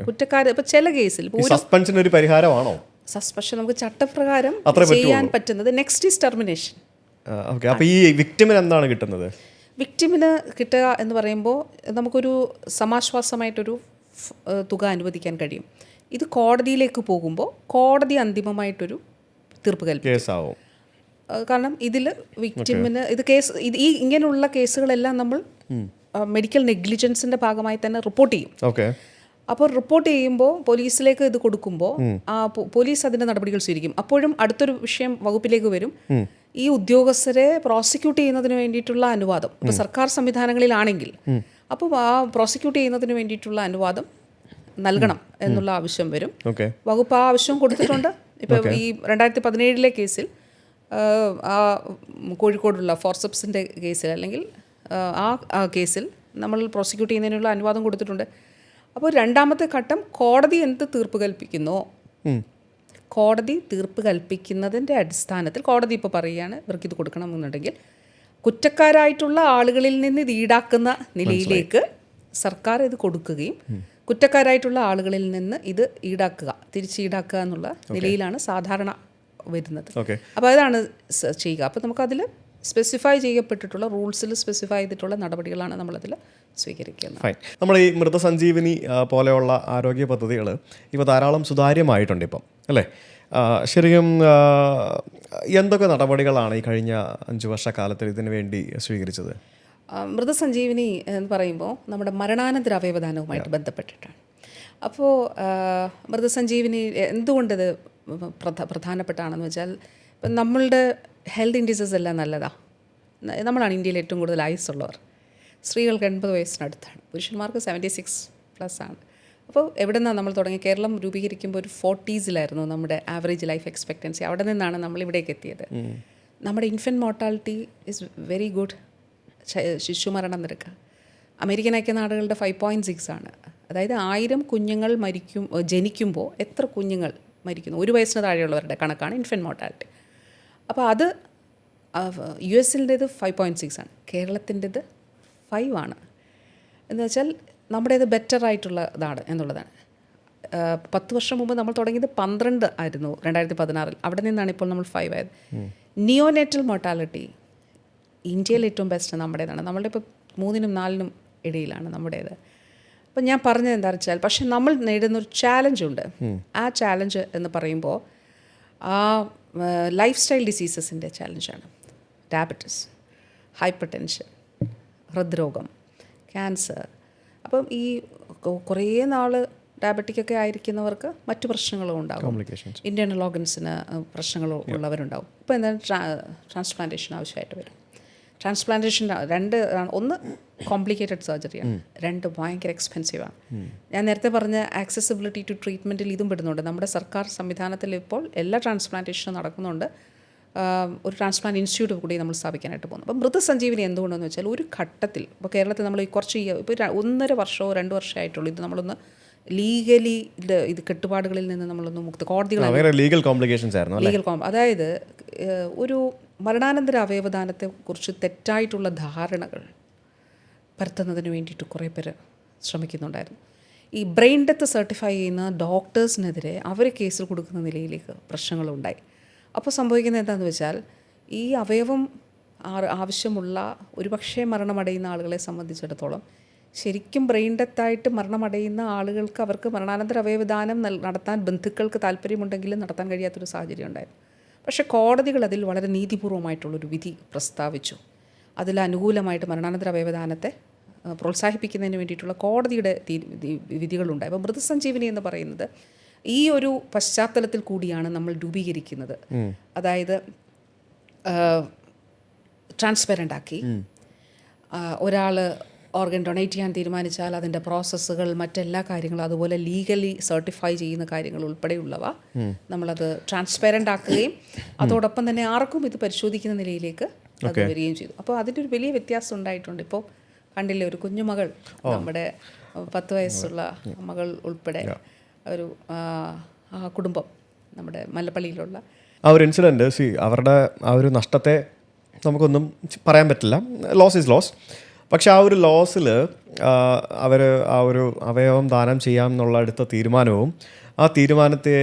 കുറ്റക്കാർ ഇപ്പോൾ ചില കേസിൽ സസ്പെൻഷൻ ഒരു പരിഹാരമാണോ? സസ്പെൻഷൻ നമുക്ക് ചട്ടപ്രകാരം ചെയ്യാൻ പറ്റുന്നത് നെക്സ്റ്റ് ഈസ് ടെർമിനേഷൻ. അപ്പോൾ ഈ വിക്ടിമിന് എന്താണ് കിട്ടുന്നത്? വിക്ടിമിന് കിട്ടുക എന്ന് പറയുമ്പോൾ നമുക്കൊരു സമാശ്വാസമായിട്ടൊരു തുക അനുവദിക്കാൻ കഴിയും. ഇത് കോടതിയിലേക്ക് പോകുമ്പോൾ കോടതി അന്തിമമായിട്ടൊരു തീർപ്പ് കൽപ്പിക്കും. കാരണം ഇതിൽ വിക്ടിമിന് ഈ ഇങ്ങനെയുള്ള കേസുകളെല്ലാം നമ്മൾ മെഡിക്കൽ നെഗ്ലിജൻസിൻ്റെ ഭാഗമായി തന്നെ റിപ്പോർട്ട് ചെയ്യും. അപ്പോൾ റിപ്പോർട്ട് ചെയ്യുമ്പോൾ പോലീസിലേക്ക് ഇത് കൊടുക്കുമ്പോൾ ആ പോലീസ് അതിൻ്റെ നടപടികൾ സ്വീകരിക്കും. അപ്പോഴും അടുത്തൊരു വിഷയം വകുപ്പിലേക്ക് വരും. ഈ ഉദ്യോഗസ്ഥരെ പ്രോസിക്യൂട്ട് ചെയ്യുന്നതിന് വേണ്ടിയിട്ടുള്ള അനുവാദം ഇപ്പോൾ സർക്കാർ സംവിധാനങ്ങളിലാണെങ്കിൽ അപ്പോൾ ആ പ്രോസിക്യൂട്ട് ചെയ്യുന്നതിന് വേണ്ടിയിട്ടുള്ള അനുവാദം നൽകണം എന്നുള്ള ആവശ്യം വരും. വകുപ്പ് ആ ആവശ്യം കൊടുത്തിട്ടുണ്ട്. ഇപ്പോൾ ഈ 2017 കേസിൽ ആ കോഴിക്കോടുള്ള ഫോർസെപ്സിൻ്റെ കേസിൽ അല്ലെങ്കിൽ ആ കേസിൽ നമ്മൾ പ്രോസിക്യൂട്ട് ചെയ്യുന്നതിനുള്ള അനുവാദം കൊടുത്തിട്ടുണ്ട്. അപ്പോൾ രണ്ടാമത്തെ ഘട്ടം കോടതി എന്ത് തീർപ്പ് കൽപ്പിക്കുന്നോ, കോടതി തീർപ്പ് കൽപ്പിക്കുന്നതിൻ്റെ അടിസ്ഥാനത്തിൽ കോടതി ഇപ്പോൾ പറയുകയാണ് ഇവർക്ക് ഇത് കൊടുക്കണമെന്നുണ്ടെങ്കിൽ കുറ്റക്കാരായിട്ടുള്ള ആളുകളിൽ നിന്ന് ഇത് ഈടാക്കുന്ന നിലയിലേക്ക് സർക്കാർ ഇത് കൊടുക്കുകയും കുറ്റക്കാരായിട്ടുള്ള ആളുകളിൽ നിന്ന് ഇത് തിരിച്ച് ഈടാക്കുക എന്നുള്ള നിലയിലാണ് സാധാരണ വരുന്നത്. അപ്പോൾ അതാണ് ചെയ്യുക. അപ്പോൾ നമുക്കതിൽ സ്പെസിഫൈ ചെയ്യപ്പെട്ടിട്ടുള്ള റൂൾസിൽ സ്പെസിഫൈ ചെയ്തിട്ടുള്ള നടപടികളാണ് നമ്മളതിൽ സ്വീകരിക്കുന്നത്. നമ്മൾ ഈ മൃതസഞ്ജീവനി പോലെയുള്ള ആരോഗ്യ പദ്ധതികൾ ഇപ്പോൾ ധാരാളം സുതാര്യമായിട്ടുണ്ട് ഇപ്പം, അല്ലേ? ശരിക്കും എന്തൊക്കെ നടപടികളാണ് ഈ കഴിഞ്ഞ 5 വർഷക്കാലത്തിൽ ഇതിനു വേണ്ടി സ്വീകരിച്ചത്? മൃതസഞ്ജീവനി എന്ന് പറയുമ്പോൾ നമ്മുടെ മരണാനന്തര അവയവദാനവുമായിട്ട് ബന്ധപ്പെട്ടിട്ടാണ്. അപ്പോൾ മൃതസഞ്ജീവനി എന്തുകൊണ്ടത് പ്രധാനപ്പെട്ടാണെന്ന് വെച്ചാൽ ഇപ്പം നമ്മളുടെ ഹെൽത്ത് ഇൻഡിസസ് എല്ലാം നല്ലതാണ്. നമ്മളാണ് ഇന്ത്യയിൽ ഏറ്റവും കൂടുതൽ ആയുസ്സുള്ളവർ. സ്ത്രീകൾക്ക് 80 വയസ്സിനടുത്താണ്, പുരുഷന്മാർക്ക് 76+ ആണ്. അപ്പോൾ എവിടെ നിന്നാണ് നമ്മൾ തുടങ്ങി? കേരളം രൂപീകരിക്കുമ്പോൾ ഒരു 40s നമ്മുടെ ആവറേജ് ലൈഫ് എക്സ്പെക്റ്റൻസി. അവിടെ നിന്നാണ് നമ്മൾ ഇവിടേക്ക് എത്തിയത്. നമ്മുടെ infant mortality is very good. ശിശുമരണ നിരക്ക് അമേരിക്കൻ ഐക്യനാടുകളുടെ 5.6 ആണ്. അതായത് 1000 കുഞ്ഞുങ്ങൾ ജനിക്കുമ്പോൾ എത്ര കുഞ്ഞുങ്ങൾ മരിക്കുന്നു, 1 വയസ്സിന് താഴെയുള്ളവരുടെ കണക്കാണ് ഇൻഫൻറ്റ് മോർട്ടാലിറ്റി. അപ്പോൾ അത് US-ൻ്റേത് 5.6 ആണ്, കേരളത്തിൻ്റേത് 5 ആണ്. എന്ന് വെച്ചാൽ നമ്മുടേത് ബെറ്റർ ആയിട്ടുള്ളതാണ് എന്നുള്ളതാണ്. 10 വർഷം മുമ്പ് നമ്മൾ തുടങ്ങിയത് 12 ആയിരുന്നു 2016. അവിടെ നിന്നാണ് ഇപ്പോൾ നമ്മൾ 5 ആയത്. നിയോനേറ്റൽ മോർട്ടാലിറ്റി ഇന്ത്യയിൽ ഏറ്റവും ബെസ്റ്റ് നമ്മുടേതാണ്. നമ്മളുടെ ഇപ്പോൾ 3-നും 4-നും ഇടയിലാണ് നമ്മുടേത്. അപ്പം ഞാൻ പറഞ്ഞത് എന്താ വെച്ചാൽ, പക്ഷെ നമ്മൾ നേരിടുന്നൊരു ചാലഞ്ചുണ്ട്. ആ ചാലഞ്ച് എന്ന് പറയുമ്പോൾ ആ ലൈഫ് സ്റ്റൈൽ ഡിസീസസിൻ്റെ ചാലഞ്ചാണ്. ഡയബറ്റിസ്, ഹൈപ്പർ ടെൻഷൻ, ഹൃദ്രോഗം, ക്യാൻസർ. അപ്പം ഈ കുറേ നാൾ ഡയബറ്റിക്കൊക്കെ ആയിരിക്കുന്നവർക്ക് മറ്റു പ്രശ്നങ്ങളും ഉണ്ടാകും. ഇൻറ്റേർണൽ ഓർഗൻസിന് പ്രശ്നങ്ങളും ഉള്ളവരുണ്ടാവും. ഇപ്പോൾ എന്തായാലും ട്രാൻസ്പ്ലാന്റേഷൻ ആവശ്യമായിട്ട് വരും. ട്രാൻസ്പ്ലാന്റേഷൻ 2 ആണ്. ഒന്ന് കോംപ്ലിക്കേറ്റഡ് സർജറിയാണ്, 2 ഭയങ്കര എക്സ്പെൻസീവാണ്. ഞാൻ നേരത്തെ പറഞ്ഞ ആക്സസിബിലിറ്റി ടു ട്രീറ്റ്മെൻറ്റിൽ ഇതും പെടുന്നുണ്ട്. നമ്മുടെ സർക്കാർ സംവിധാനത്തിൽ ഇപ്പോൾ എല്ലാ ട്രാൻസ്പ്ലാന്റേഷനും നടക്കുന്നുണ്ട്. ഒരു ട്രാൻസ്പ്ലാന്റ് ഇൻസ്റ്റിറ്റ്യൂട്ട് കൂടി നമ്മൾ സ്ഥാപിക്കാനായിട്ട് പോകുന്നു. അപ്പോൾ മൃതസഞ്ജീവനി എന്തുകൊണ്ടെന്ന് വെച്ചാൽ ഒരു ഘട്ടത്തിൽ ഇപ്പോൾ കേരളത്തിൽ നമ്മൾ കുറച്ച് ഇപ്പോൾ 1.5 വർഷമോ 2 വർഷമായിട്ടുള്ളൂ ഇത് നമ്മളൊന്ന് ലീഗലി ഇത് കെട്ടുപാടുകളിൽ നിന്ന് നമ്മളൊന്ന് അതായത് ഒരു മരണാനന്തര അവയവദാനത്തെക്കുറിച്ച് തെറ്റായിട്ടുള്ള ധാരണകൾ പരത്തുന്നതിന് വേണ്ടിയിട്ട് കുറേ പേര് ശ്രമിക്കുന്നുണ്ടായിരുന്നു. ഈ ബ്രെയിൻ ഡെത്ത് സർട്ടിഫൈ ചെയ്യുന്ന ഡോക്ടേഴ്സിനെതിരെ അവർ കേസിൽ കൊടുക്കുന്ന നിലയിലേക്ക് പ്രശ്നങ്ങളുണ്ടായി. അപ്പോൾ സംഭവിക്കുന്നത് എന്താണെന്ന് വെച്ചാൽ ഈ അവയവം ആവശ്യമുള്ള ഒരുപക്ഷെ മരണമടയുന്ന ആളുകളെ സംബന്ധിച്ചിടത്തോളം ശരിക്കും ബ്രെയിൻ ഡെത്തായിട്ട് മരണമടയുന്ന ആളുകൾക്ക് അവർക്ക് മരണാനന്തര അവയവദാനം നടത്താൻ ബന്ധുക്കൾക്ക് താല്പര്യമുണ്ടെങ്കിലും നടത്താൻ കഴിയാത്തൊരു സാഹചര്യം ഉണ്ടായിരുന്നു. പക്ഷേ കോടതികൾ അതിൽ വളരെ നീതിപൂർവമായിട്ടുള്ളൊരു വിധി പ്രസ്താവിച്ചു. അതിൽ അനുകൂലമായിട്ട് മരണാനന്തര അവയവദാനത്തെ പ്രോത്സാഹിപ്പിക്കുന്നതിന് വേണ്ടിയിട്ടുള്ള കോടതിയുടെ വിധികളുണ്ടായി. അപ്പോൾ മൃതസഞ്ജീവനി എന്ന് പറയുന്നത് ഈ ഒരു പശ്ചാത്തലത്തിൽ കൂടിയാണ് നമ്മൾ രൂപീകരിക്കുന്നത്. അതായത് ട്രാൻസ്പെറൻ്റ് ആക്കി ഒരാൾ ഓർഗൻ ഡൊണേറ്റ് ചെയ്യാൻ തീരുമാനിച്ചാൽ അതിൻ്റെ പ്രോസസ്സുകൾ മറ്റെല്ലാ കാര്യങ്ങളും അതുപോലെ ലീഗലി സർട്ടിഫൈ ചെയ്യുന്ന കാര്യങ്ങൾ ഉൾപ്പെടെയുള്ളവ നമ്മളത് ട്രാൻസ്പെറൻ്റ് ആക്കുകയും അതോടൊപ്പം തന്നെ ആർക്കും ഇത് പരിശോധിക്കുന്ന നിലയിലേക്ക് അത് വരികയും ചെയ്തു. അപ്പോൾ അതിൻ്റെ ഒരു വലിയ വ്യത്യാസം ഉണ്ടായിട്ടുണ്ട്. ഇപ്പോൾ കണ്ടില്ലേ, ഒരു കുഞ്ഞുമകൾ, നമ്മുടെ 10 വയസ്സുള്ള മകൾ ഉൾപ്പെടെ ഒരു കുടുംബം നമ്മുടെ മല്ലപ്പള്ളിയിലുള്ള ആ ഒരു ഇൻസിഡൻറ്റ് അവരുടെ ആ ഒരു നഷ്ടത്തെ നമുക്കൊന്നും പറയാൻ പറ്റില്ല. Loss is loss. പക്ഷെ ആ ഒരു ലോസിൽ അവർ ആ ഒരു അവയവം ദാനം ചെയ്യാം എന്നുള്ള എടുത്ത തീരുമാനവും ആ തീരുമാനത്തെ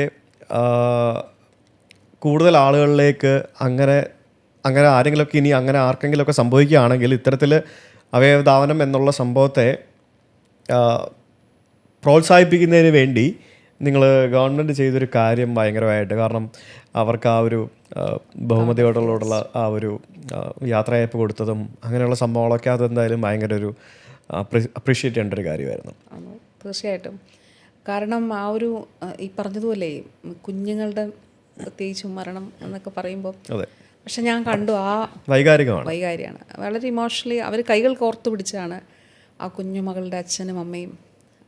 കൂടുതൽ ആളുകളിലേക്ക് അങ്ങനെ ആരെങ്കിലുമൊക്കെ ഇനി അങ്ങനെ ആർക്കെങ്കിലുമൊക്കെ സംഭവിക്കുകയാണെങ്കിൽ ഇത്തരത്തിൽ അവയവദാനം എന്നുള്ള സംഭവത്തെ പ്രോത്സാഹിപ്പിക്കുന്നതിന് വേണ്ടി നിങ്ങൾ ഗവൺമെൻറ് ചെയ്തൊരു കാര്യം ഭയങ്കരമായിട്ട്, കാരണം അവർക്ക് ആ ഒരു ബഹുമതിയോടുള്ള ആ ഒരു യാത്രയയപ്പ് കൊടുത്തതും അങ്ങനെയുള്ള സംഭവങ്ങളൊക്കെ അതെന്തായാലും ഭയങ്കര ഒരു അപ്രീഷിയേറ്റ് ചെയ്യേണ്ട ഒരു കാര്യമായിരുന്നു. തീർച്ചയായിട്ടും. കാരണം ആ ഒരു ഈ പറഞ്ഞതുപോലെ കുഞ്ഞുങ്ങളുടെ പ്രത്യേകിച്ചും മരണം എന്നൊക്കെ പറയുമ്പോൾ അതെ, പക്ഷെ ഞാൻ കണ്ടു ആ വൈകാരികമാണ്, വളരെ ഇമോഷണലി അവർ കൈകൾ കോർത്തു പിടിച്ചാണ് ആ കുഞ്ഞുമകളുടെ അച്ഛനും അമ്മയും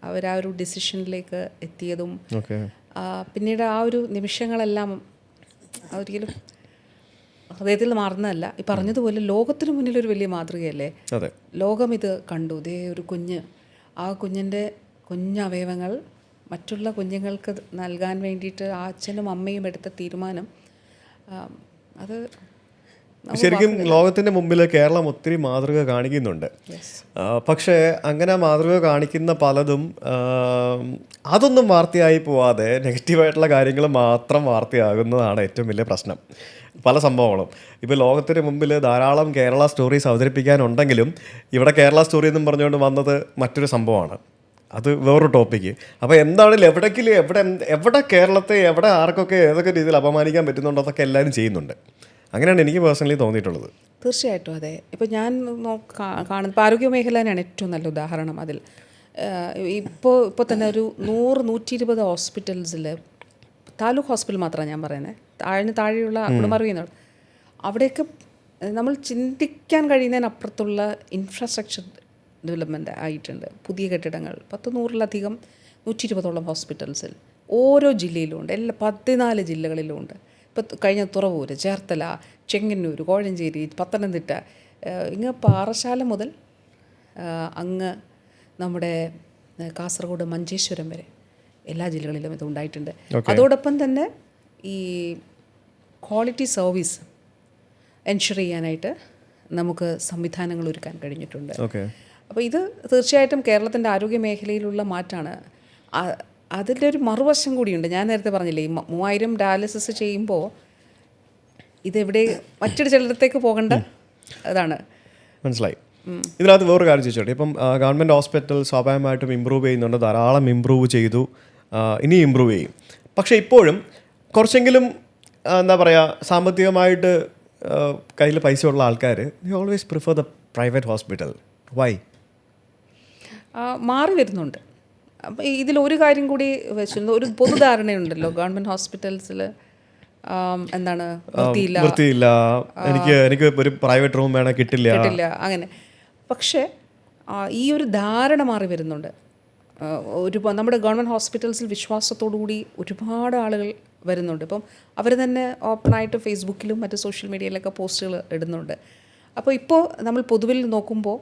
അവർ ആ ഒരു ഡിസിഷനിലേക്ക് എത്തിയതും. ഓക്കെ. പിന്നീട് ആ ഒരു നിമിഷങ്ങളെല്ലാം ഒരിക്കലും ഹൃദയത്തിൽ മാറുന്നതല്ല. ഈ പറഞ്ഞതുപോലെ ലോകത്തിന് മുന്നിലൊരു വലിയ മാതൃകയല്ലേ. അതെ, ലോകം ഇത് കണ്ടു. ഇതേ ഒരു കുഞ്ഞ്, ആ കുഞ്ഞിൻ്റെ കുഞ്ഞവയവങ്ങൾ മറ്റുള്ള കുഞ്ഞുങ്ങൾക്ക് നൽകാൻ വേണ്ടിയിട്ട് ആ അച്ഛനും അമ്മയും എടുത്ത തീരുമാനം, അത് ശരിക്കും ലോകത്തിൻ്റെ മുമ്പിൽ കേരളം ഒത്തിരി മാതൃക കാണിക്കുന്നുണ്ട്. പക്ഷേ അങ്ങനെ മാതൃക കാണിക്കുന്ന പലതും അതൊന്നും വാർത്തയായി പോവാതെ നെഗറ്റീവായിട്ടുള്ള കാര്യങ്ങൾ മാത്രം വാർത്തയാകുന്നതാണ് ഏറ്റവും വലിയ പ്രശ്നം. പല സംഭവങ്ങളും ഇപ്പോൾ ലോകത്തിന് മുമ്പിൽ ധാരാളം കേരള സ്റ്റോറീസ് അവതരിപ്പിക്കാനുണ്ടെങ്കിലും ഇവിടെ കേരള സ്റ്റോറി എന്നും പറഞ്ഞുകൊണ്ട് വന്നത് മറ്റൊരു സംഭവമാണ്. അത് വേറൊരു ടോപ്പിക്ക്. അപ്പോൾ എന്താണെങ്കിലും എവിടെ കേരളത്തെ എവിടെ ആർക്കൊക്കെ ഏതൊക്കെ രീതിയിൽ അപമാനിക്കാൻ പറ്റുന്നുണ്ടോ അതൊക്കെ എല്ലാവരും ചെയ്യുന്നുണ്ട്. അങ്ങനെയാണ് എനിക്ക് പേഴ്സണലി തോന്നിയിട്ടുള്ളത്. തീർച്ചയായിട്ടും അതെ. ഇപ്പോൾ ഞാൻ കാണുന്നത് ഇപ്പോൾ ആരോഗ്യ മേഖല തന്നെയാണ് ഏറ്റവും നല്ല ഉദാഹരണം. അതിൽ ഇപ്പോൾ തന്നെ ഒരു 100-120 ഹോസ്പിറ്റൽസിൽ, താലൂക്ക് ഹോസ്പിറ്റൽ മാത്രമാണ് ഞാൻ പറയുന്നത്, താഴെയുള്ള കുടുംബാരോഗ്യ, അവിടെയൊക്കെ നമ്മൾ ചിന്തിക്കാൻ കഴിയുന്നതിനപ്പുറത്തുള്ള ഇൻഫ്രാസ്ട്രക്ചർ ഡെവലപ്മെൻറ്റ് ആയിട്ടുണ്ട്. പുതിയ കെട്ടിടങ്ങൾ 100-100-ലധികം 120ഓളം ഹോസ്പിറ്റൽസിൽ ഓരോ ജില്ലയിലും ഉണ്ട്. 14 ജില്ലകളിലും ഉണ്ട്. ഇപ്പോൾ കഴിഞ്ഞ തുറവൂര്, ചേർത്തല, ചെങ്ങന്നൂർ, കോഴഞ്ചേരി, പത്തനംതിട്ട, ഇങ്ങ് പാറശാല മുതൽ അങ്ങ് നമ്മുടെ കാസർഗോഡ് മഞ്ചേശ്വരം വരെ എല്ലാ ജില്ലകളിലും ഇത് ഉണ്ടായിട്ടുണ്ട്. അതോടൊപ്പം തന്നെ ഈ ക്വാളിറ്റി സർവീസ് എൻഷുർ ചെയ്യാനായിട്ട് നമുക്ക് സംവിധാനങ്ങൾ ഒരുക്കാൻ കഴിഞ്ഞിട്ടുണ്ട്. അപ്പോൾ ഇത് തീർച്ചയായിട്ടും കേരളത്തിൻ്റെ ആരോഗ്യ മേഖലയിലുള്ള മാറ്റമാണ്. അതിൻ്റെ ഒരു മറുവശം കൂടിയുണ്ട്. ഞാൻ നേരത്തെ പറഞ്ഞില്ലേ, ഈ 3000 ഡയാലിസിസ് ചെയ്യുമ്പോൾ ഇതെവിടെ മറ്റൊരു ചിലടത്തേക്ക് പോകേണ്ട അതാണ്. മനസ്സിലായി. ഇതിനകത്ത് വേറൊരു കാര്യം ചോദിച്ചോട്ടെ. ഇപ്പം ഗവൺമെൻറ് ഹോസ്പിറ്റൽ സ്വാഭാവികമായിട്ടും ഇമ്പ്രൂവ് ചെയ്യുന്നുണ്ട്, ധാരാളം ഇമ്പ്രൂവ് ചെയ്തു, ഇനി ഇമ്പ്രൂവ് ചെയ്യും. പക്ഷേ ഇപ്പോഴും കുറച്ചെങ്കിലും എന്താ പറയുക, സാമ്പത്തികമായിട്ട് കയ്യിൽ പൈസ ഉള്ള ആൾക്കാർ always prefer the private hospital. Why? മാറി വരുന്നുണ്ട്. അപ്പോൾ ഇതിലൊരു കാര്യം കൂടി വെച്ചിരുന്നു, ഒരു പൊതുധാരണയുണ്ടല്ലോ ഗവൺമെൻറ് ഹോസ്പിറ്റൽസിൽ എന്താണ് വൃത്തിയില്ല, എനിക്ക് ഒരു പ്രൈവറ്റ് റൂം വേണം, കിട്ടില്ല അങ്ങനെ. പക്ഷേ ഈ ഒരു ധാരണ മാറി വരുന്നുണ്ട്. നമ്മുടെ ഗവൺമെൻറ് ഹോസ്പിറ്റൽസിൽ വിശ്വാസത്തോടു കൂടി ഒരുപാട് ആളുകൾ വരുന്നുണ്ട്. ഇപ്പം അവർ തന്നെ ഓപ്പണായിട്ട് ഫേസ്ബുക്കിലും മറ്റ് സോഷ്യൽ മീഡിയയിലൊക്കെ പോസ്റ്റുകൾ ഇടുന്നുണ്ട്. അപ്പോൾ ഇപ്പോൾ നമ്മൾ പൊതുവിൽ നോക്കുമ്പോൾ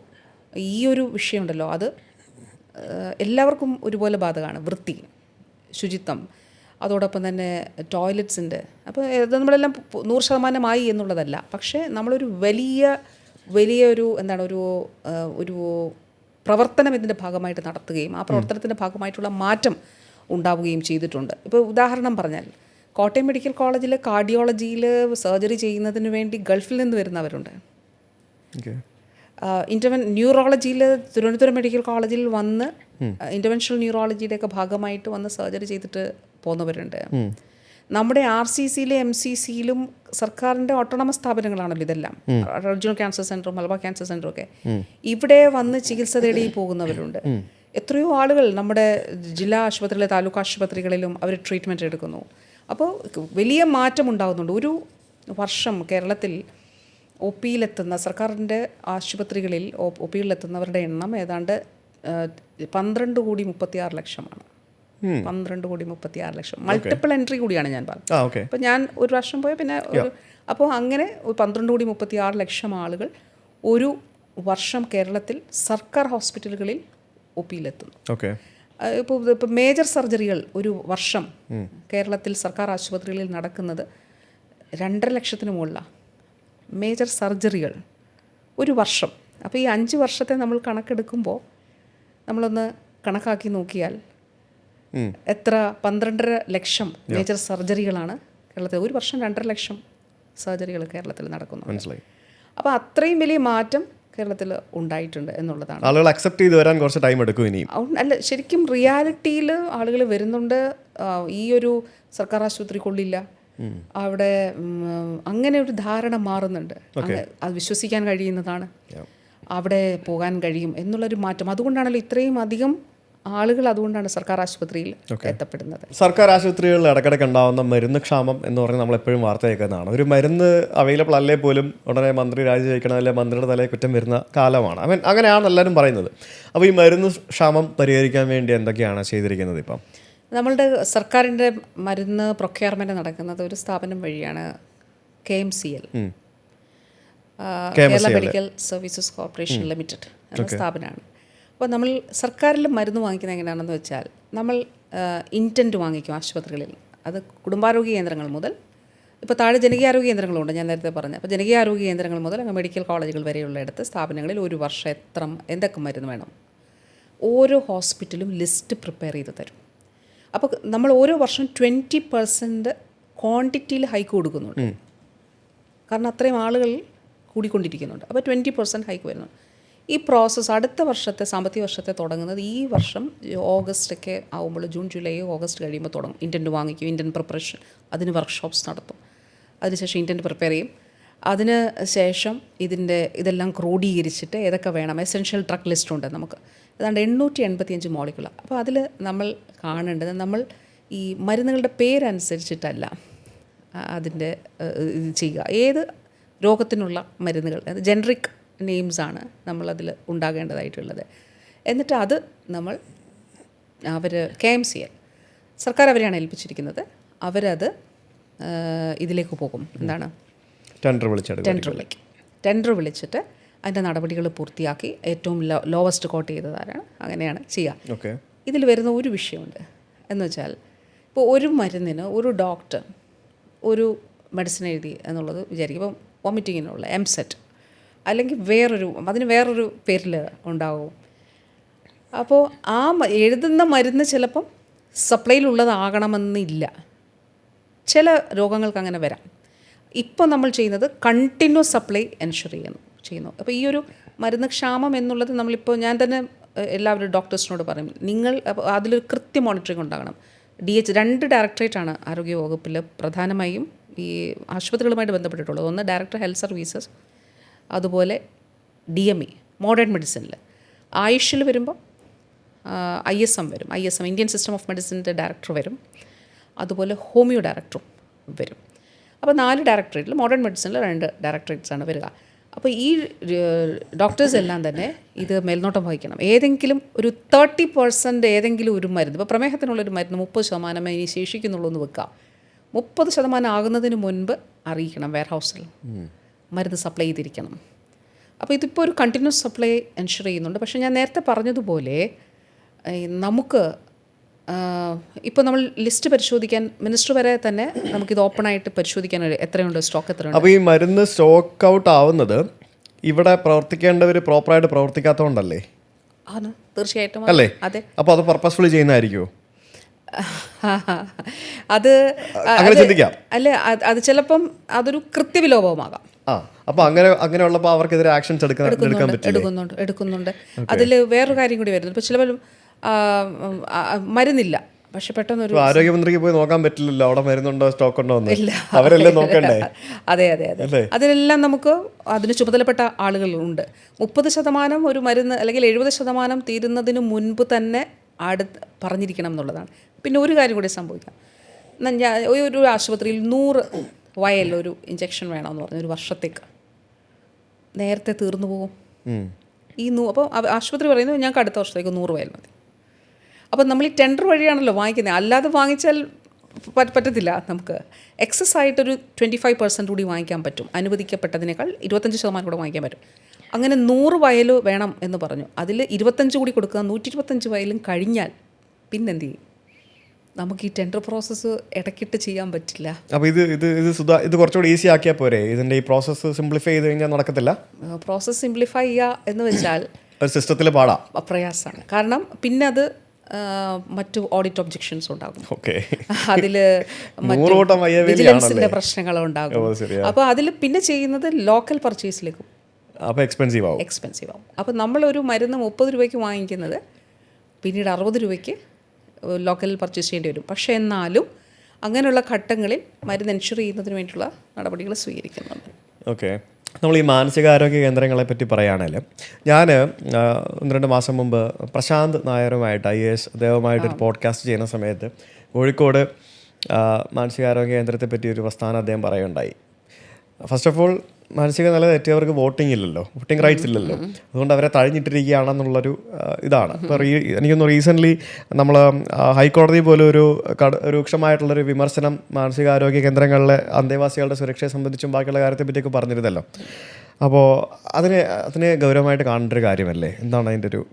ഈ ഒരു വിഷയമുണ്ടല്ലോ, അത് എല്ലാവർക്കും ഒരുപോലെ ബാധകമാണ്. വൃത്തി, ശുചിത്വം, അതോടൊപ്പം തന്നെ ടോയ്ലറ്റ്സിൻ്റെ. അപ്പോൾ ഇത് നമ്മളെല്ലാം 100% എന്നുള്ളതല്ല, പക്ഷേ നമ്മളൊരു വലിയൊരു എന്താണ് ഒരു പ്രവർത്തനം ഇതിൻ്റെ ഭാഗമായിട്ട് നടത്തുകയും ആ പ്രവർത്തനത്തിൻ്റെ ഭാഗമായിട്ടുള്ള മാറ്റം ഉണ്ടാവുകയും ചെയ്തിട്ടുണ്ട്. ഇപ്പോൾ ഉദാഹരണം പറഞ്ഞാൽ, കോട്ടയം മെഡിക്കൽ കോളേജിൽ കാർഡിയോളജിയിൽ സർജറി ചെയ്യുന്നതിന് വേണ്ടി ഗൾഫിൽ നിന്ന് വരുന്നവരുണ്ട്. ന്യൂറോളജിയിൽ തിരുവനന്തപുരം മെഡിക്കൽ കോളേജിൽ വന്ന് ഇൻ്റർവെൻഷണൽ ന്യൂറോളജിയുടെയൊക്കെ ഭാഗമായിട്ട് വന്ന് സർജറി ചെയ്തിട്ട് പോകുന്നവരുണ്ട്. നമ്മുടെ RCCയിലും MCCയിലും സർക്കാരിൻ്റെ ഓട്ടോണമസ് സ്ഥാപനങ്ങളാണല്ലോ ഇതെല്ലാം. റീജിയണൽ ക്യാൻസർ സെൻ്ററും മലബാർ ക്യാൻസർ സെൻ്ററും ഒക്കെ ഇവിടെ വന്ന് ചികിത്സ തേടി പോകുന്നവരുണ്ട്. എത്രയോ ആളുകൾ നമ്മുടെ ജില്ലാ ആശുപത്രിയിലെ താലൂക്ക് ആശുപത്രികളിലും അവർ ട്രീറ്റ്മെൻറ്റ് എടുക്കുന്നു. അപ്പോൾ വലിയ മാറ്റം ഉണ്ടാകുന്നുണ്ട്. ഒരു വർഷം കേരളത്തിൽ OPയിലെത്തുന്ന സർക്കാരിൻ്റെ ആശുപത്രികളിൽ OPയിലെത്തുന്നവരുടെ എണ്ണം ഏതാണ്ട് 12,36,00,000 12,36,00,000 മൾട്ടിപ്പിൾ എൻട്രി കൂടിയാണ് ഞാൻ പറഞ്ഞത്. അപ്പോൾ ഞാൻ ഒരു വർഷം പോയ പിന്നെ അപ്പോൾ അങ്ങനെ 12,36,00,000 ആളുകൾ ഒരു വർഷം കേരളത്തിൽ സർക്കാർ ഹോസ്പിറ്റലുകളിൽ OPയിലെത്തുന്നു. ഇപ്പോൾ മേജർ സർജറികൾ ഒരു വർഷം കേരളത്തിൽ സർക്കാർ ആശുപത്രികളിൽ നടക്കുന്നത് 2.5 ലക്ഷത്തിന് മുകളിലാണ്. മേജർ സർജറികൾ ഒരു വർഷം. അപ്പോൾ ഈ 5 വർഷത്തെ നമ്മൾ കണക്കെടുക്കുമ്പോൾ നമ്മളൊന്ന് കണക്കാക്കി നോക്കിയാൽ എത്ര 12.5 ലക്ഷം മേജർ സർജറികളാണ് കേരളത്തിൽ ഒരു വർഷം. 2.5 ലക്ഷം സർജറികൾ കേരളത്തിൽ നടക്കുന്നു. അപ്പോൾ അത്രയും വലിയ മാറ്റം കേരളത്തിൽ ഉണ്ടായിട്ടുണ്ട് എന്നുള്ളതാണ്. ആളുകൾ അക്സെപ്റ്റ് ചെയ്ത് വരാൻ കുറച്ച് ടൈം എടുക്കും ഇനിയും. അല്ല, ശരിക്കും റിയാലിറ്റിയിൽ ആളുകൾ വരുന്നുണ്ട്. ഈ ഒരു സർക്കാർ ആശുപത്രി കൊള്ളില്ല, അവിടെ അങ്ങനെ ഒരു ധാരണ മാറുന്നുണ്ട്. അത് വിശ്വസിക്കാൻ കഴിയുന്നതാണ്, അവിടെ പോകാൻ കഴിയും എന്നുള്ളൊരു മാറ്റം. അതുകൊണ്ടാണല്ലോ ഇത്രയും അധികം ആളുകൾ അതുകൊണ്ടാണ് സർക്കാർ ആശുപത്രിയിൽ എത്തപ്പെടുന്നത്. സർക്കാർ ആശുപത്രികളിൽ ഇടയ്ക്കിടയ്ക്ക് ഉണ്ടാകുന്ന മരുന്ന് ക്ഷാമം എന്ന് പറഞ്ഞാൽ നമ്മളെപ്പോഴും വാർത്ത കേൾക്കുന്നതാണ്. ഒരു മരുന്ന് അവൈലബിൾ അല്ലേ പോലും ഉടനെ മന്ത്രി രാജിവെക്കണം, അല്ലെങ്കിൽ മന്ത്രിയുടെ തലയിൽ കുറ്റം വരുന്ന കാലമാണ്. അങ്ങനെയാണ് എല്ലാവരും പറയുന്നത്. അപ്പോൾ ഈ മരുന്ന് ക്ഷാമം പരിഹരിക്കാൻ വേണ്ടി എന്തൊക്കെയാണ് ചെയ്തിരിക്കുന്നത് ഇപ്പം? നമ്മളുടെ സർക്കാരിൻ്റെ മരുന്ന് പ്രൊക്യൂർമെൻറ്റ് നടക്കുന്നത് ഒരു സ്ഥാപനം വഴിയാണ്, KMCL, Kerala medical services corporation limited എന്ന സ്ഥാപനമാണ്. അപ്പോൾ നമ്മൾ സർക്കാരിൽ മരുന്ന് വാങ്ങിക്കുന്നത് എങ്ങനെയാണെന്ന് വെച്ചാൽ, നമ്മൾ ഇൻറ്റൻറ്റ് വാങ്ങിക്കും ആശുപത്രികളിൽ. അത് കുടുംബാരോഗ്യ കേന്ദ്രങ്ങൾ മുതൽ, ഇപ്പോൾ താഴെ ജനകീയാരോഗ്യ കേന്ദ്രങ്ങളുണ്ട്, ഞാൻ നേരത്തെ പറഞ്ഞു. അപ്പോൾ ജനകീയാരോഗ്യ കേന്ദ്രങ്ങൾ മുതൽ അങ്ങ് മെഡിക്കൽ കോളേജുകൾ വരെയുള്ള ഇടത്ത് സ്ഥാപനങ്ങളിൽ ഒരു വർഷം എന്തൊക്കെ മരുന്ന് വേണം ഓരോ ഹോസ്പിറ്റലും ലിസ്റ്റ് പ്രിപ്പയർ ചെയ്ത് തരും. അപ്പോൾ നമ്മൾ ഓരോ വർഷം 20% ക്വാണ്ടിറ്റിയിൽ ഹൈക്ക് കൊടുക്കുന്നുണ്ട്. കാരണം അത്രയും ആളുകൾ കൂടിക്കൊണ്ടിരിക്കുന്നുണ്ട്. അപ്പോൾ 20% ഹൈക്ക് വരുന്നുണ്ട്. ഈ പ്രോസസ്സ് അടുത്ത വർഷത്തെ സാമ്പത്തിക വർഷത്തെ തുടങ്ങുന്നത് ഈ വർഷം ഓഗസ്റ്റൊക്കെ ആകുമ്പോൾ, ജൂൺ ജൂലൈ ഓഗസ്റ്റ് കഴിയുമ്പോൾ തുടങ്ങും. ഇൻറ്റൻറ്റ് വാങ്ങിക്കും, ഇൻറ്റൻറ്റ് പ്രിപ്പറേഷൻ, അതിന് വർക്ക്ഷോപ്സ് നടത്തും. അതിനുശേഷം ഇൻറ്റൻറ്റ് പ്രിപ്പയർ ചെയ്യും. അതിന് ശേഷം ഇതെല്ലാം ക്രോഡീകരിച്ചിട്ട് ഏതൊക്കെ വേണം, എസെൻഷ്യൽ ഡ്രഗ് ലിസ്റ്റ് ഉണ്ട് നമുക്ക്, ഏതാണ്ട് 885 മോളിക്കുലർ. അപ്പോൾ അതിൽ നമ്മൾ കാണേണ്ടത്, നമ്മൾ ഈ മരുന്നുകളുടെ പേരനുസരിച്ചിട്ടല്ല അതിൻ്റെ ഇത് ചെയ്യുക. ഏത് രോഗത്തിനുള്ള മരുന്നുകൾ, അത് ജനറിക് നെയിംസാണ് നമ്മളതിൽ ഉണ്ടാകേണ്ടതായിട്ടുള്ളത്. എന്നിട്ട് അത് അവർ KMCL, സർക്കാർ അവരെയാണ് ഏൽപ്പിച്ചിരിക്കുന്നത്. അവരത് ഇതിലേക്ക് പോകും, എന്താണ്, ടെൻഡർ വിളിച്ചിട്ട് അതിൻ്റെ നടപടികൾ പൂർത്തിയാക്കി ഏറ്റവും ലോവസ്റ്റ് കോട്ട് ചെയ്തതാരാണ്, അങ്ങനെയാണ് ചെയ്യുക. ഇതിൽ വരുന്ന ഒരു വിഷയമുണ്ട് എന്ന് വെച്ചാൽ, ഇപ്പോൾ ഒരു മരുന്നിന് ഒരു ഡോക്ടർ ഒരു മെഡിസിൻ എഴുതി എന്നുള്ളത് വിചാരിക്കും. ഇപ്പം വോമിറ്റിങ്ങിനുള്ള MSET അല്ലെങ്കിൽ അതിന് വേറൊരു പേരിൽ ഉണ്ടാവും. അപ്പോൾ ആ എഴുതുന്ന മരുന്ന് ചിലപ്പം സപ്ലൈയിലുള്ളതാകണമെന്നില്ല. ചില രോഗങ്ങൾക്ക് അങ്ങനെ വരാം. ഇപ്പോൾ നമ്മൾ ചെയ്യുന്നത് കണ്ടിന്യൂസ് സപ്ലൈ എൻഷുർ ചെയ്യുന്നു. അപ്പോൾ ഈ ഒരു മരുന്ന് ക്ഷാമം എന്നുള്ളത് നമ്മളിപ്പോൾ, ഞാൻ തന്നെ എല്ലാവരും ഡോക്ടേഴ്സിനോട് പറയും, നിങ്ങൾ അതിലൊരു കൃത്യ മോണിറ്ററിംഗ് ഉണ്ടാകണം. രണ്ട് ഡയറക്ടറേറ്റാണ് ആരോഗ്യ വകുപ്പിൽ പ്രധാനമായും ഈ ആശുപത്രികളുമായിട്ട് ബന്ധപ്പെട്ടിട്ടുള്ളത്. ഒന്ന് ഡയറക്ടർ ഹെൽത്ത് സർവീസസ്, അതുപോലെ DME മോഡേൺ മെഡിസിനിൽ. ആയുഷിൽ വരുമ്പോൾ ISM വരും. ISM ഇന്ത്യൻ സിസ്റ്റം ഓഫ് മെഡിസിൻ്റെ ഡയറക്ടർ വരും. അതുപോലെ ഹോമിയോ ഡയറക്ടറും വരും. അപ്പോൾ 4 ഡയറക്ടറേറ്റിൽ, മോഡേൺ മെഡിസിനിൽ 2 ഡയറക്ടറേറ്റ്സാണ് വരിക. അപ്പോൾ ഈ ഡോക്ടേഴ്സ് എല്ലാം തന്നെ ഇത് മേൽനോട്ടം വഹിക്കണം. ഏതെങ്കിലും ഒരു 30% ഏതെങ്കിലും ഒരു മരുന്ന്, ഇപ്പോൾ പ്രമേഹത്തിനുള്ളൊരു മരുന്ന് 30% ഇനി ശേഷിക്കുന്നുള്ളൂ എന്ന് വെക്കാം. 30% ആകുന്നതിന് മുൻപ് അറിയിക്കണം വെയർഹൗസിൽ, മരുന്ന് സപ്ലൈ ചെയ്തിരിക്കണം. അപ്പോൾ ഇതിപ്പോൾ ഒരു കണ്ടിന്യൂസ് സപ്ലൈ എൻഷുർ ചെയ്യുന്നുണ്ട്. പക്ഷേ ഞാൻ നേരത്തെ പറഞ്ഞതുപോലെ നമുക്ക് ഇപ്പോൾ നമ്മൾ ലിസ്റ്റ് പരിശോധിക്കാൻ, മിനിസ്റ്റർ വരെ തന്നെ നമുക്കിത് ഓപ്പണായിട്ട് പരിശോധിക്കാൻ എത്രയുണ്ട്, സ്റ്റോക്ക് എത്രയുണ്ട്. അപ്പോൾ ഈ മരുന്ന് സ്റ്റോക്ക് ഔട്ട് ആവുന്നത് ഇവിടെ പ്രവർത്തിക്കേണ്ടവർ പ്രോപ്പറായിട്ട് പ്രവർത്തിക്കാത്തതുകൊണ്ടല്ലേ? ആണ്, തീർച്ചയായിട്ടും അല്ലേ? അതെ. അപ്പോൾ അത് പർപ്പസ്ഫുള്ളി ചെയ്യുന്നതായിരിക്കുമോ? അത് അങ്ങനെ ചിന്തിക്കാം അല്ലേ? അത് ചിലപ്പം അതൊരു കൃത്യവിലോപമാകാം. അപ്പോൾ അങ്ങനെയുള്ളപ്പോൾ അവർക്കെതിരെ ആക്ഷൻസ് എടുക്കുന്നുണ്ട്. അതിൽ വേറൊരു കാര്യം കൂടി വരുന്നത്, ഇപ്പോൾ ചിലപ്പോൾ മരുന്നില്ല, പക്ഷെ പെട്ടെന്നൊരു ആരോഗ്യമന്ത്രിക്ക് പോയി നോക്കാൻ പറ്റില്ലല്ലോ അവിടെ മരുന്നുണ്ടോ സ്റ്റോക്ക് ഉണ്ടോ എന്ന്, അവരെല്ലാം നോക്കണ്ടേ? അതെ. അതിനെല്ലാം നമുക്ക് അതിന് ചുമതലപ്പെട്ട ആളുകളുണ്ട്. 30% ഒരു മരുന്ന് അല്ലെങ്കിൽ 70% തീരുന്നതിന് മുൻപ് തന്നെ പറഞ്ഞിരിക്കണം എന്നുള്ളതാണ്. പിന്നെ ഒരു കാര്യം കൂടി സംഭവിക്കാം. ഞാൻ ഒരു ആശുപത്രിയിൽ 100 വയൽ ഒരു ഇഞ്ചക്ഷൻ വേണമെന്ന് പറഞ്ഞു, ഒരു വർഷത്തേക്ക്. നേരത്തെ തീർന്നു പോകും അപ്പോൾ ആശുപത്രി പറയുന്നത് ഞങ്ങൾക്ക് അടുത്ത വർഷത്തേക്ക് 100 വയൽ മതി. അപ്പോൾ നമ്മൾ ഈ ടെൻഡർ വഴിയാണല്ലോ വാങ്ങിക്കുന്നത്. അല്ലാതെ വാങ്ങിച്ചാൽ പറ്റത്തില്ല. നമുക്ക് എക്സസ് ആയിട്ടൊരു 25% കൂടി വാങ്ങിക്കാൻ പറ്റും. അനുവദിക്കപ്പെട്ടതിനേക്കാൾ 25% കൂടെ വാങ്ങിക്കാൻ പറ്റും. അങ്ങനെ 100 വയൽ വേണം എന്ന് പറഞ്ഞു. അതിൽ 25 കൂടി കൊടുക്കുക. 125 വയലും കഴിഞ്ഞാൽ പിന്നെന്ത് ചെയ്യും? നമുക്ക് ഈ ടെൻഡർ പ്രോസസ്സ് ഇടയ്ക്കിട്ട് ചെയ്യാൻ പറ്റില്ല. അപ്പോൾ ഇത് കുറച്ചുകൂടി ഈസി ആക്കിയാൽ പോരെ? ഇതിൻ്റെ ഈ പ്രോസസ്സ് സിംപ്ലിഫൈ ചെയ്ത് കഴിഞ്ഞാൽ നടക്കത്തില്ല. പ്രോസസ്സ് സിംപ്ലിഫൈ ചെയ്യുക എന്ന് വെച്ചാൽ സിസ്റ്റത്തിൽ പ്രയാസമാണ്. കാരണം പിന്നെ അത് മറ്റു ഓഡിറ്റ് ഒബ്ജെക്ഷൻസ് ഉണ്ടാകും. അതിൽ വിജിലൻസിൻ്റെ പ്രശ്നങ്ങളുണ്ടാകും. അപ്പോൾ അതിൽ പിന്നെ ചെയ്യുന്നത് ലോക്കൽ പർച്ചേസിലേക്കും എക്സ്പെൻസീവ് ആവും. അപ്പോൾ നമ്മളൊരു മരുന്ന് 30 രൂപയ്ക്ക് വാങ്ങിക്കുന്നത് പിന്നീട് 60 രൂപയ്ക്ക് ലോക്കലിൽ പർച്ചേസ് ചെയ്യേണ്ടി വരും. പക്ഷേ എന്നാലും അങ്ങനെയുള്ള ഘട്ടങ്ങളിൽ മരുന്ന് എൻഷുർ ചെയ്യുന്നതിന് വേണ്ടിയിട്ടുള്ള നടപടികൾ സ്വീകരിക്കുന്നുണ്ട്. നമ്മൾ ഈ മാനസികാരോഗ്യ കേന്ദ്രങ്ങളെ പറ്റി പറയുകയാണെങ്കിൽ ഞാൻ 1-2 മാസം മുമ്പ് പ്രശാന്ത് നായരുമായിട്ട് IAS അദ്ദേഹവുമായിട്ടൊരു പോഡ്കാസ്റ്റ് ചെയ്യുന്ന സമയത്ത് കോഴിക്കോട് മാനസികാരോഗ്യ കേന്ദ്രത്തെ പറ്റി ഒരു പ്രസ്ഥാനം അദ്ദേഹം പറയുകയുണ്ടായി. ഫസ്റ്റ് ഓഫ് ഓൾ മാനസിക നില തെറ്റിയവർക്ക് വോട്ടിംഗ് ഇല്ലല്ലോ, വോട്ടിംഗ് റൈറ്റ്സ് ഇല്ലല്ലോ, അതുകൊണ്ട് അവരെ തഴഞ്ഞിട്ടിരിക്കുകയാണെന്നുള്ളൊരു ഇതാണ്. ഇപ്പോൾ എനിക്കൊന്ന് റീസെൻ്റ്ലി നമ്മൾ ഹൈക്കോടതി പോലും ഒരു രൂക്ഷമായിട്ടുള്ളൊരു വിമർശനം മാനസികാരോഗ്യ കേന്ദ്രങ്ങളിലെ അന്തേവാസികളുടെ സുരക്ഷയെ സംബന്ധിച്ചും ബാക്കിയുള്ള കാര്യത്തെ പറ്റിയൊക്കെ പറഞ്ഞിരുന്നല്ലോ. അപ്പോൾ അതിനെ ഗൗരവമായിട്ട് കാണേണ്ട ഒരു കാര്യമല്ലേ? എന്താണ് അതിൻ്റെ ഒരു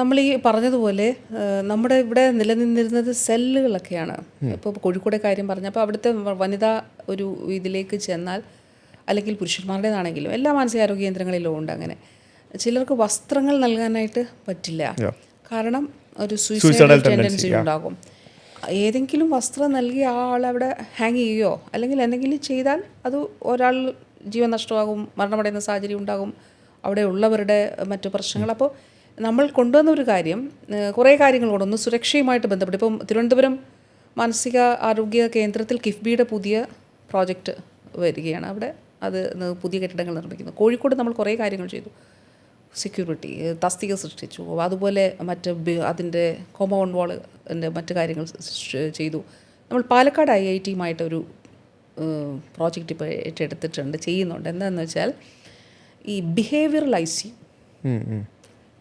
നമ്മൾ ഈ പറഞ്ഞതുപോലെ നമ്മുടെ ഇവിടെ നിലനിന്നിരുന്നത് സെല്ലുകളൊക്കെയാണ്. ഇപ്പോൾ കോഴിക്കോടെ കാര്യം പറഞ്ഞപ്പോൾ അവിടുത്തെ വനിതാ ഒരു ഇതിലേക്ക് ചെന്നാൽ, അല്ലെങ്കിൽ പുരുഷന്മാരുടേതാണെങ്കിലും എല്ലാ മാനസികാരോഗ്യ കേന്ദ്രങ്ങളിലും ഉണ്ട്. അങ്ങനെ ചിലർക്ക് വസ്ത്രങ്ങൾ നൽകാനായിട്ട് പറ്റില്ല, കാരണം ഒരു സൂയിസൈഡൽ ടെൻഡൻസി ഉണ്ടാകും. ഏതെങ്കിലും വസ്ത്രം നൽകി ആ ആളവിടെ ഹാങ് ചെയ്യുകയോ അല്ലെങ്കിൽ എന്തെങ്കിലും ചെയ്താൽ അത് ഒരാൾ ജീവൻ നഷ്ടമാകും, മരണമടയുന്ന സാഹചര്യം ഉണ്ടാകും, അവിടെ ഉള്ളവരുടെ മറ്റു പ്രശ്നങ്ങൾ. അപ്പോൾ നമ്മൾ കൊണ്ടുവന്ന ഒരു കാര്യം, കുറേ കാര്യങ്ങളോട് ഒന്ന് സുരക്ഷയുമായിട്ട് ബന്ധപ്പെട്ട്, ഇപ്പം തിരുവനന്തപുരം മാനസിക ആരോഗ്യ കേന്ദ്രത്തിൽ കിഫ്ബിയുടെ പുതിയ പ്രോജക്റ്റ് വരികയാണ്. അവിടെ അത് പുതിയ കെട്ടിടങ്ങൾ നിർമ്മിക്കുന്നു. കോഴിക്കോട് നമ്മൾ കുറേ കാര്യങ്ങൾ ചെയ്തു. സെക്യൂരിറ്റി തസ്തിക സൃഷ്ടിച്ചു, അതുപോലെ മറ്റ് അതിൻ്റെ കോമ്പൗണ്ട് വാളിൻ്റെ മറ്റു കാര്യങ്ങൾ ചെയ്തു. നമ്മൾ പാലക്കാട് IITയുമായിട്ടൊരു പ്രോജക്റ്റ് ഇപ്പോൾ ഏറ്റെടുത്തിട്ടുണ്ട്, ചെയ്യുന്നുണ്ട്. എന്താണെന്ന് വെച്ചാൽ ഈ ബിഹേവിയറൽ ICU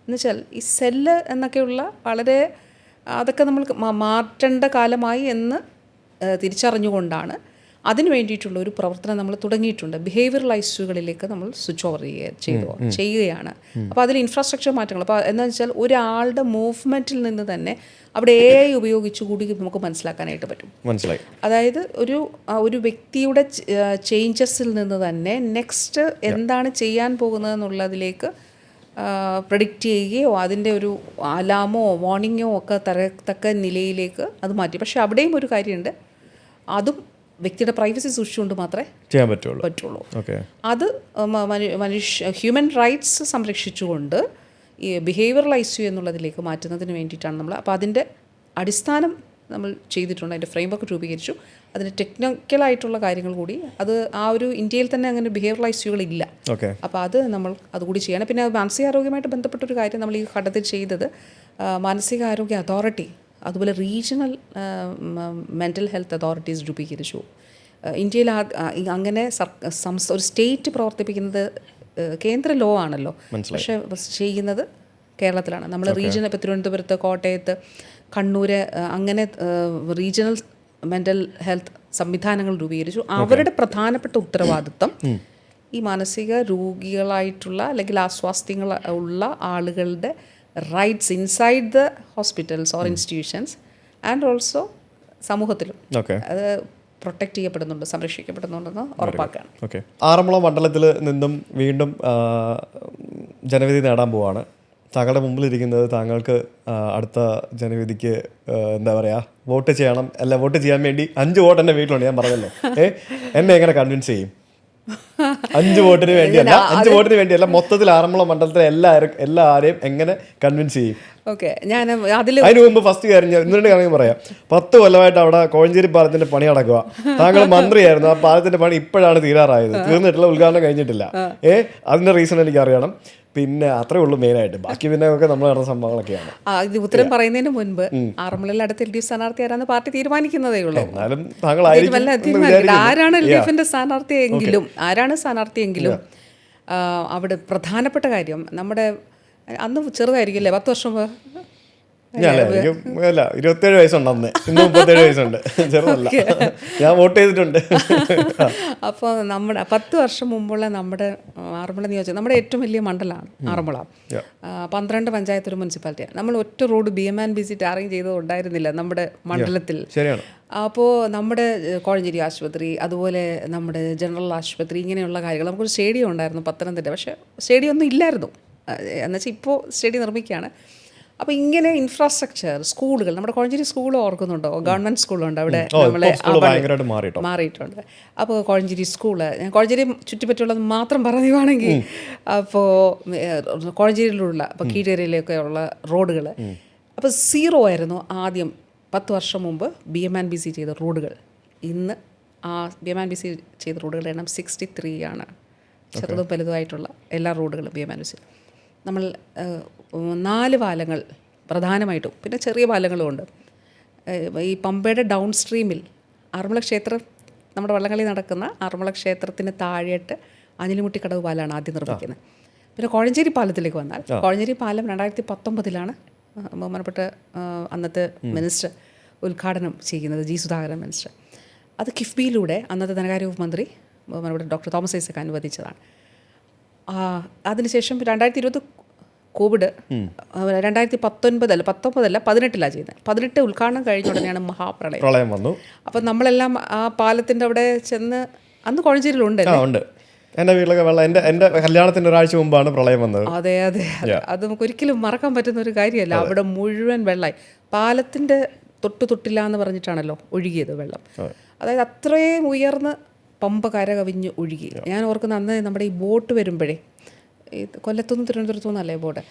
എന്നുവെച്ചാൽ ഈ സെല്ല് എന്നൊക്കെയുള്ള വളരെ അതൊക്കെ നമ്മൾ മാറ്റേണ്ട കാലമായി എന്ന് തിരിച്ചറിഞ്ഞുകൊണ്ടാണ് അതിന് വേണ്ടിയിട്ടുള്ള ഒരു പ്രവർത്തനം നമ്മൾ തുടങ്ങിയിട്ടുണ്ട്. ബിഹേവിയറൽ ICUകളിലേക്ക് നമ്മൾ സ്വിച്ച് ഓവർ ചെയ്യുകയാണ്. അപ്പോൾ അതിൽ ഇൻഫ്രാസ്ട്രക്ചർ മാറ്റങ്ങൾ, അപ്പോൾ എന്താണെന്ന് വെച്ചാൽ ഒരാളുടെ മൂവ്മെൻറ്റിൽ നിന്ന് തന്നെ അവിടെ AI ഉപയോഗിച്ച് കൂടി നമുക്ക് മനസ്സിലാക്കാനായിട്ട് പറ്റും. മനസ്സിലായി. അതായത് ഒരു വ്യക്തിയുടെ ചേഞ്ചസിൽ നിന്ന് തന്നെ നെക്സ്റ്റ് എന്താണ് ചെയ്യാൻ പോകുന്നതെന്നുള്ളതിലേക്ക് പ്രഡിക്റ്റ് ചെയ്യുകയോ അതിൻ്റെ ഒരു അലാമോ വാർണിങ്ങോ ഒക്കെ തരത്തക്ക നിലയിലേക്ക് അത് മാറ്റി. പക്ഷേ അവിടെയും ഒരു കാര്യമുണ്ട്, അതും വ്യക്തിയുടെ പ്രൈവസി സൂക്ഷിച്ചുകൊണ്ട് മാത്രമേ ചെയ്യാൻ പറ്റുള്ളൂ. അത് ഹ്യൂമൻ റൈറ്റ്സ് സംരക്ഷിച്ചുകൊണ്ട് ഈ ബിഹേവിയറൽ ICU എന്നുള്ളതിലേക്ക് മാറ്റുന്നതിന് വേണ്ടിയിട്ടാണ് നമ്മൾ. അപ്പോൾ അതിൻ്റെ അടിസ്ഥാനം നമ്മൾ ചെയ്തിട്ടുണ്ട്, അതിൻ്റെ ഫ്രെയിംവർക്ക് രൂപീകരിച്ചു. അതിന് ടെക്നിക്കലായിട്ടുള്ള കാര്യങ്ങൾ കൂടി, അത് ആ ഒരു ഇന്ത്യയിൽ തന്നെ അങ്ങനെ ബിഹേവിയറൽ ICUകളില്ല. അപ്പോൾ അത് നമ്മൾ അതുകൂടി ചെയ്യണം. പിന്നെ മാനസികാരോഗ്യമായിട്ട് ബന്ധപ്പെട്ടൊരു കാര്യം നമ്മൾ ഈ ഘട്ടത്തിൽ ചെയ്തത്, മാനസികാരോഗ്യ അതോറിറ്റി അതുപോലെ റീജിയണൽ മെൻ്റൽ ഹെൽത്ത് അതോറിറ്റീസ് രൂപീകരിച്ചു. ഇന്ത്യയിൽ അങ്ങനെ ഒരു സ്റ്റേറ്റ് പ്രവർത്തിപ്പിക്കുന്നത് കേന്ദ്ര ലോ ആണല്ലോ, പക്ഷേ ചെയ്യുന്നത് കേരളത്തിലാണ്. നമ്മൾ റീജിയണൽ, ഇപ്പോൾ തിരുവനന്തപുരത്ത്, കോട്ടയത്ത്, കണ്ണൂര്, അങ്ങനെ റീജിയണൽ മെൻ്റൽ ഹെൽത്ത് സംവിധാനങ്ങൾ രൂപീകരിച്ചു. അവരുടെ പ്രധാനപ്പെട്ട ഉത്തരവാദിത്വം ഈ മാനസിക രോഗികളായിട്ടുള്ള അല്ലെങ്കിൽ അസ്വാസ്ഥ്യങ്ങൾ ഉള്ള ആളുകളുടെ rights inside the hospitals or institutions and also സമൂഹത്തിലും അത് പ്രൊട്ടക്റ്റ് ചെയ്യപ്പെടുന്നുണ്ട്, സംരക്ഷിക്കപ്പെടുന്നുണ്ടെന്ന് ഉറപ്പാക്കുകയാണ്. ആറന്മുള മണ്ഡലത്തിൽ നിന്നും വീണ്ടും ജനവിധി നേടാൻ പോവാണ്. താങ്കളുടെ മുമ്പിലിരിക്കുന്നത് താങ്കൾക്ക് അടുത്ത ജനവിധിക്ക് എന്താ പറയുക, വോട്ട് ചെയ്യണം. അല്ല, വോട്ട് ചെയ്യാൻ വേണ്ടി 5 വോട്ട് എൻ്റെ വീട്ടിലുണ്ട്, ഞാൻ പറഞ്ഞല്ലോ. എന്നെ എങ്ങനെ കൺവിൻസ് ചെയ്യും? 5 വോട്ടിന് വേണ്ടിയല്ല, 5 വോട്ടിന് വേണ്ടിയല്ല, മൊത്തത്തിൽ ആറന്മുള മണ്ഡലത്തിലെ എല്ലാവരെയും എങ്ങനെ കൺവിൻസ് ചെയ്യും? അതിന് മുമ്പ് ഫസ്റ്റ് കാര്യം 2 കാര്യം പറയാം. 10 കൊല്ലമായിട്ട് അവിടെ കോഴഞ്ചേരി പാലത്തിന്റെ പണി നടക്കുക. താങ്കൾ മന്ത്രിയായിരുന്നു, ആ പാലത്തിന്റെ പണി ഇപ്പോഴാണ് തീരാറായത്, തീർന്നിട്ടില്ല, ഉദ്ഘാടനം കഴിഞ്ഞിട്ടില്ല. അതിന്റെ റീസൺ എനിക്ക് അറിയണം. പിന്നെ അത്രേ ഉള്ളൂ മെയിനായിട്ട്, ബാക്കി പിന്നെ ഒക്കെ നമ്മൾ നടന്ന സംഭവങ്ങളൊക്കെയാണ്. ഇത് ഉത്തരം പറയുന്നതിന് മുൻപ് ആറന്മുളയിൽ അടുത്ത LDF സ്ഥാനാർത്ഥി ആരാന്ന് പാർട്ടി തീരുമാനിക്കുന്നതേ ഉള്ളൂ. എന്നാലും ആരാണ് LDFന്റെ സ്ഥാനാർത്ഥിയെങ്കിലും അവിടെ പ്രധാനപ്പെട്ട കാര്യം, നമ്മുടെ അന്ന് ചെറുതായിരിക്കില്ലേ, 10 വർഷം 27 വയസ്സുണ്ട് അന്ന്, ഇന്ന് 37 വയസ്സുണ്ട്, ചെറുതല്ല, ഞാൻ വോട്ട് ചെയ്തിട്ടുണ്ട്. അപ്പോൾ നമ്മുടെ 10 വർഷം മുമ്പുള്ള നമ്മുടെ ആറന്മുള നിയോജകം നമ്മുടെ ഏറ്റവും വലിയ മണ്ഡലമാണ് ആറന്മുള. 12 പഞ്ചായത്ത് ഒരു മുനിസിപ്പാലിറ്റിയാണ്. നമ്മൾ ഒറ്റ റോഡ് BMNBC ടാറിങ് ചെയ്തത് ഉണ്ടായിരുന്നില്ല നമ്മുടെ മണ്ഡലത്തിൽ. അപ്പോൾ നമ്മുടെ കോഴഞ്ചേരി ആശുപത്രി, അതുപോലെ നമ്മുടെ ജനറൽ ആശുപത്രി, ഇങ്ങനെയുള്ള കാര്യങ്ങൾ, നമുക്കൊരു സ്റ്റേഡിയം ഉണ്ടായിരുന്നു പത്തനംതിട്ട, പക്ഷേ സ്റ്റേഡിയം ഒന്നും ഇല്ലായിരുന്നു. എന്നുവെച്ചാൽ ഇപ്പോൾ സ്റ്റേഡിയം നിർമ്മിക്കുകയാണ്. അപ്പോൾ ഇങ്ങനെ ഇൻഫ്രാസ്ട്രക്ചർ, സ്കൂളുകൾ, നമ്മുടെ കോഴഞ്ചേരി സ്കൂൾ ഓർക്കുന്നുണ്ടോ? ഗവൺമെൻറ് സ്കൂളുണ്ട് അവിടെ, നമ്മളെ മാറിയിട്ടുണ്ട്. അപ്പോൾ കോഴഞ്ചേരി സ്കൂള്, ഞാൻ കോഴഞ്ചേരി ചുറ്റിപ്പറ്റുള്ളത് മാത്രം പറയുവാണെങ്കിൽ, അപ്പോൾ കോഴഞ്ചേരിയിലുള്ള, ഇപ്പോൾ കീഴേരിയിലൊക്കെ ഉള്ള റോഡുകൾ അപ്പോൾ 0 ആയിരുന്നു ആദ്യം 10 വർഷം മുമ്പ് BMNBC ചെയ്ത റോഡുകൾ. ഇന്ന് ആ BMNBC ചെയ്ത റോഡുകളുടെ എണ്ണം 63 ആണ്. ചെറുതും വലുതുമായിട്ടുള്ള എല്ലാ റോഡുകളും BMNC. നമ്മൾ 4 പാലങ്ങൾ പ്രധാനമായിട്ടും, പിന്നെ ചെറിയ പാലങ്ങളും ഉണ്ട്. ഈ പമ്പയുടെ ഡൗൺ സ്ട്രീമിൽ ആറന്മുള ക്ഷേത്രം, നമ്മുടെ വള്ളംകളി നടക്കുന്ന ആറന്മുള ക്ഷേത്രത്തിന് താഴെയിട്ട് അഞ്ഞിലിമുട്ടിക്കടവ് പാലമാണ് ആദ്യം നിർമ്മിക്കുന്നത്. പിന്നെ കോഴഞ്ചേരി പാലത്തിലേക്ക് വന്നാൽ, കോഴഞ്ചേരി പാലം 2019 ബഹുമാനപ്പെട്ട അന്നത്തെ മിനിസ്റ്റർ ഉദ്ഘാടനം ചെയ്യുന്നത്, ജി സുധാകരൻ മിനിസ്റ്റർ. അത് കിഫ്ബിയിലൂടെ അന്നത്തെ ധനകാര്യ വകുപ്പ് മന്ത്രി ബഹുമാനപ്പെട്ട ഡോക്ടർ തോമസ് ഐസക് അനുവദിച്ചതാണ്. അതിനുശേഷം 2020 കോവിഡ്, 2019 18 ചെയ്യുന്നത്. 18 ഉദ്ഘാടനം കഴിഞ്ഞ ഉടനെയാണ് മഹാപ്രളയം വന്നു. അപ്പം നമ്മളെല്ലാം ആ പാലത്തിൻ്റെ അവിടെ ചെന്ന്, അന്ന് കോഴഞ്ചേരിയിലുണ്ട്. ഉണ്ട്, എൻ്റെ വീട്ടിലൊക്കെ വെള്ളം. എൻ്റെ കല്യാണത്തിൻ്റെ ഒരാഴ്ച മുമ്പാണ് പ്രളയം വന്നത്. അതെ അതെ, അത് നമുക്ക് ഒരിക്കലും മറക്കാൻ പറ്റുന്ന ഒരു കാര്യമല്ല. അവിടെ മുഴുവൻ വെള്ളമായി. പാലത്തിൻ്റെ തൊട്ടില്ല എന്ന് പറഞ്ഞിട്ടാണല്ലോ ഒഴുകിയത് വെള്ളം. അതായത് അത്രയും ഉയർന്ന് പമ്പ കരകവിഞ്ഞ് ഒഴുകി. ഞാൻ ഓർക്കുന്ന അന്ന് നമ്മുടെ ഈ ബോട്ട് വരുമ്പോഴേ, ഈ കൊല്ലത്തുനിന്ന് തിരുവനന്തപുരത്തുനിന്നല്ലേ ബോട്ട്,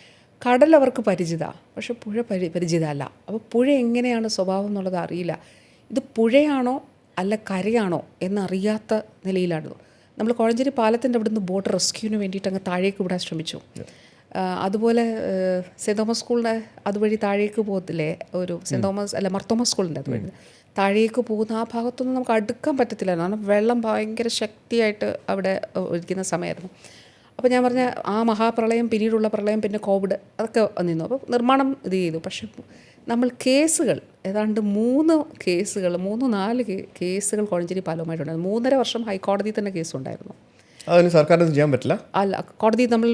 കടൽ അവർക്ക് പരിചിതമാണ്, പക്ഷെ പുഴ പരിചിതമല്ല. അപ്പോൾ പുഴ എങ്ങനെയാണ് സ്വഭാവം എന്നുള്ളത് അറിയില്ല. ഇത് പുഴയാണോ അല്ല കരയാണോ എന്നറിയാത്ത നിലയിലായിരുന്നു. നമ്മൾ കോഴഞ്ചേരി പാലത്തിൻ്റെ അവിടെ നിന്ന് ബോട്ട് റെസ്ക്യൂവിന് വേണ്ടിയിട്ട് അങ്ങ് താഴേക്ക് വിടാൻ ശ്രമിച്ചു. അതുപോലെ സെൻറ്റ് തോമസ് സ്കൂളിൻ്റെ അതുവഴി താഴേക്ക് പോകത്തില്ലേ, ഒരു സെൻറ്റ് തോമസ് അല്ല മർത്തോമ സ്കൂളിൻ്റെ അതുവഴി താഴേക്ക് പോകുന്ന ആ ഭാഗത്തൊന്നും നമുക്ക് അടുക്കാൻ പറ്റത്തില്ലായിരുന്നു. കാരണം വെള്ളം ഭയങ്കര ശക്തിയായിട്ട് അവിടെ ഒഴിക്കുന്ന സമയമായിരുന്നു. അപ്പോൾ ഞാൻ പറഞ്ഞ ആ മഹാപ്രളയം, പിന്നീടുള്ള പ്രളയം, പിന്നെ കോവിഡ്, അതൊക്കെ നിന്നു. അപ്പോൾ നിർമ്മാണം ഇത് ചെയ്തു. പക്ഷെ നമ്മൾ കേസുകൾ ഏതാണ്ട് 3-4 കേസുകൾ കോഴഞ്ചേരി പാലവുമായിട്ടുണ്ടായിരുന്നു. 3.5 വർഷം ഹൈക്കോടതിയിൽ തന്നെ കേസുണ്ടായിരുന്നു. അതിന് സർക്കാരിന് ചെയ്യാൻ പറ്റില്ല. അല്ല, കോടതി നമ്മൾ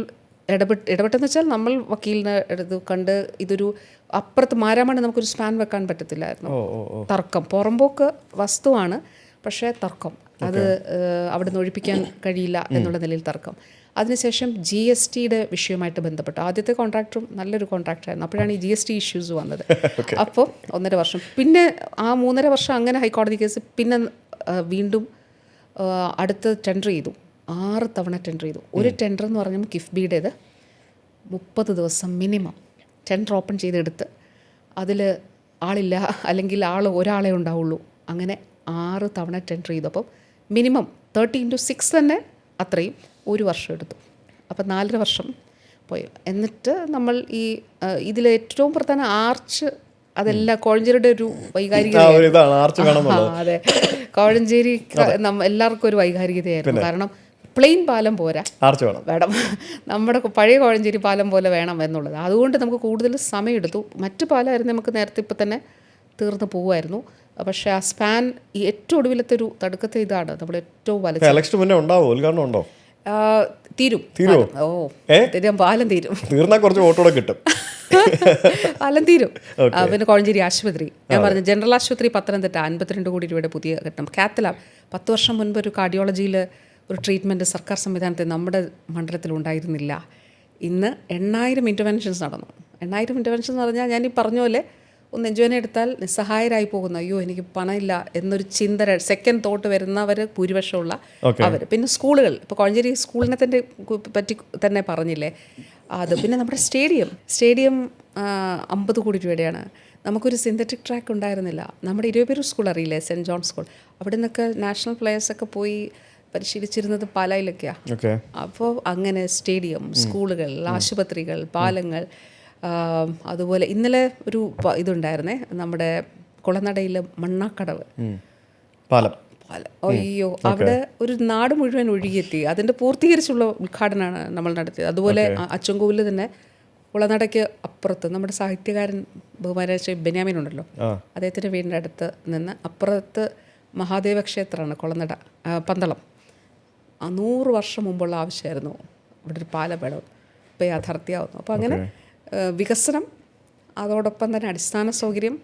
ഇടപെട്ടെന്ന് വെച്ചാൽ നമ്മൾ വക്കീലിനെ എടുത്ത് കണ്ട്, ഇതൊരു അപ്പുറത്ത് മാരാമണി നമുക്കൊരു സ്പാൻ വെക്കാൻ പറ്റത്തില്ലായിരുന്നു. തർക്കം, പുറമ്പോക്ക് വസ്തുവാണ്, പക്ഷേ തർക്കം, അത് അവിടെ നിന്ന് ഒഴിപ്പിക്കാൻ കഴിയില്ല എന്നുള്ള നിലയിൽ തർക്കം. അതിനുശേഷം GSTയുടെ വിഷയവുമായിട്ട് ബന്ധപ്പെട്ടു. ആദ്യത്തെ കോൺട്രാക്ടറും നല്ലൊരു കോൺട്രാക്ടറായിരുന്നു. അപ്പോഴാണ് ഈ GST ഇഷ്യൂസ് വന്നത്. അപ്പോൾ 1.5 വർഷം, പിന്നെ ആ 3.5 വർഷം അങ്ങനെ ഹൈക്കോടതി കേസ്. പിന്നെ വീണ്ടും അടുത്ത് ടെൻഡർ ചെയ്തു. 6 തവണ ടെൻഡർ ചെയ്തു. ഒരു ടെൻഡർ എന്ന് പറഞ്ഞാൽ കിഫ്ബിയുടേത് 30 ദിവസം മിനിമം ടെൻഡർ ഓപ്പൺ ചെയ്തെടുത്ത്, അതിൽ ആളില്ല, അല്ലെങ്കിൽ ഒരാളെ ഉണ്ടാവുള്ളൂ. അങ്ങനെ 6 തവണ ടെൻഡർ ചെയ്തു. അപ്പം മിനിമം 30x6 തന്നെ അത്രയും 1 വർഷം എടുത്തു. അപ്പം 4.5 വർഷം പോയി. എന്നിട്ട് നമ്മൾ ഈ ഇതിൽ ഏറ്റവും പ്രധാന ആർച്ച്, അതെല്ലാം കോഴഞ്ചേരിയുടെ ഒരു വൈകാരികത. അതെ, കോഴഞ്ചേരി എല്ലാവർക്കും ഒരു വൈകാരികതയായിരുന്നു. കാരണം പ്ലെയിൻ പാലം പോരാ, വേണം, നമ്മുടെ പഴയ കോഴഞ്ചേരി പാലം പോലെ വേണം എന്നുള്ളത്. അതുകൊണ്ട് നമുക്ക് കൂടുതൽ സമയമെടുത്തു. മറ്റു പാലമായിരുന്നു നമുക്ക് നേരത്തെ ഇപ്പം തന്നെ തീർന്നു പോകുമായിരുന്നു. പക്ഷേ ആ സ്പാൻ, ഈ ഏറ്റവും ഒടുവിലത്തെ ഒരു തടുക്കത്തെ ഇതാണ് നമ്മൾ ഏറ്റവും വലുത്. തീരും. പാലം തീരും, തീർന്നാൽ കുറച്ച് വോട്ടോടെ കിട്ടും. പാലം തീരും. പിന്നെ കോഴഞ്ചേരി ആശുപത്രി, ഞാൻ പറഞ്ഞു ജനറൽ ആശുപത്രി പത്തനംതിട്ട 52 കോടി രൂപയുടെ പുതിയ കെട്ടണം. കാത്തലാബ് 10 വർഷം മുൻപ് ഒരു കാർഡിയോളജിയിൽ ഒരു ട്രീറ്റ്മെൻറ്റ് സർക്കാർ സംവിധാനത്തിൽ നമ്മുടെ മണ്ഡലത്തിൽ ഉണ്ടായിരുന്നില്ല. ഇന്ന് 8,000 ഇൻ്റർവെൻഷൻസ് നടന്നു. 8,000 ഇൻ്റർവെൻഷൻസ് എന്ന് പറഞ്ഞാൽ ഞാൻ ഈ പറഞ്ഞ പോലെ ഒന്ന് നെഞ്ചുവേദന എടുത്താൽ നിസ്സഹായരായി പോകുന്നു. അയ്യോ എനിക്ക് പണമില്ല എന്നൊരു ചിന്ത, സെക്കൻഡ് തോട്ട് വരുന്നവർ ഭൂരിപക്ഷമുള്ള അവർ. പിന്നെ സ്കൂളുകൾ, ഇപ്പോൾ കോഴഞ്ചേരി സ്കൂളിനെ പറ്റി തന്നെ പറഞ്ഞില്ലേ അത്. പിന്നെ നമ്മുടെ സ്റ്റേഡിയം 50 കോടി രൂപയുടെയാണ്. നമുക്കൊരു സിന്തറ്റിക് ട്രാക്ക് ഉണ്ടായിരുന്നില്ല. നമ്മുടെ 20 സ്കൂൾ അറിയില്ലേ, സെൻറ്റ് ജോൺ സ്കൂൾ, അവിടെ നിന്നൊക്കെ നാഷണൽ പ്ലെയേഴ്സൊക്കെ പോയി പരിശീലിച്ചിരുന്നത് പാലായിലൊക്കെയാണ്. അപ്പോൾ അങ്ങനെ സ്റ്റേഡിയം, സ്കൂളുകൾ, ആശുപത്രികൾ, പാലങ്ങൾ. അതുപോലെ ഇന്നലെ ഒരു ഇതുണ്ടായിരുന്നേ, നമ്മുടെ കുളനടയിൽ മണ്ണാക്കടവ് പാലം. അയ്യോ, അവിടെ ഒരു നാട് മുഴുവൻ ഒഴുകിയെത്തി. അതിൻ്റെ പൂർത്തീകരിച്ചുള്ള ഉദ്ഘാടനമാണ് നമ്മൾ നടത്തിയത്. അതുപോലെ അച്ചൻകോവിൽ തന്നെ കുളനടയ്ക്ക് അപ്പുറത്ത് നമ്മുടെ സാഹിത്യകാരൻ ബഹുമാനായ ബെന്യാമിൻ ഉണ്ടല്ലോ, അദ്ദേഹത്തിൻ്റെ വീടിൻ്റെ അടുത്ത് നിന്ന് അപ്പുറത്ത് മഹാദേവ ക്ഷേത്രമാണ് കുളനട, പന്തളം. 100 വർഷം മുമ്പുള്ള ആവശ്യമായിരുന്നു ഇവിടെ ഒരു പാലം വേണം, ഇപ്പോൾ യാഥാർത്ഥ്യമാവുന്നു. അപ്പോൾ അങ്ങനെ വികസനം, അതോടൊപ്പം തന്നെ അടിസ്ഥാന സൗകര്യം,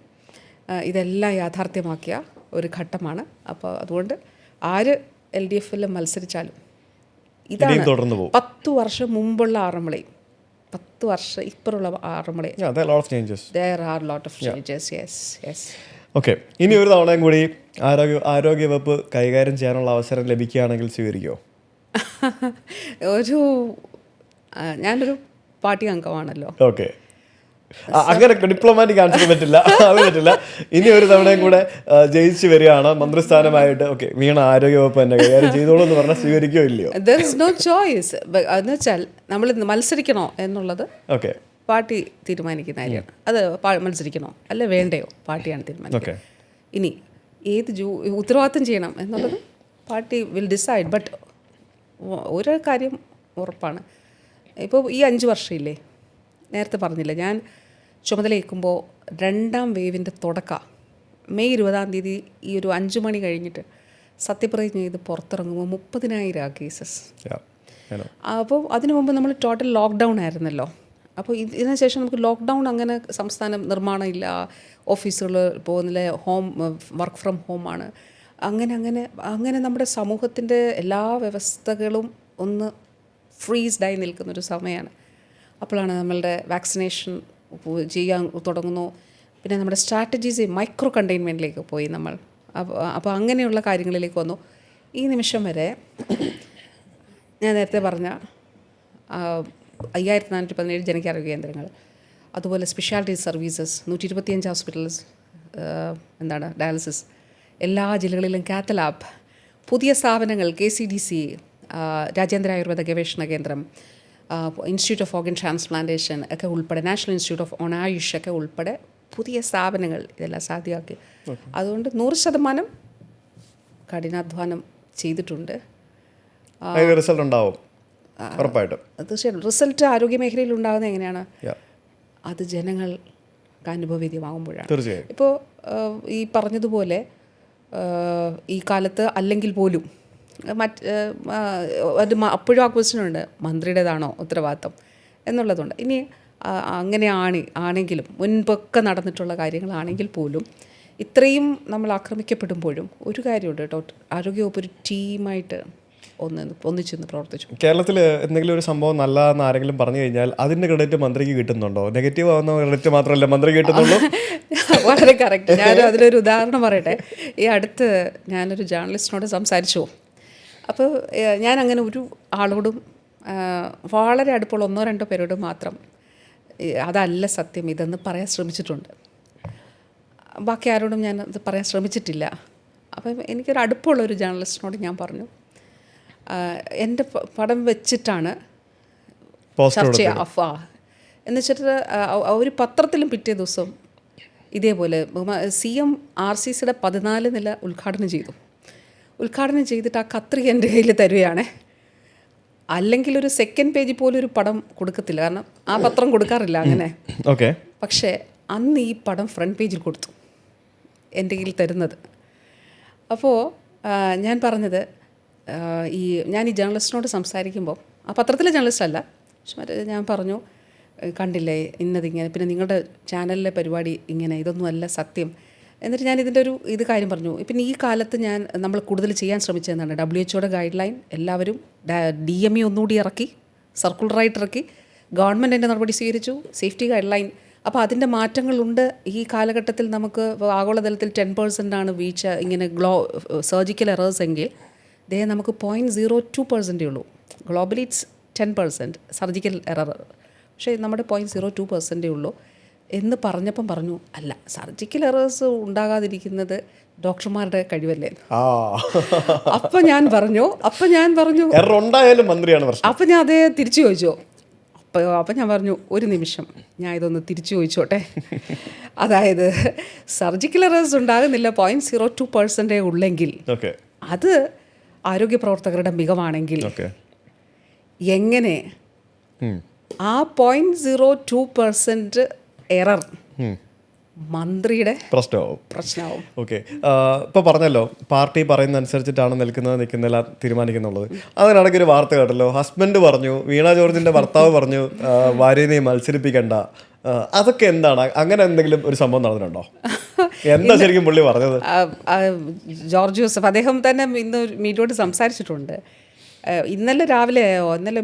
ഇതെല്ലാം യാഥാർത്ഥ്യമാക്കിയ ഒരു ഘട്ടമാണ്. അപ്പോൾ അതുകൊണ്ട് ആര് LDFൽ മത്സരിച്ചാലും ഇതാണ് 10 വർഷം മുമ്പുള്ള ആറന്മുളയും 10 വർഷം ഇപ്പുറമുള്ള ആറന്മുളയും. There are a lot of changes. Yes. Okay, ഇനി ഒരു തവണയും കൂടി ആരോഗ്യവകുപ്പ് കൈകാര്യം ചെയ്യാനുള്ള അവസരം ലഭിക്കുകയാണെങ്കിൽ സ്വീകരിക്കുമോ? ഞാനൊരു പാർട്ടി അംഗമാണല്ലോ. ഓക്കെ, അങ്ങനെ ഡിപ്ലോമാറ്റിക് ആൻസർ പറ്റില്ല, അത് പറ്റില്ല. ഇനി ഒരു തവണയും കൂടെ ജയിച്ചു വരികയാണ് മന്ത്രിസ്ഥാനമായിട്ട്, ഓക്കെ, വീണ ആരോഗ്യവകുപ്പ് തന്നെ കൈകാര്യം ചെയ്തോളൂ എന്ന് പറഞ്ഞാൽ സ്വീകരിക്കോ ഇല്ലയോ? There is no choice. എന്ന് വെച്ചാൽ നമ്മൾ മത്സരിക്കണോ എന്നുള്ളത് ഓക്കെ, പാർട്ടി തീരുമാനിക്കുന്ന കാര്യമാണ്. അത് മത്സരിക്കണോ അല്ല വേണ്ടയോ പാർട്ടിയാണ് തീരുമാനിക്കുന്നത്. ഇനി ഏത് ഉത്തരവാദിത്തം ചെയ്യണം എന്നുള്ളത് പാർട്ടി വിൽ ഡിസൈഡ്. ബട്ട് ഒരു കാര്യം ഉറപ്പാണ്, ഇപ്പോൾ ഈ 5 വർഷമില്ലേ, നേരത്തെ പറഞ്ഞില്ല, ഞാൻ ചുമതലയേൽക്കുമ്പോൾ 2ാം വേവിൻ്റെ തുടക്കം മെയ് 20-ാം തീയതി ഈ ഒരു 5 മണി കഴിഞ്ഞിട്ട് സത്യപ്രതിജ്ഞ ചെയ്ത് പുറത്തിറങ്ങുമ്പോൾ 30,000 കേസസ്. അപ്പോൾ അതിനു മുമ്പ് നമ്മൾ ടോട്ടൽ ലോക്ക്ഡൗൺ ആയിരുന്നല്ലോ. അപ്പോൾ ഇതിന് ശേഷം നമുക്ക് ലോക്ക്ഡൗൺ അങ്ങനെ സംസ്ഥാനം നിർമ്മാണം ഇല്ല, ഓഫീസുകൾ പോകുന്നില്ല, വർക്ക് ഫ്രം ഹോമാണ്. അങ്ങനെ നമ്മുടെ സമൂഹത്തിൻ്റെ എല്ലാ വ്യവസ്ഥകളും ഒന്ന് ഫ്രീസ്ഡായി നിൽക്കുന്നൊരു സമയമാണ്. അപ്പോഴാണ് നമ്മളുടെ വാക്സിനേഷൻ ചെയ്യാൻ തുടങ്ങുന്നു. പിന്നെ നമ്മുടെ സ്ട്രാറ്റജീസ് മൈക്രോ കണ്ടെയ്ൻമെൻറ്റിലേക്ക് പോയി നമ്മൾ. അപ്പോൾ അങ്ങനെയുള്ള കാര്യങ്ങളിലേക്ക് വന്നു. ഈ നിമിഷം വരെ ഞാൻ നേരത്തെ പറഞ്ഞ 5417 ജനകാരോഗ്യ കേന്ദ്രങ്ങൾ, അതുപോലെ സ്പെഷ്യാലിറ്റി സർവീസസ് 125 ഹോസ്പിറ്റൽസ്, ഡയാലിസിസ്, എല്ലാ ജില്ലകളിലും കാത്ത് ലാബ്, പുതിയ സ്ഥാപനങ്ങൾ KCDC, രാജ്യാന്തര ആയുർവേദ ഗവേഷണ കേന്ദ്രം, ഇൻസ്റ്റിറ്റ്യൂട്ട് ഓഫ് ഓർഗൻ ട്രാൻസ്പ്ലാന്റേഷൻ ഒക്കെ ഉൾപ്പെടെ, നാഷണൽ ഇൻസ്റ്റിറ്റ്യൂട്ട് ഓഫ് ഓണായുഷ് ഒക്കെ ഉൾപ്പെടെ പുതിയ സ്ഥാപനങ്ങൾ ഇതെല്ലാം സാധ്യമാക്കി. അതുകൊണ്ട് 100% കഠിനാധ്വാനം ചെയ്തിട്ടുണ്ട്. റിസൾട്ട് ഉണ്ടാവും ഉറപ്പായിട്ടും. തീർച്ചയായിട്ടും റിസൾട്ട് ആരോഗ്യ മേഖലയിൽ ഉണ്ടാകുന്നത് എങ്ങനെയാണ്? അത് ജനങ്ങൾക്ക് അനുഭവവേദ്യമാകുമ്പോഴാണ്. തീർച്ചയായും. ഇപ്പോൾ ഈ പറഞ്ഞതുപോലെ ഈ കാലത്ത് അല്ലെങ്കിൽ പോലും അപ്പോഴും ആ ക്വസ്റ്റ്യനുണ്ട്, മന്ത്രിയുടേതാണോ ഉത്തരവാദിത്തം എന്നുള്ളതുണ്ട്. ഇനി അങ്ങനെ ആണെങ്കിലും മുൻപൊക്കെ നടന്നിട്ടുള്ള കാര്യങ്ങളാണെങ്കിൽ പോലും ഇത്രയും ആക്രമിക്കപ്പെടുമ്പോഴും ഒരു കാര്യമുണ്ട് കേട്ടോ, ആരോഗ്യവകുപ്പ് ഒരു ടീമായിട്ട് ഒന്നിച്ചെന്ന് പ്രവർത്തിച്ചു. കേരളത്തിൽ എന്തെങ്കിലും ഒരു സംഭവം നല്ലതെന്ന് ആരെങ്കിലും പറഞ്ഞു കഴിഞ്ഞാൽ അതിൻ്റെ ക്രെഡിറ്റ് മന്ത്രിക്ക് കിട്ടുന്നുണ്ടോ? നെഗറ്റീവ് ആവുന്ന ക്രെഡിറ്റ് മാത്രമല്ല മന്ത്രി കിട്ടുന്നുള്ളൂ. വളരെ കറക്റ്റ്. ഞാൻ അതിലൊരു ഉദാഹരണം പറയട്ടെ. ഈ അടുത്ത് ഞാനൊരു ജേർണലിസ്റ്റിനോട് സംസാരിച്ചു. അപ്പോൾ ഞാൻ അങ്ങനെ ഒരു ആളോടും വളരെ അടുപ്പമുള്ള 1-2 പേരോടും മാത്രം അതല്ല സത്യം ഇതെന്ന് പറയാൻ ശ്രമിച്ചിട്ടുണ്ട്. ബാക്കി ആരോടും ഞാൻ അത് പറയാൻ ശ്രമിച്ചിട്ടില്ല. അപ്പം എനിക്കൊരു അടുപ്പമുള്ള ഒരു ജേർണലിസ്റ്റിനോട് ഞാൻ പറഞ്ഞു, എൻ്റെ പടം വെച്ചിട്ടാണ് ചർച്ച എന്ന് വെച്ചിട്ട് ഒരു പത്രത്തിലും പിറ്റേ ദിവസം ഇതേപോലെ CM RCCയുടെ 14 നില ഉദ്ഘാടനം ചെയ്തിട്ട് ആ കത്രിക എൻ്റെ കയ്യിൽ തരുകയാണേ. അല്ലെങ്കിൽ ഒരു സെക്കൻഡ് പേജിൽ പോലും ഒരു പടം കൊടുക്കത്തില്ല, കാരണം ആ പത്രം കൊടുക്കാറില്ല അങ്ങനെ. ഓക്കെ. പക്ഷേ അന്ന് ഈ പടം ഫ്രണ്ട് പേജിൽ കൊടുത്തു എൻ്റെ കയ്യിൽ തരുന്നത്. അപ്പോൾ ഞാൻ പറഞ്ഞത്, ഞാൻ ഈ ജേർണലിസ്റ്റിനോട് സംസാരിക്കുമ്പോൾ, ആ പത്രത്തിലെ ജേർണലിസ്റ്റ് അല്ല, പക്ഷെ ഞാൻ പറഞ്ഞു, കണ്ടില്ലേ ഇന്നതിങ്ങനെ, പിന്നെ നിങ്ങളുടെ ചാനലിലെ പരിപാടി ഇങ്ങനെ, ഇതൊന്നുമല്ല സത്യം. എന്നിട്ട് ഞാൻ ഇതിൻ്റെ ഒരു കാര്യം പറഞ്ഞു. പിന്നെ ഈ കാലത്ത് നമ്മൾ കൂടുതൽ ചെയ്യാൻ ശ്രമിച്ചതെന്നാണ് WHO ഗൈഡ് ലൈൻ എല്ലാവരും DME ഒന്നുകൂടി ഇറക്കി, സർക്കുലറായിട്ട് ഇറക്കി, ഗവൺമെൻറ് എൻ്റെ നടപടി സ്വീകരിച്ചു, സേഫ്റ്റി ഗൈഡ് ലൈൻ. അപ്പോൾ അതിൻ്റെ മാറ്റങ്ങളുണ്ട്. ഈ കാലഘട്ടത്തിൽ നമുക്ക് ആഗോളതലത്തിൽ 10% വീഴ്ച, ഇങ്ങനെ സർജിക്കൽ എറേഴ്സ് എങ്കിൽ നമുക്ക് 0.02% ഉള്ളൂ. ഗ്ലോബലി ഇറ്റ്സ് 10% സർജിക്കൽ എറർ, പക്ഷേ നമ്മുടെ 0.02% ഉള്ളൂ എന്ന് പറഞ്ഞപ്പം പറഞ്ഞു, അല്ല, സർജിക്കൽ എറേഴ്സ് ഉണ്ടാകാതിരിക്കുന്നത് ഡോക്ടർമാരുടെ കഴിവല്ലേ. അപ്പം ഞാൻ പറഞ്ഞു മന്ത്രിയാണ് പ്രശ്നം. അപ്പം ഞാൻ അതേ തിരിച്ചു ചോദിച്ചു. അപ്പം ഞാൻ പറഞ്ഞു, ഒരു നിമിഷം ഞാൻ ഇതൊന്ന് തിരിച്ചു ചോദിച്ചോട്ടെ. അതായത് സർജിക്കൽ എറേഴ്സ് ഉണ്ടാകുന്നില്ല, 0.02% ഉള്ളെങ്കിൽ അത് ആരോഗ്യ പ്രവർത്തകരുടെ മികവാണെങ്കിൽ എങ്ങനെ ആ 0.02% എറർ മന്ത്രിയുടെ പ്രശ്നമാവും? ഓക്കെ. ഇപ്പോൾ പറഞ്ഞല്ലോ പാർട്ടി പറയുന്ന അനുസരിച്ചിട്ടാണ് നിൽക്കുന്നില്ല തീരുമാനിക്കുന്നുള്ളത്. അതിനിടയ്ക്ക് ഒരു വാർത്ത കേട്ടല്ലോ, ഹസ്ബൻഡ് പറഞ്ഞു, വീണ ജോർജിൻ്റെ ഭർത്താവ് പറഞ്ഞു ഭാര്യനെ മത്സരിപ്പിക്കണ്ട. അതൊക്കെ എന്താണ്? അങ്ങനെ എന്തെങ്കിലും ഒരു സംഭവം നടന്നിട്ടുണ്ടോ? എന്താ ശരിക്കും പുള്ളി പറഞ്ഞത്? ജോർജ് ജോസഫ് അദ്ദേഹം തന്നെ ഇന്ന് മീഡിയയോട് സംസാരിച്ചിട്ടുണ്ട്. ഇന്നലെ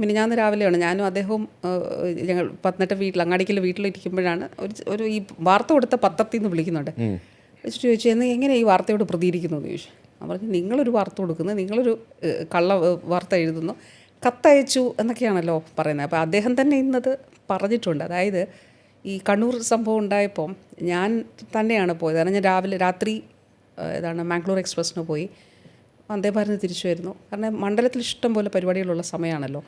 മിനിഞ്ഞാന്ന് രാവിലെയാണ് ഞാനും അദ്ദേഹവും ഞങ്ങൾ പത്തനംതിട്ട അങ്ങാടിക്കൽ വീട്ടിലിരിക്കുമ്പോഴാണ് ഒരു ഈ വാർത്ത കൊടുത്ത പത്രത്തിൽ നിന്ന് വിളിക്കുന്നുണ്ട്. വെച്ചിട്ട് ചോദിച്ചു, എങ്ങനെ ഈ വാർത്തയോട് പ്രതികരിക്കുന്നു എന്ന് ചോദിച്ചു. ഞാൻ പറഞ്ഞു, നിങ്ങളൊരു വാർത്ത കൊടുക്കുന്നു, നിങ്ങളൊരു കള്ള വാർത്ത എഴുതുന്നു, കത്തയച്ചു എന്നൊക്കെയാണല്ലോ പറയുന്നത്. അപ്പോൾ അദ്ദേഹം തന്നെ ഇന്നത് പറഞ്ഞിട്ടുണ്ട്. അതായത് ഈ കണ്ണൂർ സംഭവം ഉണ്ടായപ്പോൾ ഞാൻ തന്നെയാണ് പോയത്. കാരണം ഞാൻ രാത്രി മാംഗ്ലൂർ എക്സ്പ്രസ്സിന് പോയി വന്ദേ ഭാരത് തിരിച്ചു വരുന്നു. കാരണം മണ്ഡലത്തിൽ ഇഷ്ടം പോലെ പരിപാടികളുള്ള സമയമാണല്ലോ.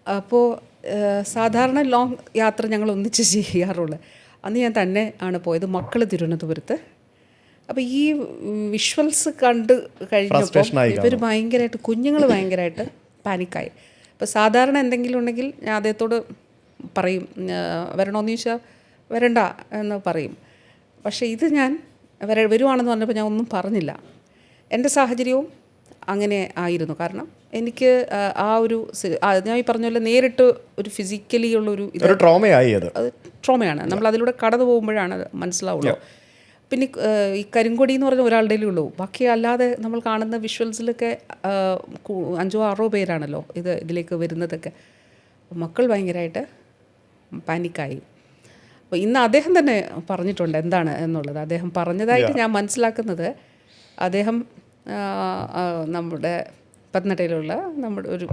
അപ്പോൾ സാധാരണ ലോങ് യാത്ര ഞങ്ങൾ ഒന്നിച്ച് ചെയ്യാറുള്ളൂ. അന്ന് ഞാൻ തന്നെ ആണ് പോയത്, മക്കൾ തിരുവനന്തപുരത്ത്. അപ്പോൾ ഈ വിഷ്വൽസ് കണ്ട് കഴിഞ്ഞപ്പോൾ ഇവർ ഭയങ്കരമായിട്ട്, കുഞ്ഞുങ്ങൾ ഭയങ്കരമായിട്ട് പാനിക്കായി. അപ്പോൾ സാധാരണ എന്തെങ്കിലും ഉണ്ടെങ്കിൽ ഞാൻ അദ്ദേഹത്തോട് പറയും, വരണമെന്ന് ചോദിച്ചാൽ വരണ്ട എന്ന് പറയും. പക്ഷേ ഇത് ഞാൻ വരുവാണെന്ന് പറഞ്ഞപ്പോൾ ഞാൻ ഒന്നും പറഞ്ഞില്ല. എൻ്റെ സാഹചര്യവും അങ്ങനെ ആയിരുന്നു. കാരണം എനിക്ക് ആ ഒരു ഞാൻ ഈ പറഞ്ഞ പോലെ നേരിട്ട് ഒരു ഫിസിക്കലി ഉള്ളൊരു ഒരു ട്രോമയായി. അത് ട്രോമയാണ്. നമ്മൾ അതിലൂടെ കടന്നു പോകുമ്പോഴാണ് അത് മനസ്സിലാവുള്ളൂ. പിന്നെ ഈ കരിങ്കൊടി എന്ന് പറഞ്ഞ ഒരാളുടെ ഉള്ളൂ. ബാക്കി അല്ലാതെ നമ്മൾ കാണുന്ന വിഷ്വൽസിലൊക്കെ 5-6 പേരാണല്ലോ ഇതിലേക്ക് വരുന്നതൊക്കെ. മക്കൾ ഭയങ്കരമായിട്ട് പാനിക്കായി. അപ്പോൾ ഇന്ന് അദ്ദേഹം തന്നെ പറഞ്ഞിട്ടുണ്ട് എന്താണ് എന്നുള്ളത്. അദ്ദേഹം പറഞ്ഞതായിട്ട് ഞാൻ മനസ്സിലാക്കുന്നത്, അദ്ദേഹം നമ്മുടെ പത്തനംതിട്ടയിലുള്ള നമ്മുടെ ഒരു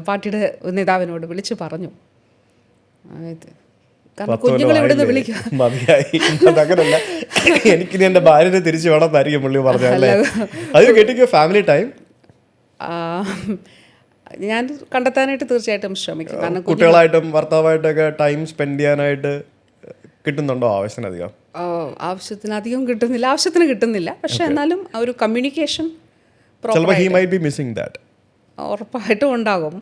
പാർട്ടിയുടെ നേതാവിനോട് വിളിച്ച് പറഞ്ഞു, കാരണം കുഞ്ഞുങ്ങൾ ഇവിടെ നിന്ന് വിളിക്കുക മതിയായി. അതങ്ങനല്ല, എനിക്കിനി എൻ്റെ ഭാര്യനെ തിരിച്ചു വേണമെന്നായിരിക്കും പുള്ളി പറഞ്ഞല്ലേ. അത് കെട്ടിക്കോ ഫാമിലി ടൈം ഞാൻ കണ്ടെത്താനായിട്ട് തീർച്ചയായിട്ടും ശ്രമിക്കും. കാരണം കുട്ടികളായിട്ടും ഭർത്താവായിട്ടൊക്കെ ടൈം സ്പെൻഡ് ചെയ്യാനായിട്ട് കിട്ടുന്നുണ്ടോ ആവശ്യത്തിനധികം? ആവശ്യത്തിനധികം കിട്ടുന്നില്ല, ആവശ്യത്തിന് കിട്ടുന്നില്ല. പക്ഷെ എന്നാലും ആ ഒരു കമ്മ്യൂണിക്കേഷൻ ഉറപ്പായിട്ടും ഉണ്ടാകും.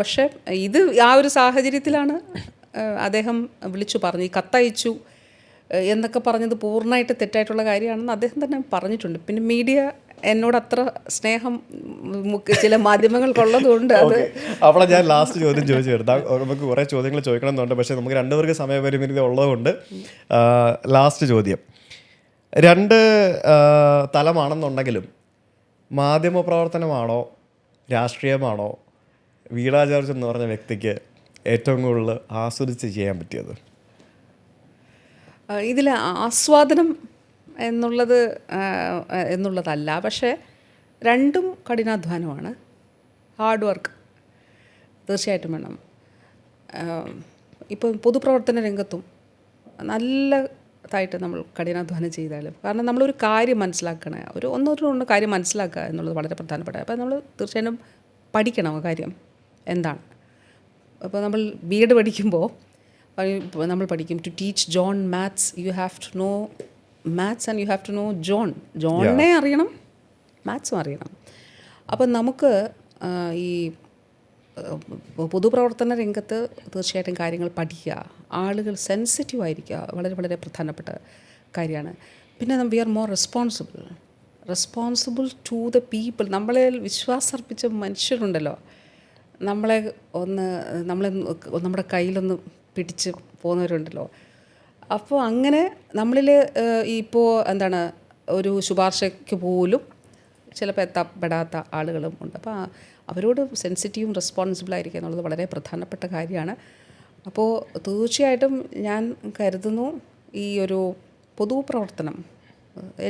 പക്ഷെ ഇത് ആ ഒരു സാഹചര്യത്തിലാണ് അദ്ദേഹം വിളിച്ചു പറഞ്ഞു. ഈ കത്തയച്ചു എന്നൊക്കെ പറഞ്ഞത് പൂർണ്ണമായിട്ട് തെറ്റായിട്ടുള്ള കാര്യമാണെന്ന് അദ്ദേഹം തന്നെ പറഞ്ഞിട്ടുണ്ട്. പിന്നെ മീഡിയ എന്നോട് അത്ര സ്നേഹം ചില മാധ്യമങ്ങൾക്കുള്ളതുകൊണ്ട് അത് അവിടെ ഞാൻ ലാസ്റ്റ് ചോദ്യം ചോദിച്ചു വരുത്താം. നമുക്ക് കുറേ ചോദ്യങ്ങൾ ചോദിക്കണം എന്നുണ്ട്, പക്ഷേ നമുക്ക് രണ്ടുപേർക്ക് സമയപരിമിതി ഉള്ളതുകൊണ്ട് ലാസ്റ്റ് ചോദ്യം. 2 തലമാണെന്നുണ്ടെങ്കിലും മാധ്യമപ്രവർത്തനമാണോ രാഷ്ട്രീയമാണോ വീണാ ജോർജ് എന്ന് പറഞ്ഞ വ്യക്തിക്ക് ഏറ്റവും കൂടുതൽ ആസ്വദിച്ച് ചെയ്യാൻ പറ്റിയത്? ഇതിൽ ആസ്വാദനം എന്നുള്ളതല്ല, പക്ഷേ രണ്ടും കഠിനാധ്വാനമാണ്. ഹാർഡ് വർക്ക് തീർച്ചയായിട്ടും വേണം. ഇപ്പം പൊതുപ്രവർത്തന രംഗത്തും നല്ലതായിട്ട് നമ്മൾ കഠിനാധ്വാനം ചെയ്താലും, കാരണം നമ്മളൊരു കാര്യം മനസ്സിലാക്കണേ, ഒന്നൊരു കാര്യം മനസ്സിലാക്കുക എന്നുള്ളത് വളരെ പ്രധാനപ്പെട്ട. അപ്പോൾ നമ്മൾ തീർച്ചയായിട്ടും പഠിക്കണം ആ കാര്യം എന്താണ്. അപ്പോൾ നമ്മൾ B.Ed പഠിക്കുമ്പോൾ നമ്മൾ പഠിക്കും to teach John maths you have to know maths and you have to know ജോണിനെ അറിയണം, മാത്സും അറിയണം. അപ്പം നമുക്ക് ഈ പൊതുപ്രവർത്തന രംഗത്ത് തീർച്ചയായിട്ടും കാര്യങ്ങൾ പഠിക്കുക, ആളുകൾ സെൻസിറ്റീവ് ആയിരിക്കുക, വളരെ വളരെ പ്രധാനപ്പെട്ട കാര്യമാണ്. പിന്നെ we are more responsible to the people. നമ്മളെ വിശ്വാസർപ്പിച്ച മനുഷ്യരുണ്ടല്ലോ, നമ്മളെ നമ്മുടെ കയ്യിലൊന്ന് പിടിച്ച് പോകുന്നവരുണ്ടല്ലോ. അപ്പോൾ അങ്ങനെ നമ്മളിൽ ഇപ്പോൾ ഒരു ശുപാർശയ്ക്ക് പോലും ചിലപ്പോൾ എത്തപ്പെടാത്ത ആളുകളും ഉണ്ട്. അപ്പോൾ അവരോട് സെൻസിറ്റീവും റെസ്പോൺസിബിളായിരിക്കുക എന്നുള്ളത് വളരെ പ്രധാനപ്പെട്ട കാര്യമാണ്. അപ്പോൾ തീർച്ചയായിട്ടും ഞാൻ കരുതുന്നു ഈ ഒരു പൊതുപ്രവർത്തനം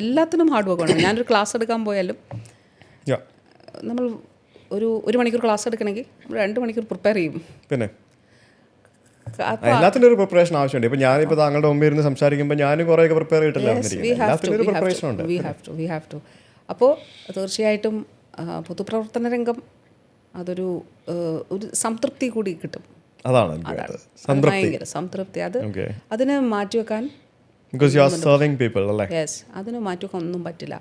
എല്ലാത്തിനും ഹാർഡ് വർക്കാണ്. ഞാനൊരു ക്ലാസ് എടുക്കാൻ പോയാലും നമ്മൾ ഒരു മണിക്കൂർ ക്ലാസ് എടുക്കണമെങ്കിൽ 2 മണിക്കൂർ പ്രിപ്പയർ ചെയ്യും. പിന്നെ എല്ലാത്തിനും ഒരു പ്രിപ്പറേഷൻ ആവശ്യമുണ്ട്. ഇപ്പം ഞാനിപ്പോൾ താങ്കളുടെ മുമ്പിൽ ഇരുന്ന് സംസാരിക്കുമ്പോൾ ഞാനും കുറേയൊക്കെ പ്രിപ്പയർ ചെയ്തിട്ടില്ല. അപ്പോൾ തീർച്ചയായിട്ടും പൊതുപ്രവർത്തന രംഗം അതൊരു സംതൃപ്തി കൂടി കിട്ടും. അതാണ് ഭയങ്കര സംതൃപ്തി. അതിന് മാറ്റിവെക്കാൻ അതിന് മാറ്റിവെക്കാൻ ഒന്നും പറ്റില്ല.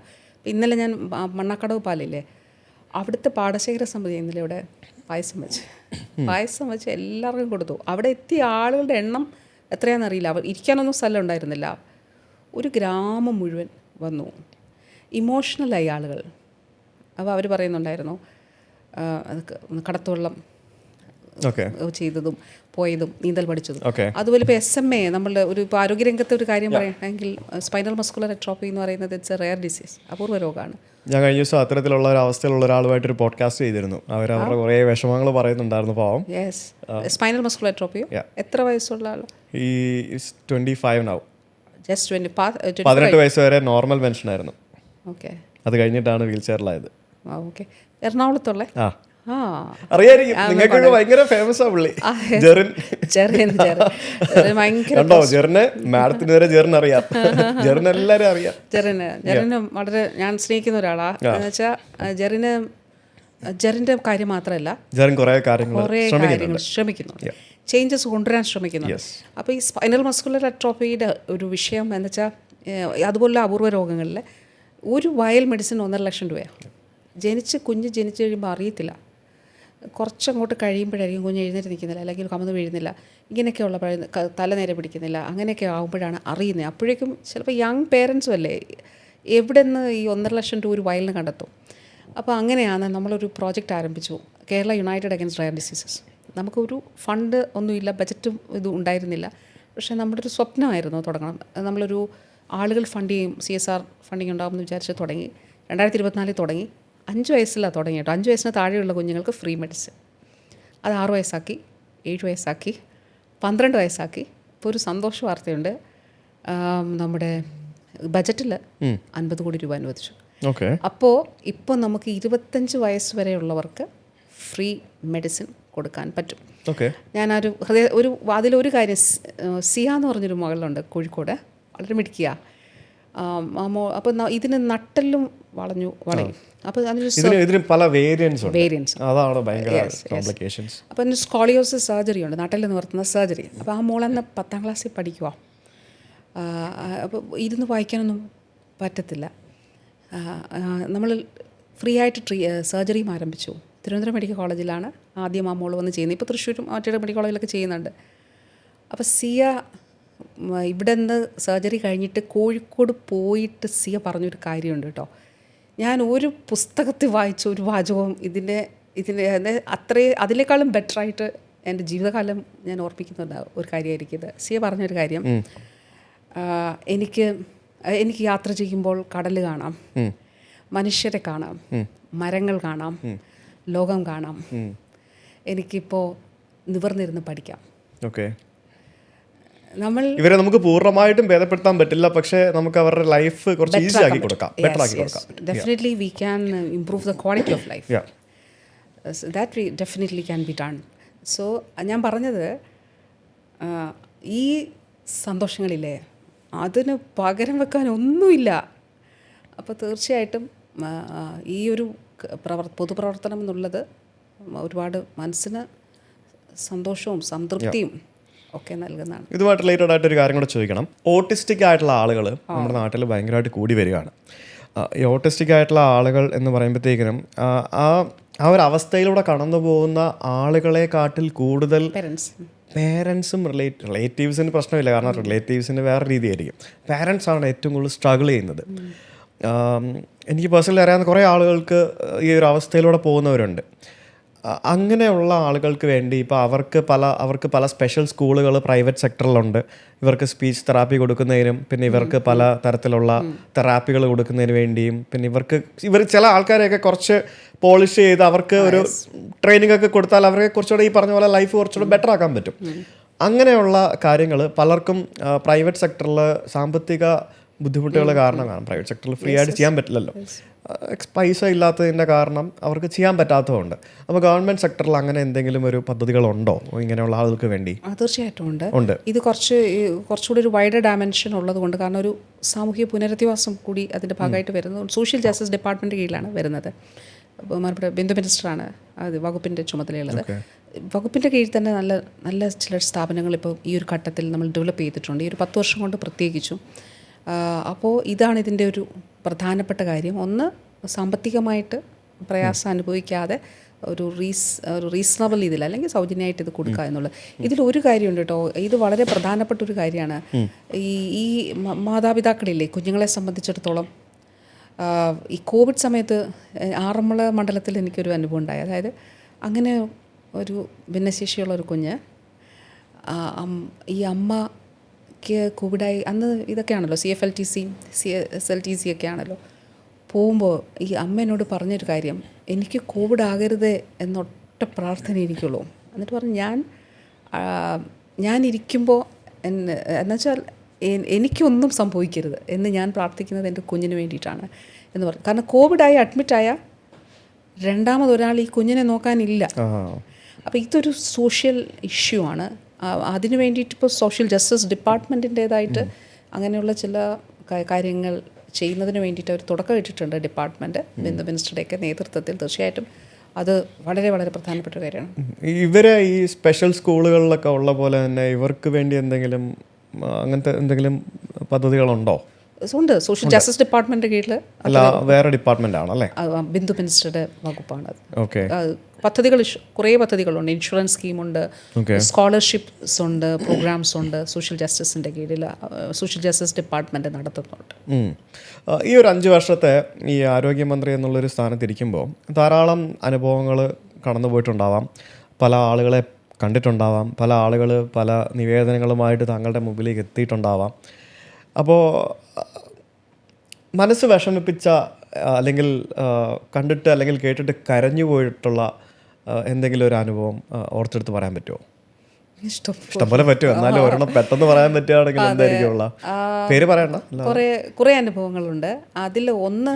ഇന്നലെ ഞാൻ മണ്ണാക്കടവ് പാലില്ലേ, അവിടുത്തെ പാടശേഖര സമിതി ഇന്നലെ ഇവിടെ പായസം വെച്ച് എല്ലാവർക്കും കൊടുത്തു. അവിടെ എത്തിയ ആളുകളുടെ എണ്ണം എത്രയാണെന്നറിയില്ല. ഇരിക്കാനൊന്നും സ്ഥലം ഉണ്ടായിരുന്നില്ല. ഒരു ഗ്രാമം മുഴുവൻ വന്നു. ഇമോഷണലായി ആളുകൾ. അപ്പോൾ അവർ പറയുന്നുണ്ടായിരുന്നു കടത്തുവള്ളം ചെയ്തതും പോയതും നീന്തൽ പഠിച്ചതും. അതുപോലെ ഇപ്പോൾ SMA നമ്മളുടെ ഇപ്പോൾ ആരോഗ്യരംഗത്തെ ഒരു കാര്യം പറയുകയാണെങ്കിൽ സ്പൈനൽ മസ്കുലർ അട്രോഫി എന്ന് പറയുന്നത് ഇറ്റ്സ് എ റെയർ ഡിസീസ്, അപൂർവ രോഗമാണ്. ഞാൻ കഴിഞ്ഞ ദിവസം അത്തരത്തിലുള്ള ഒരു അവസ്ഥയിലുള്ള ഒരാളുമായിട്ടൊരു പോഡ്കാസ്റ്റ് ചെയ്തിരുന്നു. അവരുടെ കുറേ വിഷമങ്ങൾ പറയുന്നുണ്ടായിരുന്നു. പാവം. Spinal muscular atrophy. എത്ര വയസ്സുള്ള ആൾ? 25 now. ജസ്റ്റ് 18 വയസ്സ് വരെ നോർമൽ മെൻഷനായിരുന്നു. ഓക്കെ. അത് കഴിഞ്ഞിട്ടാണ് വീൽ ചെയറിലായത്. ഓക്കെ. എറണാകുളത്തുള്ള ആ അറിയായിരിക്കും, നിങ്ങൾക്കൊക്കെ ഭയങ്കര ഫേമസ് ആ പുള്ളി. ജെറിൻ ഭയങ്കര കണ്ടോ, ജെറിനെ മാഡത്തിന് വരെ ജെറിൻ അറിയാം. ജെറിൻ എല്ലാരും അറിയാം. ജെറിന് വളരെ ഞാൻ സ്നേഹിക്കുന്ന ഒരാളാ. എന്ന് വെച്ചാൽ ജെറിന്റെ കാര്യം മാത്രമല്ല, ജെറിൻ കുറേ കാര്യങ്ങൾ ശ്രമിക്കുന്നുണ്ട്, ചേഞ്ചസ് കൊണ്ടുവരാൻ ശ്രമിക്കുന്നുണ്ട്. അപ്പോൾ ഈ സ്പൈനൽ മസ്കുലർ അട്രോഫിയുടെ ഒരു വിഷയം എന്ന് വെച്ചാൽ അതുപോലുള്ള അപൂർവ രോഗങ്ങളിൽ ഒരു വയൽ മെഡിസിൻ 1.5 ലക്ഷം രൂപയാണ്. കുഞ്ഞ് ജനിച്ച് കഴിയുമ്പോൾ അറിയത്തില്ല, കുറച്ചങ്ങോട്ട് കഴിയുമ്പോഴായിരിക്കും കുഞ്ഞ് എഴുന്നേറ്റ് നിൽക്കുന്നില്ല, അല്ലെങ്കിൽ കമന്ന് വീഴുന്നില്ല, ഇങ്ങനെയൊക്കെയുള്ള തല നേരെ പിടിക്കുന്നില്ല, അങ്ങനെയൊക്കെ ആകുമ്പോഴാണ് അറിയുന്നത്. അപ്പോഴേക്കും ചിലപ്പോൾ യങ് പേരൻസും അല്ലേ എവിടെ നിന്ന് ഈ 1.5 ലക്ഷം രൂപ ഒരു വയലിന് കണ്ടെത്തും. അപ്പോൾ അങ്ങനെയാണ് നമ്മളൊരു പ്രോജക്റ്റ് ആരംഭിച്ചു, Kerala United against rare diseases. നമുക്കൊരു ഫണ്ട് ഒന്നുമില്ല, ബജറ്റും ഇതും ഉണ്ടായിരുന്നില്ല, പക്ഷേ നമ്മുടെ ഒരു സ്വപ്നമായിരുന്നു തുടങ്ങണം. നമ്മളൊരു ആളുകൾ ഫണ്ട് ചെയ്യും, CSR ഫണ്ടിങ് ഉണ്ടാകുമെന്ന് വിചാരിച്ച് തുടങ്ങി. 2024 തുടങ്ങി. 5 വയസ്സിലാണ് തുടങ്ങി കേട്ടോ. 5 വയസ്സിന് താഴെയുള്ള കുഞ്ഞുങ്ങൾക്ക് ഫ്രീ മെഡിസിൻ. അത് 6 വയസ്സാക്കി, 7 വയസ്സാക്കി, 12 വയസ്സാക്കി. ഇപ്പോൾ ഒരു സന്തോഷ വാർത്തയുണ്ട്, നമ്മുടെ ബജറ്റിൽ 50 കോടി രൂപ അനുവദിച്ചു. അപ്പോൾ ഇപ്പോൾ നമുക്ക് 25 വയസ്സ് വരെയുള്ളവർക്ക് ഫ്രീ മെഡിസിൻ കൊടുക്കാൻ പറ്റും. ഞാനൊരു അതിലൊരു കാര്യം, സിയ എന്ന് പറഞ്ഞൊരു മകളുണ്ട് കോഴിക്കോട്, വളരെ മിടുക്കിയ. അപ്പോൾ ഇതിന് നട്ടെല്ലും വളയും. അപ്പോൾ അതിന് പല വേരിയൻസ്. അപ്പോൾ അതിന് സ്കോളിയോസിസ് സർജറി ഉണ്ട്, നട്ടെല്ല് നിവർത്തുന്ന സർജറി. അപ്പോൾ ആ മോളെന്ന് 10ാം ക്ലാസ്സിൽ പഠിക്കുക. അപ്പോൾ ഇരുന്ന് വായിക്കാനൊന്നും പറ്റത്തില്ല. നമ്മൾ ഫ്രീ ആയിട്ട് സർജറിയും ആരംഭിച്ചു. തിരുവനന്തപുരം മെഡിക്കൽ കോളേജിലാണ് ആദ്യം ആ മോൾ വന്ന് ചെയ്യുന്നത്. ഇപ്പോൾ തൃശ്ശൂരും മറ്റേ മെഡിക്കൽ കോളേജിലൊക്കെ ചെയ്യുന്നുണ്ട്. അപ്പോൾ സിയ ഇവിടെ നിന്ന് സർജറി കഴിഞ്ഞിട്ട് കോഴിക്കോട് പോയിട്ട് സിയ പറഞ്ഞൊരു കാര്യമുണ്ട് കേട്ടോ. ഞാൻ ഒരു പുസ്തകത്തിൽ വായിച്ച ഒരു വാചകവും ഇതിൻ്റെ അതിനേക്കാളും ബെറ്ററായിട്ട് എൻ്റെ ജീവിതകാലം ഞാൻ ഓർപ്പിക്കുന്ന ഒരു കാര്യമായിരിക്കും ഇത്. സിയ പറഞ്ഞൊരു കാര്യം, എനിക്ക് യാത്ര ചെയ്യുമ്പോൾ കടൽ കാണാം, മനുഷ്യരെ കാണാം, മരങ്ങൾ കാണാം, ലോകം കാണാം. എനിക്കിപ്പോൾ നിവർന്നിരുന്ന് പഠിക്കാം. ഇവരെ നമുക്ക് പൂർണ്ണമായിട്ടും ഭേദപ്പെടുത്താൻ പറ്റില്ല, പക്ഷേ നമുക്ക് അവരുടെ ലൈഫ് കുറച്ച് ഈസി ആക്കി കൊടുക്കാം, ബെറ്റർ ആക്കി കൊടുക്കാം. Definitely we can improve the quality of life. That we definitely can be done. So ഞാൻ പറഞ്ഞത്, ഈ സന്തോഷങ്ങളില്ലേ അതിന് പകരം വെക്കാൻ ഒന്നുമില്ല. അപ്പോൾ തീർച്ചയായിട്ടും ഈ ഒരു പൊതുപ്രവർത്തനം എന്നുള്ളത് ഒരുപാട് മനസ്സിന് സന്തോഷവും സംതൃപ്തിയും ഒക്കെ നൽകുന്നതാണ്. ഇതുമായിട്ട് റിലേറ്റഡ് ആയിട്ടൊരു കാര്യം കൂടെ ചോദിക്കണം. ഓട്ടിസ്റ്റിക് ആയിട്ടുള്ള ആളുകൾ നമ്മുടെ നാട്ടിൽ ഭയങ്കരമായിട്ട് കൂടി വരികയാണ്. ഈ ഓട്ടിസ്റ്റിക് ആയിട്ടുള്ള ആളുകൾ എന്ന് പറയുമ്പോഴത്തേക്കിനും ആ ഒരു അവസ്ഥയിലൂടെ കടന്നു പോകുന്ന ആളുകളെ കാട്ടിൽ കൂടുതൽ പേരൻസും റിലേറ്റീവ്സിന് പ്രശ്നമില്ല, കാരണം റിലേറ്റീവ്സിന് വേറെ രീതിയായിരിക്കും. പേരൻസാണ് ഏറ്റവും കൂടുതൽ സ്ട്രഗിൾ ചെയ്യുന്നത്. എനിക്ക് പേഴ്സണലി അറിയാവുന്ന കുറേ ആളുകൾക്ക് ഈ ഒരു അവസ്ഥയിലൂടെ പോകുന്നവരുണ്ട്. അങ്ങനെയുള്ള ആളുകൾക്ക് വേണ്ടി ഇപ്പോൾ അവർക്ക് പല സ്പെഷ്യൽ സ്കൂളുകൾ പ്രൈവറ്റ് സെക്ടറിലുണ്ട്. ഇവർക്ക് സ്പീച്ച് തെറാപ്പി കൊടുക്കുന്നതിനും പിന്നെ ഇവർക്ക് പല തരത്തിലുള്ള തെറാപ്പികൾ കൊടുക്കുന്നതിന് വേണ്ടിയും പിന്നെ ഇവർ ചില ആൾക്കാരെയൊക്കെ കുറച്ച് പോളിഷ് ചെയ്ത് അവർക്ക് ഒരു ട്രെയിനിങ് ഒക്കെ കൊടുത്താൽ അവരെ കുറച്ചുകൂടെ ഈ പറഞ്ഞ പോലെ ലൈഫ് കുറച്ചുകൂടെ ബെറ്റർ ആക്കാൻ പറ്റും. അങ്ങനെയുള്ള കാര്യങ്ങൾ പലർക്കും പ്രൈവറ്റ് സെക്ടറിൽ സാമ്പത്തിക ബുദ്ധിമുട്ടുകൾ കാരണമാണ്. പ്രൈവറ്റ് സെക്ടറിൽ ഫ്രീ ആയിട്ട് ചെയ്യാൻ പറ്റില്ലല്ലോ, പൈസ ഇല്ലാത്തതിൻ്റെ കാരണം അവർക്ക് ചെയ്യാൻ പറ്റാത്തതുകൊണ്ട്. അപ്പോൾ ഗവൺമെൻറ് സെക്ടറിൽ അങ്ങനെ എന്തെങ്കിലും ഒരു പദ്ധതികളുണ്ടോ ഇങ്ങനെയുള്ള ആളുകൾക്ക് വേണ്ടി? തീർച്ചയായിട്ടും ഉണ്ട്. ഇത് കുറച്ചുകൂടി ഒരു വൈഡർ ഡയമെൻഷൻ ഉള്ളത് കൊണ്ട്, കാരണം ഒരു സാമൂഹിക പുനരധിവാസം കൂടി അതിൻ്റെ ഭാഗമായിട്ട് വരുന്നത്. സോഷ്യൽ ജസ്റ്റിസ് ഡിപ്പാർട്ട്മെൻറ്റ് കീഴിലാണ് വരുന്നത്. ബഹുമാനപ്പെട്ട ബിന്ദു മിനിസ്റ്ററാണ് അത് വകുപ്പിൻ്റെ ചുമതലയുള്ളത്. വകുപ്പിൻ്റെ കീഴിൽ തന്നെ നല്ല നല്ല ചില സ്ഥാപനങ്ങൾ ഇപ്പോൾ ഈ ഒരു ഘട്ടത്തിൽ നമ്മൾ ഡെവലപ്പ് ചെയ്തിട്ടുണ്ട്, ഈ ഒരു 10 വർഷം കൊണ്ട് പ്രത്യേകിച്ചും. അപ്പോൾ ഇതാണ് ഇതിൻ്റെ ഒരു പ്രധാനപ്പെട്ട കാര്യം. ഒന്ന്, സാമ്പത്തികമായിട്ട് പ്രയാസം അനുഭവിക്കാതെ ഒരു റീസണബിൾ ഇതിൽ അല്ലെങ്കിൽ സൗജന്യമായിട്ട് ഇത് കൊടുക്കുക എന്നുള്ളത്. ഇതിലൊരു കാര്യമുണ്ട് കേട്ടോ, ഇത് വളരെ പ്രധാനപ്പെട്ട ഒരു കാര്യമാണ്. ഈ മാതാപിതാക്കളില്ലേ, കുഞ്ഞുങ്ങളെ സംബന്ധിച്ചിടത്തോളം ഈ കോവിഡ് സമയത്ത് ആറന്മുള മണ്ഡലത്തിൽ എനിക്കൊരു അനുഭവം ഉണ്ടായി. അതായത് അങ്ങനെ ഒരു ഭിന്നശേഷിയുള്ള ഒരു കുഞ്ഞ്, ഈ അമ്മയ്ക്ക് കോവിഡായി, അന്ന് ഇതൊക്കെയാണല്ലോ CFLTC SLTC ഒക്കെ ആണല്ലോ. പോകുമ്പോൾ ഈ അമ്മ എന്നോട് പറഞ്ഞൊരു കാര്യം, എനിക്ക് കോവിഡ് ആകരുത് എന്നൊട്ട പ്രാർത്ഥന എനിക്കുള്ളൂ. എന്നിട്ട് പറഞ്ഞു, ഞാനിരിക്കുമ്പോൾ എന്നുവെച്ചാൽ എനിക്കൊന്നും സംഭവിക്കരുത് എന്ന് ഞാൻ പ്രാർത്ഥിക്കുന്നത് എൻ്റെ കുഞ്ഞിന് വേണ്ടിയിട്ടാണ് എന്ന് പറഞ്ഞു. കാരണം കോവിഡായി അഡ്മിറ്റായ രണ്ടാമതൊരാൾ ഈ കുഞ്ഞിനെ നോക്കാനില്ല. ആ അപ്പോൾ ഇതൊരു സോഷ്യൽ ഇഷ്യൂ ആണ്. അതിന് വേണ്ടിയിട്ട് ഇപ്പോൾ സോഷ്യൽ ജസ്റ്റിസ് ഡിപ്പാർട്ട്മെൻറ്റിൻ്റേതായിട്ട് അങ്ങനെയുള്ള ചില കാര്യങ്ങൾ ചെയ്യുന്നതിന് വേണ്ടിയിട്ട് അവർ തുടക്കം ഇട്ടിട്ടുണ്ട് ഡിപ്പാർട്ട്മെൻറ്റ്, ബിന്ദു മിനിസ്റ്ററുടെയൊക്കെ നേതൃത്വത്തിൽ. തീർച്ചയായിട്ടും അത് വളരെ വളരെ പ്രധാനപ്പെട്ട കാര്യമാണ്. ഇവരെ ഈ സ്പെഷ്യൽ സ്കൂളുകളിലൊക്കെ ഉള്ള പോലെ തന്നെ ഇവർക്ക് വേണ്ടി എന്തെങ്കിലും അങ്ങനത്തെ എന്തെങ്കിലും പദ്ധതികളുണ്ടോ? ഉണ്ട്. സോഷ്യൽ ജസ്റ്റിസ് ഡിപ്പാർട്ട്മെൻറ്റ് കീഴിൽ അല്ല, വേറെ ഡിപ്പാർട്ട്മെന്റ് ആണല്ലേ? ബിന്ദു മിനിസ്റ്ററുടെ വകുപ്പാണത്. ഓക്കെ. പദ്ധതികൾ കുറേ പദ്ധതികളുണ്ട്. ഇൻഷുറൻസ് സ്കീമുണ്ട്, സ്കോളർഷിപ്സ് ഉണ്ട്, പ്രോഗ്രാംസ് ഉണ്ട്. സോഷ്യൽ ജസ്റ്റിസിൻ്റെ കീഴിൽ സോഷ്യൽ ജസ്റ്റിസ് ഡിപ്പാർട്ട്മെൻറ്റ് നടത്തുന്നുണ്ട്. ഈ ഒരു 5 വർഷത്തെ ഈ ആരോഗ്യമന്ത്രി എന്നുള്ളൊരു സ്ഥാനത്തിരിക്കുമ്പോൾ ധാരാളം അനുഭവങ്ങൾ കടന്നു പോയിട്ടുണ്ടാവാം, പല ആളുകളെ കണ്ടിട്ടുണ്ടാവാം, പല ആളുകൾ പല നിവേദനങ്ങളുമായിട്ട് താങ്കളുടെ മുമ്പിലേക്ക് എത്തിയിട്ടുണ്ടാവാം. അപ്പോൾ മനസ്സ് വിഷമിപ്പിച്ച അല്ലെങ്കിൽ കണ്ടിട്ട് അല്ലെങ്കിൽ കേട്ടിട്ട് കരഞ്ഞു പോയിട്ടുള്ള എന്തെങ്കിലും ഒരു അനുഭവം ഓർത്തെടുത്ത് പറയാൻ പറ്റുമോ? ഇഷ്ടംപോലെ പറ്റുമോ? എന്നാലും ഒരെണ്ണം പെട്ടെന്ന് പറയാൻ പറ്റുകയാണെങ്കിൽ എന്തായിരിക്കും ഉള്ള പേര് പറയണ്ട. കുറേ അനുഭവങ്ങളുണ്ട്. അതിൽ ഒന്ന്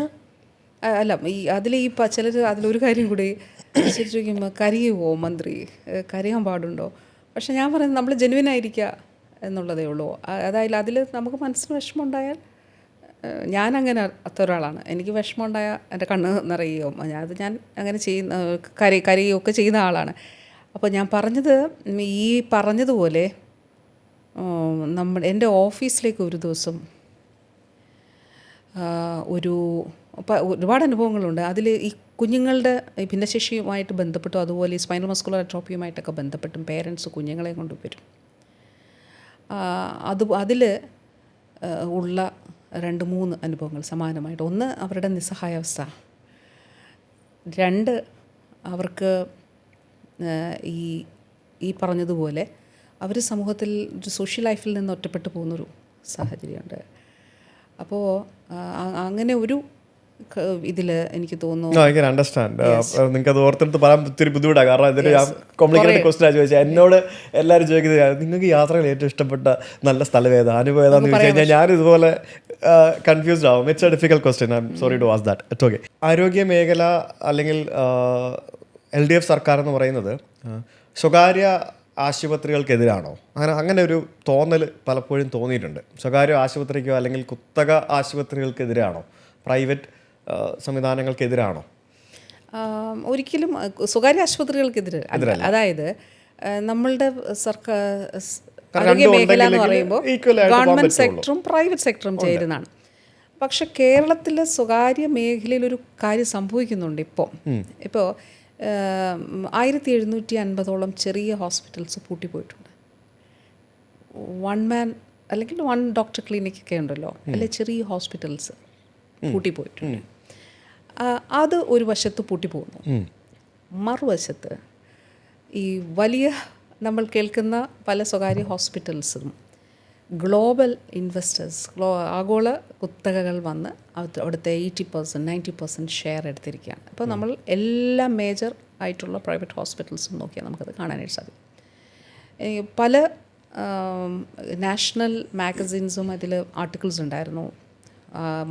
അതിൽ ചിലർ അതിലൊരു കാര്യം കൂടി ചോദിക്കുമ്പോൾ കരയുമോ മന്ത്രി, കരയാൻ പാടുണ്ടോ? പക്ഷെ ഞാൻ പറയുന്നത് നമ്മൾ ജെനുവിനായിരിക്കുക എന്നുള്ളതേ ഉള്ളൂ. അതായത് അതിൽ നമുക്ക് മനസ്സിന് വിഷമമുണ്ടായാൽ, ഞാനങ്ങനെ ഒരാളാണ്, എനിക്ക് വിഷമമുണ്ടായാൽ എൻ്റെ കണ്ണ് നിറയുകയോ ഞാൻ അങ്ങനെ ചെയ്യുന്ന കരയുകയോ ഒക്കെ ചെയ്യുന്ന ആളാണ്. അപ്പോൾ ഞാൻ പറഞ്ഞതുപോലെ എൻ്റെ ഓഫീസിലേക്ക് ഒരു ദിവസം ഒരുപാട് അനുഭവങ്ങളുണ്ട്. അതിൽ ഈ കുഞ്ഞുങ്ങളുടെ ഭിന്നശേഷിയുമായിട്ട് ബന്ധപ്പെട്ടും അതുപോലെ ഈ സ്പൈനൽ മസ്കുലർ അട്രോഫിയുമായിട്ടൊക്കെ ബന്ധപ്പെട്ടും പേരൻസ് കുഞ്ഞുങ്ങളെ കൊണ്ടുവരും. അതിൽ ഉള്ള 2-3 അനുഭവങ്ങൾ സമാനമായിട്ട്. ഒന്ന്, അവരുടെ നിസ്സഹായാവസ്ഥ. 2, അവർക്ക് ഈ പറഞ്ഞതുപോലെ അവർ സമൂഹത്തിൽ സോഷ്യൽ ലൈഫിൽ നിന്ന് ഒറ്റപ്പെട്ടു പോകുന്നൊരു സാഹചര്യമുണ്ട്. അപ്പോൾ അങ്ങനെ ഒരു ഇതിൽ എനിക്ക് തോന്നുന്നു ഐ ക്യാൻ അണ്ടർസ്റ്റാൻഡ്. നിങ്ങൾക്ക് അത് ഓർത്തെടുത്ത് പറയാൻ ഒത്തിരി ബുദ്ധിമുട്ടാണ്. കാരണം ഇതൊരു കോംപ്ലിക്കേറ്റഡ് ക്വസ്റ്റ്യൻ ചോദിച്ചാൽ എന്നോട് എല്ലാവരും ചോദിക്കുന്നത് നിങ്ങൾക്ക് യാത്രയിൽ ഏറ്റവും ഇഷ്ടപ്പെട്ട നല്ല സ്ഥലം ഏതാ, അനുഭവം ഏതാന്ന് ചോദിച്ചു കഴിഞ്ഞാൽ ഞാൻ ഇതുപോലെ കൺഫ്യൂസ്ഡ് ആവും. It's a difficult question. I'm sorry to ask that. It's okay. ആരോഗ്യ മേഖല അല്ലെങ്കിൽ LDF സർക്കാർ എന്ന് പറയുന്നത് സ്വകാര്യ ആശുപത്രികൾക്കെതിരാണോ? അങ്ങനെ ഒരു തോന്നൽ പലപ്പോഴും തോന്നിയിട്ടുണ്ട്. സ്വകാര്യ ആശുപത്രിക്കോ അല്ലെങ്കിൽ കുത്തക ആശുപത്രികൾക്കെതിരാണോ, പ്രൈവറ്റ് സംവിധാനങ്ങൾക്കെതിരാണോ? ഒരിക്കലും സ്വകാര്യ ആശുപത്രികൾക്കെതിരെ. അതായത് നമ്മളുടെ ആരോഗ്യ മേഖല എന്ന് പറയുമ്പോൾ ഗവൺമെൻറ് സെക്ടറും പ്രൈവറ്റ് സെക്ടറും ചേരുന്നതാണ്. പക്ഷെ കേരളത്തിലെ സ്വകാര്യ മേഖലയിലൊരു കാര്യം സംഭവിക്കുന്നുണ്ട് ഇപ്പോൾ 1750ഓളം ചെറിയ ഹോസ്പിറ്റൽസ് പൂട്ടിപ്പോയിട്ടുണ്ട്. 1 man അല്ലെങ്കിൽ 1 doctor ക്ലിനിക്കൊക്കെ ഉണ്ടല്ലോ, അല്ലെ ചെറിയ ഹോസ്പിറ്റൽസ് പൂട്ടിപ്പോയിട്ടുണ്ട്. അത് ഒരു വശത്ത് പൂട്ടിപ്പോകുന്നു. മറുവശത്ത് ഈ വലിയ നമ്മൾ കേൾക്കുന്ന പല സ്വകാര്യ ഹോസ്പിറ്റൽസും ഗ്ലോബൽ ഇൻവെസ്റ്റേഴ്സ്, ആഗോള കുത്തകകൾ വന്ന് അവിടുത്തെ 80%, 90% ഷെയർ എടുത്തിരിക്കുകയാണ്. അപ്പോൾ നമ്മൾ എല്ലാ മേജർ ആയിട്ടുള്ള പ്രൈവറ്റ് ഹോസ്പിറ്റൽസും നോക്കിയാൽ നമുക്കത് കാണാനായിട്ട് സാധിക്കും. പല നാഷണൽ മാഗസിൻസും അതിൽ ആർട്ടിക്കിൾസ് ഉണ്ടായിരുന്നു,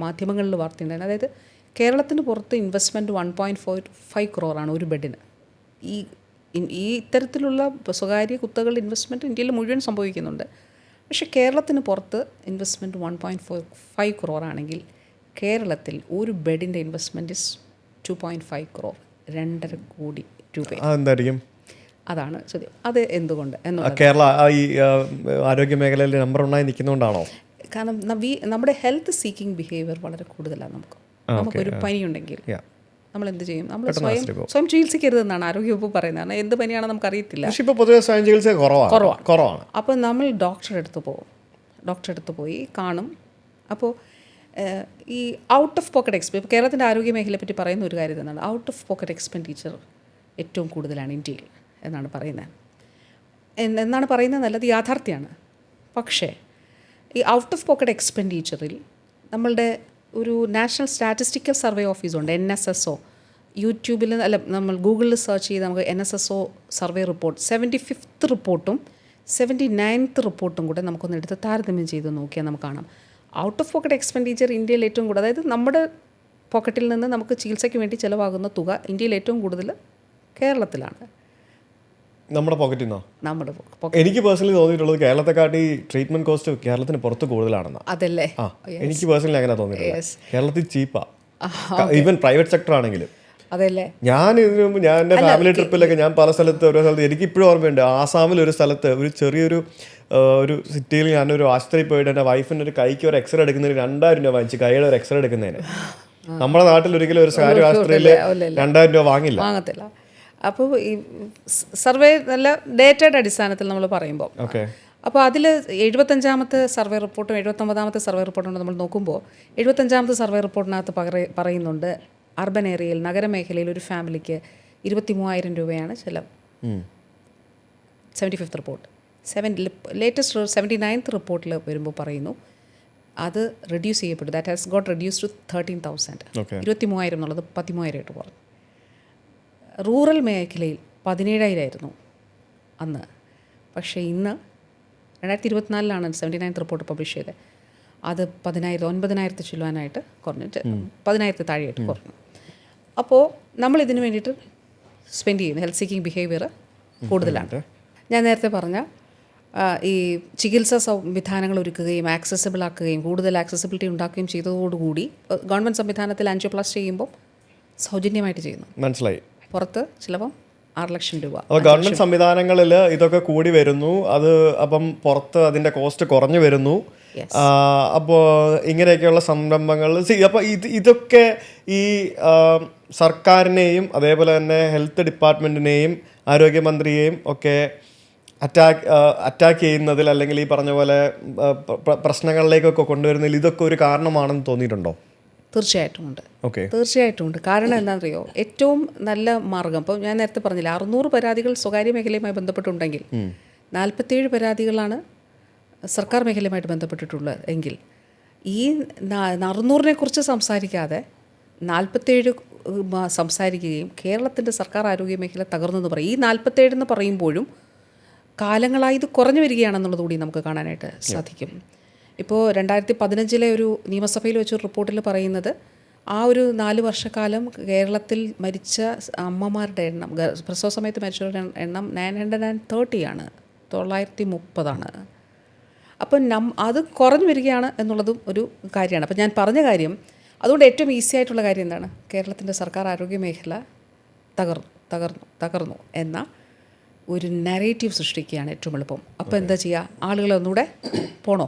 മാധ്യമങ്ങളിൽ വാർത്തയുണ്ടായിരുന്നു. അതായത് കേരളത്തിന് പുറത്ത് ഇൻവെസ്റ്റ്മെൻറ്റ് 1.45 crore ഒരു ബെഡിന്. ഈ ഇത്തരത്തിലുള്ള സ്വകാര്യ കുത്തകളുടെ ഇൻവെസ്റ്റ്മെൻറ്റ് ഇന്ത്യയിൽ മുഴുവൻ സംഭവിക്കുന്നുണ്ട്. പക്ഷേ കേരളത്തിന് പുറത്ത് ഇൻവെസ്റ്റ്മെൻറ്റ് 1.45 crore ആണെങ്കിൽ കേരളത്തിൽ ഒരു ബെഡിൻ്റെ ഇൻവെസ്റ്റ്മെൻറ്റ് ഇസ് 2.5 crore, 2.5 കോടി രൂപ. അതാണ് ചോദ്യം. അത് എന്തുകൊണ്ട് എന്നുള്ളത് കേരള ഈ ആരോഗ്യ മേഖലയിൽ നമ്പർ 1 നിൽക്കുന്നതുകൊണ്ടാണോ? കാരണം നമ്മുടെ ഹെൽത്ത് സീക്കിംഗ് ബിഹേവിയർ വളരെ കൂടുതലാണ്. നമുക്കൊരു പനിയുണ്ടെങ്കിൽ നമ്മൾ എന്ത് ചെയ്യും? നമ്മൾ സ്വയം ചികിത്സിക്കരുതെന്നാണ് ആരോഗ്യവകുപ്പ് പറയുന്നത്. കാരണം എന്ത് പനിയാണെന്ന് നമുക്കറിയത്തില്ല. കുറവാണ്. അപ്പോൾ നമ്മൾ ഡോക്ടറെ അടുത്ത് പോയി കാണും. അപ്പോൾ ഈ ഔട്ട് ഓഫ് പോക്കറ്റ് ഇപ്പോൾ കേരളത്തിൻ്റെ ആരോഗ്യ മേഖലയെ പറ്റി പറയുന്ന ഒരു കാര്യം തന്നെയാണ്, ഔട്ട് ഓഫ് പോക്കറ്റ് എക്സ്പെൻഡിച്ചർ ഏറ്റവും കൂടുതലാണ് ഇന്ത്യയിൽ എന്നാണ് പറയുന്നത് നല്ലത് യാഥാർത്ഥ്യമാണ്. പക്ഷേ ഈ ഔട്ട് ഓഫ് പോക്കറ്റ് എക്സ്പെൻഡിച്ചറിൽ നമ്മളുടെ ഒരു നാഷണൽ സ്റ്റാറ്റിസ്റ്റിക്കൽ സർവേ ഓഫീസുണ്ട്, NSSO. യൂട്യൂബിൽ നമ്മൾ ഗൂഗിളിൽ സെർച്ച് ചെയ്ത് നമുക്ക് NSSO സർവേ റിപ്പോർട്ട് 75th റിപ്പോർട്ടും 79th റിപ്പോർട്ടും കൂടെ നമുക്കൊന്ന് എടുത്ത് താരതമ്യം ചെയ്ത് നോക്കിയാൽ നമുക്ക് കാണാം ഔട്ട് ഓഫ് പോക്കറ്റ് എക്സ്പെൻഡിച്ചർ ഇന്ത്യയിൽ ഏറ്റവും കൂടുതൽ, അതായത് നമ്മുടെ പോക്കറ്റിൽ നിന്ന് നമുക്ക് ചികിത്സയ്ക്ക് വേണ്ടി ചിലവാകുന്ന തുക ഇന്ത്യയിൽ ഏറ്റവും കൂടുതൽ കേരളത്തിലാണ്. നമ്മുടെ പോക്കറ്റിൽ നിന്നോ? നമ്മുടെ എനിക്ക് പേഴ്സണലി തോന്നിയിട്ടുള്ളത് കേരളത്തെക്കാട്ടി ട്രീറ്റ്മെന്റ് കോസ്റ്റ് കേരളത്തിന് പുറത്ത് കൂടുതലാണെന്ന്. അതല്ലേ? എനിക്ക് പേഴ്സണലി അങ്ങനെ തോന്നിയിട്ടുള്ളത്. കേരളത്തിൽ ചീപ്പാ, ഈവൻ പ്രൈവറ്റ് സെക്ടർ ആണെങ്കിലും. അതല്ലേ? ഞാൻ ഇതിനു മുമ്പ് ഞാൻ എൻ്റെ ഫാമിലി ട്രിപ്പിലൊക്കെ ഞാൻ പല സ്ഥലത്ത് ഓരോ സ്ഥലത്ത് എനിക്ക് ഇപ്പോഴും ഓർമ്മയുണ്ട്. ആസാമിൽ ഒരു സ്ഥലത്ത് ഒരു ചെറിയൊരു ഒരു സിറ്റിയിൽ ഞാനൊരു ആശുപത്രിയിൽ പോയിട്ട് എൻ്റെ വൈഫിൻ്റെ ഒരു കൈക്ക് ഒരു എക്സ്റേ എടുക്കുന്നതിന് 2000 രൂപ വാങ്ങിച്ചു. കൈയുടെ ഒരു എക്സ്റേ എടുക്കുന്നതിന്. നമ്മുടെ നാട്ടിൽ ഒരിക്കലും ഒരു സ്വകാര്യ ആശുപത്രിയിൽ 2000 രൂപ വാങ്ങത്തില്ല. അപ്പോൾ ഈ സർവേ നല്ല ഡേറ്റയുടെ അടിസ്ഥാനത്തിൽ നമ്മൾ പറയുമ്പോൾ, അപ്പോൾ അതിൽ 75ാമത്തെ സർവേ റിപ്പോർട്ടും 79ാമത്തെ സർവേ റിപ്പോർട്ടും നമ്മൾ നോക്കുമ്പോൾ 75ാമത്തെ സർവേ റിപ്പോർട്ടിനകത്ത് പറയുന്നുണ്ട് അർബൻ ഏരിയയിൽ, നഗരമേഖലയിൽ ഒരു ഫാമിലിക്ക് 23,000 രൂപയാണ് ചിലവ്. 75th report. ലേറ്റസ്റ്റ് 79th റിപ്പോർട്ടിൽ വരുമ്പോൾ പറയുന്നു അത് റെഡ്യൂസ് ചെയ്യപ്പെട്ടു. That has got reduce to 13,000. 23,000 എന്നുള്ളത് 13,000 ആയിട്ട് പറഞ്ഞു. റൂറൽ മേഖലയിൽ 17,000 ആയിരുന്നു അന്ന്. പക്ഷേ ഇന്ന് 2024 79th റിപ്പോർട്ട് പബ്ലിഷ് ചെയ്തത്. അത് 9,000 ചൊല്ലുവാനായിട്ട് കുറഞ്ഞിട്ട് 10,000 താഴെയായിട്ട് കുറഞ്ഞു. അപ്പോൾ നമ്മൾ ഇതിന് വേണ്ടിയിട്ട് സ്പെൻഡ് ചെയ്യുന്നു ഹെൽത്ത് സീക്കിംഗ് ബിഹേവിയർ കൂടുതലാണ്. ഞാൻ നേരത്തെ പറഞ്ഞ ഈ ചികിത്സാ സംവിധാനങ്ങൾ ഒരുക്കുകയും ആക്സസിബിൾ ആക്കുകയും കൂടുതൽ ആക്സസിബിലിറ്റി ഉണ്ടാക്കുകയും ചെയ്തതോടുകൂടി ഗവൺമെൻറ് സംവിധാനത്തിൽ ആൻജിയോപ്ലാസ്റ്റി ചെയ്യുമ്പോൾ സൗജന്യമായിട്ട് ചെയ്യുന്നു. മനസ്സിലായി. പുറത്ത് ചിലപ്പം 6 ലക്ഷം രൂപ. അപ്പോൾ ഗവൺമെൻറ് സംവിധാനങ്ങളിൽ ഇതൊക്കെ കൂടി വരുന്നു. അത് അപ്പം പുറത്ത് അതിൻ്റെ കോസ്റ്റ് കുറഞ്ഞു വരുന്നു. അപ്പോൾ ഇങ്ങനെയൊക്കെയുള്ള സംരംഭങ്ങൾ അപ്പോൾ ഇതൊക്കെ ഈ സർക്കാരിനെയും അതേപോലെ തന്നെ ഹെൽത്ത് ഡിപ്പാർട്ട്മെൻറ്റിനെയും ആരോഗ്യമന്ത്രിയെയും ഒക്കെ അറ്റാക്ക് ചെയ്യുന്നതിൽ അല്ലെങ്കിൽ ഈ പറഞ്ഞ പോലെ പ്രശ്നങ്ങളിലേക്കൊക്കെ കൊണ്ടുവരുന്നതിൽ ഇതൊക്കെ ഒരു കാരണമാണെന്ന് തോന്നിയിട്ടുണ്ടോ? തീർച്ചയായിട്ടും ഉണ്ട്. തീർച്ചയായിട്ടും ഉണ്ട്. കാരണം എന്താണെന്നറിയോ, ഏറ്റവും നല്ല മാർഗം, ഇപ്പോൾ ഞാൻ നേരത്തെ പറഞ്ഞില്ല 600 പരാതികൾ സ്വകാര്യ മേഖലയുമായി ബന്ധപ്പെട്ടുണ്ടെങ്കിൽ 47 പരാതികളാണ് സർക്കാർ മേഖലയുമായിട്ട് ബന്ധപ്പെട്ടിട്ടുള്ളത് എങ്കിൽ ഈ 600-നെ കുറിച്ച് സംസാരിക്കാതെ 47 സംസാരിക്കുകയും കേരളത്തിൻ്റെ സർക്കാർ ആരോഗ്യ മേഖല തകർന്നെന്ന് പറയും. ഈ 47 എന്ന് പറയുമ്പോഴും കാലങ്ങളായി ഇത് കുറഞ്ഞു വരികയാണെന്നുള്ളത് കൂടി നമുക്ക് കാണാനായിട്ട് സാധിക്കും. ഇപ്പോൾ 2015 ഒരു നിയമസഭയിൽ വെച്ചൊരു റിപ്പോർട്ടിൽ പറയുന്നത് ആ ഒരു 4 വർഷക്കാലം കേരളത്തിൽ മരിച്ച അമ്മമാരുടെ എണ്ണം, പ്രസവ സമയത്ത് മരിച്ചവരുടെ എണ്ണം 930 ആണ്, 930. അപ്പം അത് കുറഞ്ഞു വരികയാണ് എന്നുള്ളതും ഒരു കാര്യമാണ്. അപ്പം ഞാൻ പറഞ്ഞ കാര്യം, അതുകൊണ്ട് ഏറ്റവും ഈസി ആയിട്ടുള്ള കാര്യം എന്താണ്, കേരളത്തിൻ്റെ സർക്കാർ ആരോഗ്യ മേഖല തകർന്നു എന്ന ഒരു നരേറ്റീവ് സൃഷ്ടിക്കുകയാണ് ഏറ്റവും എളുപ്പം. അപ്പോൾ എന്താ ചെയ്യുക, ആളുകളെ ഒന്നുകൂടെ പോണോ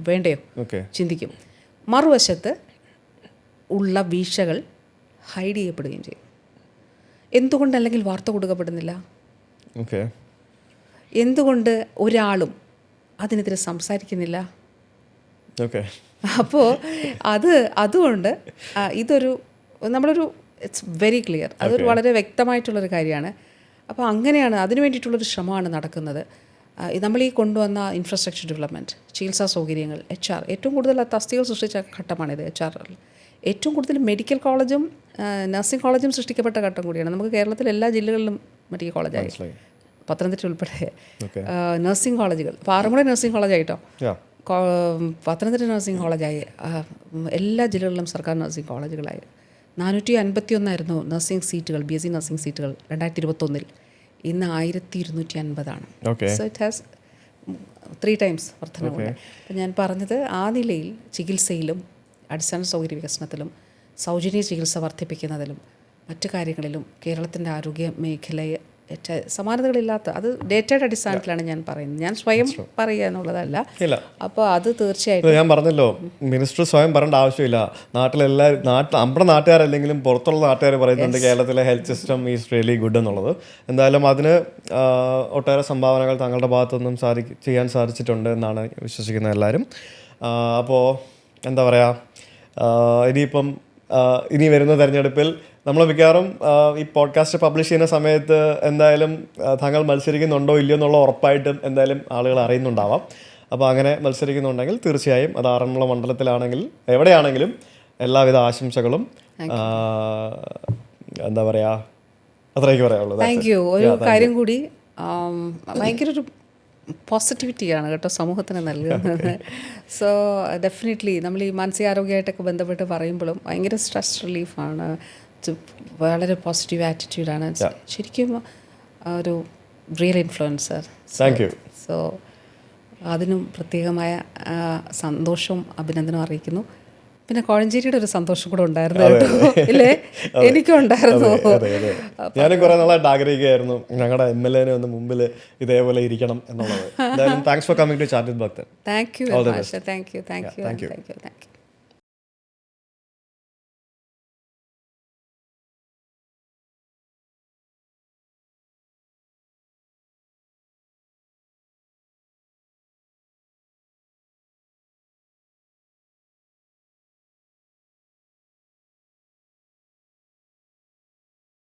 വേണ്ടയോ ചിന്തിക്കും. മറുവശത്ത് ഉള്ള വീഴ്ചകൾ ഹൈഡ് ചെയ്യപ്പെടുകയും ചെയ്യും. എന്തുകൊണ്ടല്ലെങ്കിൽ വാർത്ത കൊടുക്കപ്പെടുന്നില്ല? എന്തുകൊണ്ട് ഒരാളും അതിനെതിരെ സംസാരിക്കുന്നില്ല? അപ്പോൾ അതുകൊണ്ട് ഇതൊരു നമ്മളൊരു ഇറ്റ്സ് വെരി ക്ലിയർ, അതൊരു വളരെ വ്യക്തമായിട്ടുള്ളൊരു കാര്യമാണ്. അപ്പോൾ അങ്ങനെയാണ് അതിനു വേണ്ടിയിട്ടുള്ളൊരു ശ്രമമാണ് നടക്കുന്നത്. നമ്മൾ ഈ കൊണ്ടുവന്ന ഇൻഫ്രാസ്ട്രക്ചർ ഡെവലപ്മെൻറ്റ്, ചികിത്സാ സൗകര്യങ്ങൾ, HR, ഏറ്റവും കൂടുതൽ തസ്തികകൾ സൃഷ്ടിച്ച ഘട്ടമാണിത്. HR ഏറ്റവും കൂടുതൽ മെഡിക്കൽ കോളേജും നഴ്സിംഗ് കോളേജും സൃഷ്ടിക്കപ്പെട്ട ഘട്ടം കൂടിയാണ്. നമുക്ക് കേരളത്തിൽ എല്ലാ ജില്ലകളിലും മെഡിക്കൽ കോളേജായി, പത്തനംതിട്ട ഉൾപ്പെടെ നഴ്സിംഗ് കോളേജുകൾ. ഇപ്പോൾ ആറന്മുള നഴ്സിംഗ് കോളേജായിട്ടോ, പത്തനംതിട്ട നഴ്സിംഗ് കോളേജായി, എല്ലാ ജില്ലകളിലും സർക്കാർ നഴ്സിംഗ് കോളേജുകളായി. 451 നഴ്സിംഗ് സീറ്റുകൾ, BSc നഴ്സിംഗ് സീറ്റുകൾ 2021. ഇന്ന് 1250 സോ ഇറ്റ് ഹാസ് 3 times വർധനവുണ്ട്. അപ്പം ഞാൻ പറഞ്ഞത് ആ നിലയിൽ ചികിത്സയിലും അടിസ്ഥാന സൗകര്യ വികസനത്തിലും സൗജന്യ ചികിത്സ വർദ്ധിപ്പിക്കുന്നതിലും മറ്റു കാര്യങ്ങളിലും കേരളത്തിൻ്റെ ആരോഗ്യ മേഖലയെ സമാനതകളില്ലാത്ത, അത് ഡേറ്റയുടെ അടിസ്ഥാനത്തിലാണ് ഞാൻ പറയുന്നത്, ഞാൻ സ്വയം പറയുക എന്നുള്ളതല്ല. അപ്പോൾ അത് തീർച്ചയായിട്ടും ഞാൻ പറഞ്ഞല്ലോ, മിനിസ്റ്റർ സ്വയം പറയേണ്ട ആവശ്യമില്ല. നമ്മുടെ നാട്ടുകാരല്ലെങ്കിലും പുറത്തുള്ള നാട്ടുകാർ പറയുന്നുണ്ട് കേരളത്തിലെ health system is really good എന്നുള്ളത്. എന്തായാലും അതിന് ഒട്ടേറെ സംഭാവനകൾ താങ്കളുടെ ഭാഗത്തുനിന്നും ചെയ്യാൻ സാധിച്ചിട്ടുണ്ട് എന്നാണ് വിശ്വസിക്കുന്നത് എല്ലാവരും. അപ്പോൾ എന്താ പറയുക, ഇനിയിപ്പം ഇനി വരുന്ന തെരഞ്ഞെടുപ്പിൽ നമ്മൾ മിക്കവാറും ഈ പോഡ്കാസ്റ്റ് പബ്ലിഷ് ചെയ്യുന്ന സമയത്ത് എന്തായാലും താങ്കൾ മത്സരിക്കുന്നുണ്ടോ ഇല്ലയോ എന്നുള്ള ഉറപ്പായിട്ടും എന്തായാലും ആളുകൾ അറിയുന്നുണ്ടാവാം. അപ്പോൾ അങ്ങനെ മത്സരിക്കുന്നുണ്ടെങ്കിൽ തീർച്ചയായും അത് ആറന്മുള മണ്ഡലത്തിലാണെങ്കിൽ എവിടെയാണെങ്കിലും എല്ലാവിധ ആശംസകളും. എന്താ പറയുക, അത്രയൊക്കെ പറയാനുള്ളത്. Thank you. ഒരു കാര്യം കൂടി, ഭയങ്കര ഒരു പോസിറ്റിവിറ്റിയാണ് കേട്ടോ സമൂഹത്തിന് നൽകുന്നത്. സോ ഡെഫിനറ്റ്ലി നമ്മൾ ഈ മാനസികാരോഗ്യമായിട്ടൊക്കെ ബന്ധപ്പെട്ട് പറയുമ്പോഴും ഭയങ്കര സ്ട്രെസ് റിലീഫാണ്, വളരെ പോസിറ്റീവ് ആറ്റിറ്റ്യൂഡാണ്, ശരിക്കും ഒരു real influencer. Thank you. So അതിനും പ്രത്യേകമായ സന്തോഷവും അഭിനന്ദനവും അറിയിക്കുന്നു. പിന്നെ കോഴഞ്ചേരിയുടെ ഒരു സന്തോഷം കൂടെ ഉണ്ടായിരുന്നു കേട്ടോ, ഇല്ലേ? എനിക്കും ഉണ്ടായിരുന്നു. ഞാനും കുറെ നാളായിട്ട് ആഗ്രഹിക്കുകയായിരുന്നു ഞങ്ങളുടെ MLA ഒന്ന് മുമ്പിൽ ഇതേപോലെ ഇരിക്കണം എന്നുള്ളത്. എന്തായാലും thanks for coming to chat with Bhakthan. Thank you, thank you, thank you, thank U.